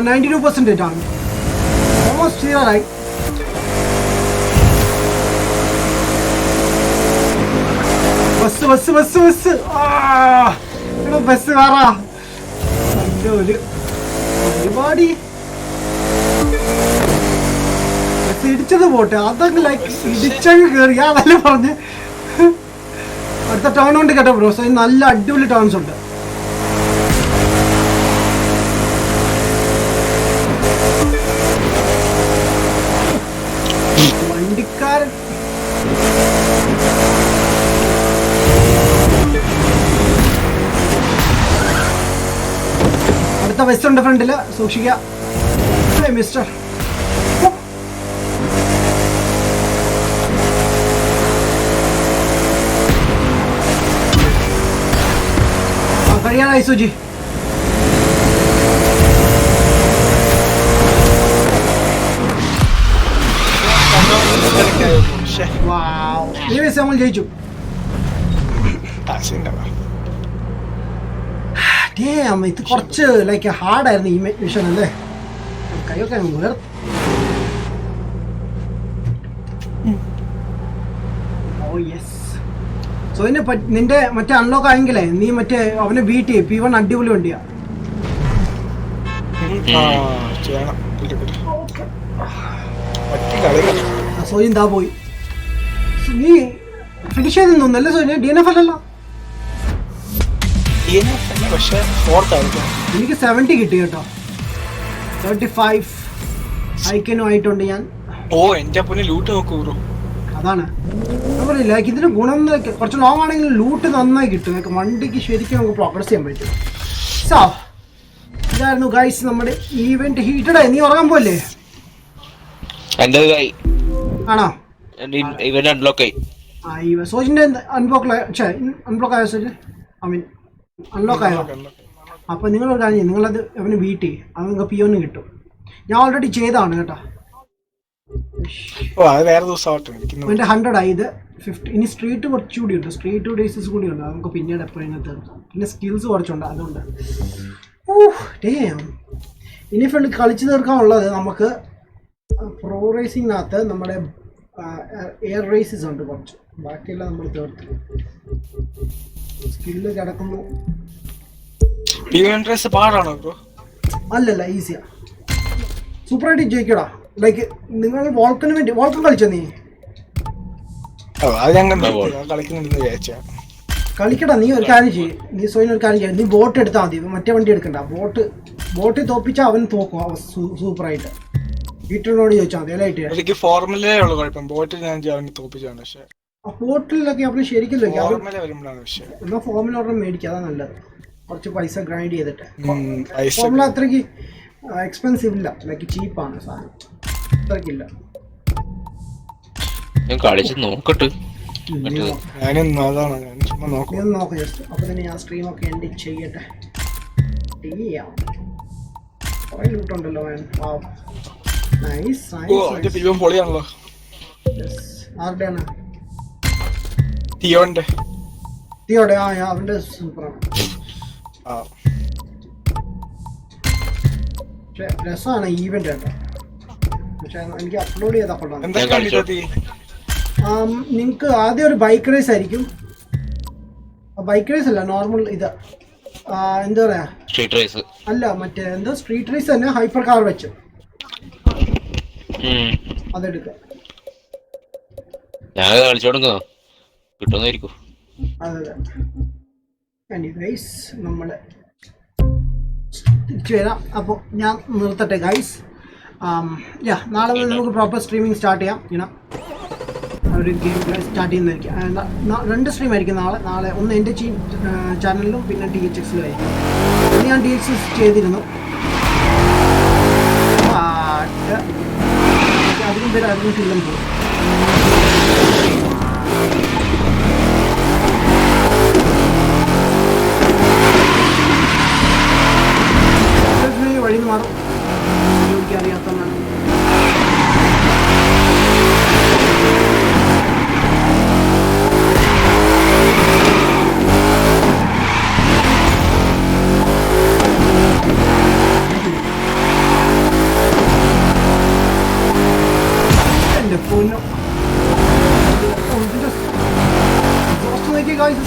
92% ആണ്. Almost zero, right? ബസ് എടാ ബസ് കാറാ. ഒരു പരിപാടി ഇടിച്ചത് പോട്ടെ, അതങ്ങ് ലൈക്ക് ഇടിച്ചങ്ങ് കയറി. അതല്ലേ പറഞ്ഞ് അടുത്ത ടേൺ ഉണ്ട് കേട്ടോ ബ്രോ. സോ നല്ല അടിപൊളി ടേൺസ് ഉണ്ട്. വണ്ടിക്കാരൻ അടുത്ത വെസ്റ്റ് ഉണ്ട് ഫ്രണ്ടില്, സൂക്ഷിക്കുക മിസ്റ്റർ. കഴിയാനായി സുജി. നമ്മൾ ജയിച്ചു. ഇത് കുറച്ച് ലൈക്ക് ഹാർഡായിരുന്നു ഈ മിഷൻ അല്ലേ? കൈയൊക്കെ വേർ. Oh yes. സോ നിന്റെ മറ്റേ അൺലോക്ക് ആയെങ്കിലേ നീ മറ്റേ അവനെ ബീറ്റ് ചെയ്യും. P1 അടിപൊളി വണ്ടിയാ. സോയിൻ ദാ പോയി. നീ ഫിനിഷ് ചെയ്ത് തോന്നുന്നല്ലേ സോയിന്? DNF അല്ലല്ലോ. എനിക്ക് 70 കിട്ടി കേട്ടോ. 35 ഐക്കനും ആയിട്ടുണ്ട് ഞാൻ. ഓ എന്റെ ലൂട്ട് നോക്കൂ. അതാണ് ഞാൻ പറയില്ല, ഇതിന് ഗുണം കുറച്ച് ലോങ് ആണെങ്കിൽ ലൂട്ട് നന്നായി കിട്ടും. വണ്ടിക്ക് ശരിക്കും നമുക്ക് പ്രോഗ്രസ് ചെയ്യാൻ പറ്റും. സോ ഇതായിരുന്നു ഗൈസ് നമ്മുടെ ഈവന്റ്. ഹീറ്റഡ് ആയി. നീ ഉറങ്ങാൻ പോലെ ആണോ? സോജിന്റെ അൺബ്ലോക്ക് ആയോ സോജ്? ഐ മീൻ അൺലോക്ക് ആയോ? അപ്പൊ നിങ്ങളൊരു കാര്യം ചെയ്യും, നിങ്ങളത് അവന് ബീറ്റ് ചെയ്യും. അത് നിങ്ങൾക്ക് P1 കിട്ടും. ഞാൻ ഓൾറെഡി ചെയ്താണ് കേട്ടോ. എൻ്റെ 100 ആയി. ഇത് 50. ഇനി സ്ട്രീറ്റ് കുറച്ചുകൂടി ഉണ്ട്. സ്ട്രീറ്റ് ഡേയ്സസ് കൂടി ഉണ്ട്. നമുക്ക് പിന്നീട് എപ്പോഴെങ്കിലും തീർക്കാം. പിന്നെ സ്കിൽസ് കുറച്ചുണ്ട്, അതുകൊണ്ട് ഇനി ഫുള്ള് കളിച്ചു തീർക്കാനുള്ളത് നമുക്ക് പ്രോ റേസിങ്ങിനകത്ത് നമ്മുടെ എയർ റേസസ് ഉണ്ട് കുറച്ച്. ബാക്കിയെല്ലാം നമ്മൾ തീർത്തു. സ്കില്ല് കിടക്കുന്നു. അല്ലല്ല, ഈസിയാ. സൂപ്പറായിട്ട് ജയിക്കടാ. ലൈക്ക് നിങ്ങൾ വോൾക്കന് വേണ്ടി വോൾക്കൻ കളിച്ചോ? നീ കളിക്കടാ. നീ ഒരു കാര്യം ചെയ്യും, നീ സ്വയം ഒരു കാര്യം ചെയ്യും. നീ ബോട്ട് എടുത്താൽ മതി, മറ്റേ വണ്ടി എടുക്കണ്ട. ബോട്ട് തോപ്പിച്ചാൽ അവൻ തോക്കും സൂപ്പറായിട്ട്. വീട്ടിനോട് ചോദിച്ചാൽ മതി. അല്ലായിട്ട് ബോട്ടിലൊക്കെ അവന് ശരിക്കും എന്നാ ഫോർമുല ഒരെണ്ണം മേടിക്കുക, അതാ നല്ലത്. കുറച്ച് പൈസ ഗ്രൈൻഡ് ചെയ്തിട്ട്. ഫോർമുല അത്രയ്ക്ക് എക്സ്പെൻസീവ് ഇല്ല, ലൈക്ക് ചീപ്പാണ് സാധനം. അത്രയ്ക്കില്ല. നോക്കട്ടെ. നോക്ക് ജസ്റ്റ്. അപ്പൊ തന്നെ ഞാൻ സ്ട്രീം ഒക്കെ എൻഡ് ചെയ്യട്ടെ. കുറെ ലൂട്ടുണ്ടല്ലോ. ആരുടെയാണ്? തിയോടെ. അവന്റെ സൂപ്പറാണ്. പക്ഷെ രസമാണ് ഈവന്റ് കേട്ടോ. പക്ഷെ എനിക്ക് അപ്ലോഡ് ചെയ്തപ്പോഴാണ്. നിങ്ങൾക്ക് ആദ്യം ഒരു ബൈക്ക് റേസ് ആയിരിക്കും. ബൈക്ക് റേസ് അല്ല, നോർമൽ ഇത് എന്താ പറയാ, സ്ട്രീറ്റ് റേസ് അല്ല, മറ്റേ എന്തോ സ്ട്രീറ്റ് റേസ് തന്നെ, ഹൈപ്പർ കാർ വെച്ച് അതെടുക്കുക. ഞാൻ കളിച്ചോടുങ്ങോ കിട്ടുന്നതായിരിക്കും. അതെ. എനിവേയ്സ് നമ്മൾ തിരിച്ചു വരാം. അപ്പോൾ ഞാൻ നിർത്തട്ടെ ഗൈസ്. നാളെ മുതൽ നമുക്ക് പ്രോപ്പർ സ്ട്രീമിംഗ് സ്റ്റാർട്ട് ചെയ്യാം. ഇങ്ങനെ ഒരു ഗെയിം സ്റ്റാർട്ട് ചെയ്യുന്നതായിരിക്കും. 2 സ്ട്രീം ആയിരിക്കും നാളെ. ഒന്ന് എൻ്റെ ചാനലിലും പിന്നെ THXലും ആയിരിക്കും. പിന്നെ ഞാൻ THX ചെയ്തിരുന്നു. അതിനും പേര് അറിഞ്ഞിട്ടില്ലെന്ന് പോകും. വഴി മാറും. എനിക്ക് അറിയാത്തതാണ്. എൻ്റെ പൊന്നോ,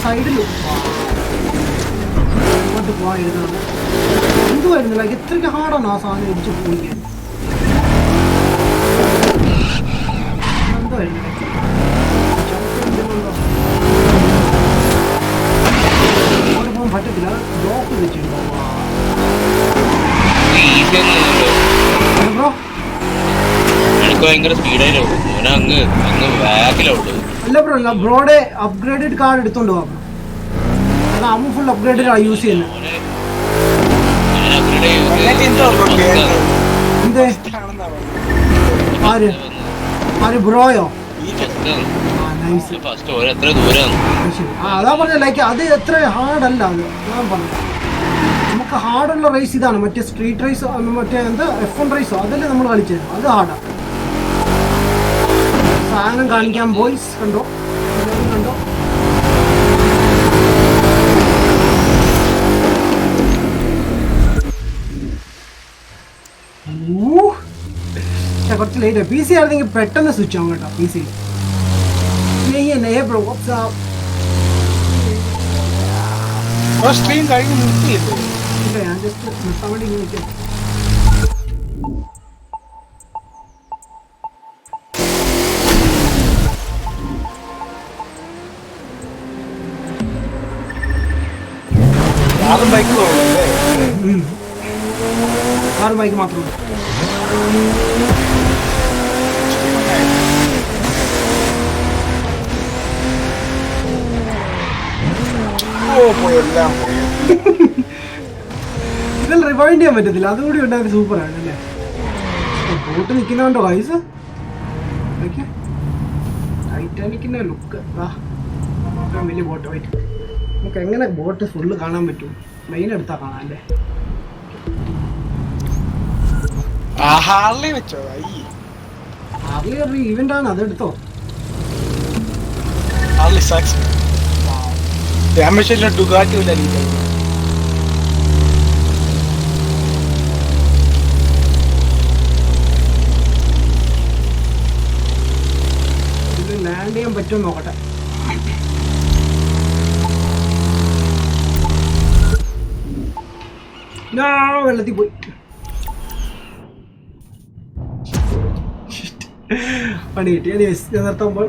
സൈഡിൽ അങ്ങോട്ട് പോയിരുന്നത് എന്തുവായിരുന്നില്ല. എത്രയ്ക്ക് ഹാർഡാണ് ആ സാധനം ഇടിച്ച് പോയിക്കാൻ. എന്തുവായിരുന്നു ബ്ലോക്ക് വെച്ചിട്ടുണ്ടോ ഈസി ഒന്നുമല്ലോ, ബ്രോ? എനിക്ക് ഭയങ്കര സ്പീഡായില്ലോ. മോനെ അങ്ങ് അങ്ങ് ബാക്കിലോട്ട്. അല്ല ബ്രോ, അല്ല ബ്രോയുടെ അപ്ഗ്രേഡഡ് കാർഡ് എടുത്തോണ്ട് പോകാം. അത് അമ്മ ഫുൾ അപ്ഗ്രേഡഡ് ആണ് യൂസ് ചെയ്യുന്നത്. ഞാൻ upgrade അങ്ങനെ ചെയ്ത് എന്തോ കേട്ടോ. എന്തേ? ആണെന്നാ പറഞ്ഞത്. ആര് ആര് ബ്രോയോ? ആ നൈസ്. ഫസ്റ്റ് ഓരോ എത്ര ദൂരം ശരി. ആ അതാ പറഞ്ഞ ലൈക്ക് അത് എത്ര ഹാർഡല്ല അത് ഞാൻ പറഞ്ഞു. നമുക്ക് ഹാർഡുള്ള റേസ് ഇതാണ്. മറ്റേ സ്ട്രീറ്റ് റേസോ മറ്റേ എന്താ F1 റേസോ അതല്ലേ നമ്മൾ കളിച്ചത്, അത് ഹാർഡാണ്. സാധനം കാണിക്കാൻ ബോയ്സ് കണ്ടോ, എല്ലാവരും കണ്ടോ? കുറച്ച് ലേറ്റ് പി സി ആയിരുന്നെങ്കിൽ പെട്ടെന്ന് സ്വിച്ച് ആവും കേട്ടോ. പി സി ബ്രോ സ്ട്രീം കഴിഞ്ഞ് നിർത്തിയില്ലേ? ഇല്ല, ഞാൻ ജസ്റ്റ് നിർത്താൻ വേണ്ടി ഇങ്ങനെ നിൽക്കാം. ആറും ബൈക്ക് പോകുമല്ലേ? കാറും ബൈക്ക് മാത്രമേ ഉള്ളൂ. പോയി എല്ലാം പോയി. ഇതിൽ റിവൈൻഡ് ചെയ്യാൻ പറ്റത്തില്ല, അതുകൂടി ഉണ്ടായത് സൂപ്പറാണ് അല്ലേ? ബോട്ട് നിൽക്കുന്നുണ്ടോ ഗൈസ്? ടൈറ്റാനിക്കിന്റെ ലുക്ക് വലിയ ബോട്ട് വൈറ്റ്. നമുക്ക് എങ്ങനെ ബോട്ട് ഫുള്ള് കാണാൻ പറ്റും? മെയിൻ എടുത്താ കാണാം അല്ലേ? ആ ഹാർലി വെച്ചോ? അയ്യേ, ഹാർലി ഈവന്റ് ആണ്, അതെടുത്തോ. ഹാർലി സാക്സ് ഡാമേജ് ഡുഗാറ്റി വല്ല ഇത് ലാൻഡ് ചെയ്യാൻ പറ്റുമോ നോക്കട്ടെ. വെള്ളത്തിൽ പോയി. പണി കിട്ടി. നിർത്തുമ്പോൾ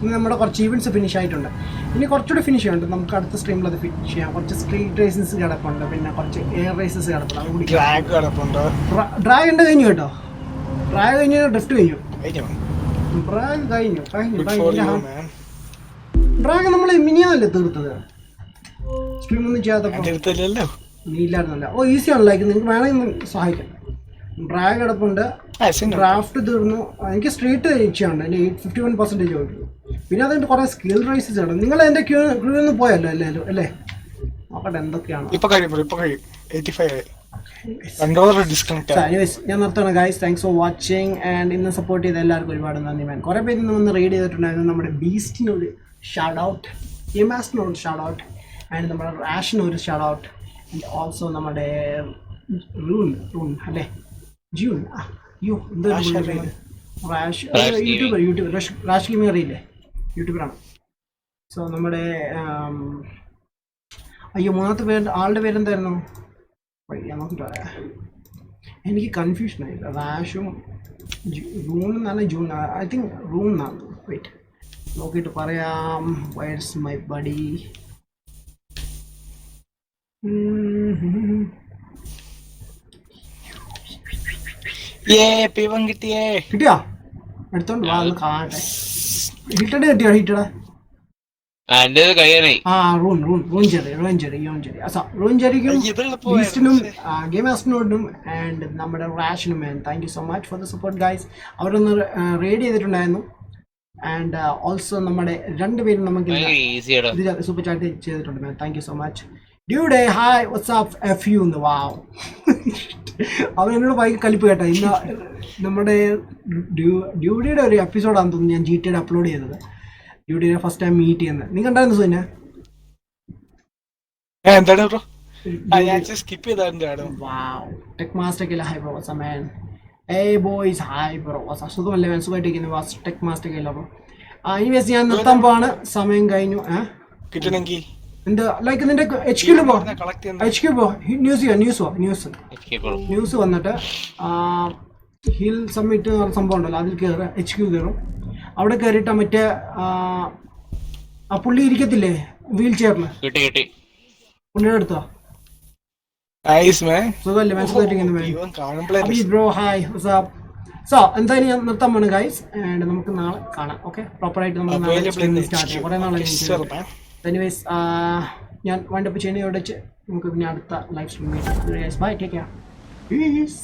ഇനി നമ്മുടെ കുറച്ച് ഈവൻറ്റ്സ് ഫിനിഷ് ആയിട്ടുണ്ട്. ഇനി കുറച്ചുകൂടി ഫിനിഷ് ചെയ്യുന്നുണ്ട്. നമുക്ക് അടുത്ത സ്ട്രീമിൽ അത് ഫിനിഷ് ചെയ്യാം. കുറച്ച് സ്ട്രീറ്റ് റേസസ് കിടപ്പുണ്ട്, പിന്നെ കുറച്ച് എയർ റേസസ് കിടപ്പുണ്ട്. അതുകൂടി ഡ്രാഗ് കിടപ്പുണ്ടോ? ഡ്രാഗിൻ്റെ കഴിഞ്ഞു കേട്ടോ. ഡ്രാഗ് കഴിഞ്ഞ് ഡ്രിഫ്റ്റ് കഴിഞ്ഞു. ഡ്രാഗ് കഴിഞ്ഞു. ഡ്രാഗ് നമ്മൾ മിനിയാന്നല്ലേ തീർത്തത്. സ്ട്രീം ഒന്നും ചെയ്യാത്തപ്പോൾ നീ ഇല്ലായിരുന്നല്ല. ഓ ഈസി ആണല്ലോ, നിങ്ങൾക്ക് വേണമെങ്കിൽ സഹായിക്കാം. ഡ്രാഗ് കിടപ്പുണ്ട്, ഡ്രാഫ്റ്റ് തീർന്നു. എനിക്ക് സ്ട്രീറ്റ് ഇച്ഛയുണ്ട്, എൻ്റെ 51% പോയിട്ടുള്ളൂ. പിന്നെ അതുകൊണ്ട് കുറേ സ്കിൽ റൈസസ് ഉണ്ട്. നിങ്ങൾ എൻ്റെ ക്യൂവിൽ നിന്ന് പോയല്ലോ എല്ലാവരും അല്ലേ? നോക്കട്ടെ എന്തൊക്കെയാണ്. ഞാൻ നിർത്തണം guys. Thanks for watching and ഇന്ന് സപ്പോർട്ട് ചെയ്ത എല്ലാവർക്കും ഒരുപാട് നന്ദി മാൻ. കുറേ പേര് ഇന്ന് വന്ന് റീഡ് ചെയ്തിട്ടുണ്ടായിരുന്നു. നമ്മുടെ ബീസ്റ്റിനൊരു ഷൗട്ട് ഔട്ട്, എമാസിനൊരു ഷൗട്ട് ഔട്ട്, ആൻഡ് നമ്മുടെ റാഷിനൊരു ഷൗട്ട് ഔട്ട്, ആൻഡ് ഓൾസോ നമ്മുടെ റൂൺ അല്ലേ, ജൂൺ അയ്യോ എന്തോ റാഷ് യൂട്യൂബർ റാഷ് ഗെയിമിംഗ് അറിയില്ലേ, യൂട്യൂബറാണ്. സോ നമ്മുടെ അയ്യോ മൂന്നാമത്തെ ആളുടെ പേരെന്തായിരുന്നു? നോക്കിട്ട് പറയാം, എനിക്ക് കൺഫ്യൂഷൻ ആയില്ല. റാഷും റൂൺ എന്നാണ്, ജൂൺ ഐ തിങ്ക് റൂൺ എന്നാണ്. വെയിറ്റ് നോക്കിയിട്ട് പറയാം. Wires my buddy. കിട്ടിയാ? എടുത്തോണ്ട് വാ, അത് കാണട്ടെ. ഹിറ്റഡ് കിട്ടിയോ? ഹിറ്റഡ് ബീസ്റ്റിനും ഗെയിം ആസ്ട്രോനോട്ടിനും ആൻഡ് നമ്മുടെ റാഷിനും thank you so much for the support guys. അവരൊന്ന് റേഡ് ചെയ്തിട്ടുണ്ടായിരുന്നു. ആൻഡ് ഓൾസോ നമ്മുടെ രണ്ടുപേരും നമുക്ക് സൂപ്പർ ചാറ്റ് ചെയ്തിട്ടുണ്ട്. Thank you so much. ഡ്യൂഡേ ഹായ് വാട്സ്ആപ്പ് എഫ് യു എന്ന്. വാവ്, അവൻ എന്നോട് ഭയങ്കര കലിപ്പ് കേട്ടോ. ഇന്ന് നമ്മുടെ ഡ്യൂഡിയുടെ ഒരു എപ്പിസോഡാണെന്ന് തോന്നുന്നു ഞാൻ GTA അപ്ലോഡ് ചെയ്തത്. ഡ്യൂഡിനെ ഫസ്റ്റ് ടൈം മീറ്റ് ചെയ്യുന്നത് നീ കണ്ടായിരുന്നു സുനെ? ടെക് മാസ്റ്റർ ഹൈ ബ്രോ സമയൻ. Hey boys hi bro. സുഖമല്ലേ? സുഖമായിട്ടിരിക്കുന്നു. Tech master bro. ഇനിവേസ് ഞാൻ നിർത്താൻ പോവാണ്, സമയം കഴിഞ്ഞു. എന്താ ലൈക്ക് നിന്റെ HQ പോ, HQ പോ, ന്യൂസ് വന്നിട്ട് ഹിൽ സബ്മിറ്റ് എന്ന് പറഞ്ഞ സംഭവം ഉണ്ടല്ലോ, അതിൽ കയറുക. HQ കയറും. അവിടെ കയറിയിട്ട് മറ്റേ ആ പുള്ളി ഇരിക്കത്തില്ലേ വീൽ ചെയറിൽ, ഉണ്ണിയുടെ എടുത്തോ നൈസ് മാൻ. സുഖമല്ലേ മനസ്സിലായിട്ടിരിക്കുന്നു ഇവൻ കാണുമ്പോഴേ അബീസ് ബ്രോ ഹായ് സോ എന്തായാലും ഞാൻ നിർത്താൻ പോണു ഗൈസ് ആൻഡ് നമുക്ക് നാളെ കാണാം ഓക്കെ പ്രോപ്പറായിട്ട് നമുക്ക് നാളെ available in the സ്റ്റാർട്ട് ചെയ്യാം കുറേ Sure, man. എനിവേസ് ഞാൻ വൈൻഡപ്പ് ചെയ്യുന്നതോടെ നമുക്ക് പിന്നെ അടുത്ത live stream bye take care piece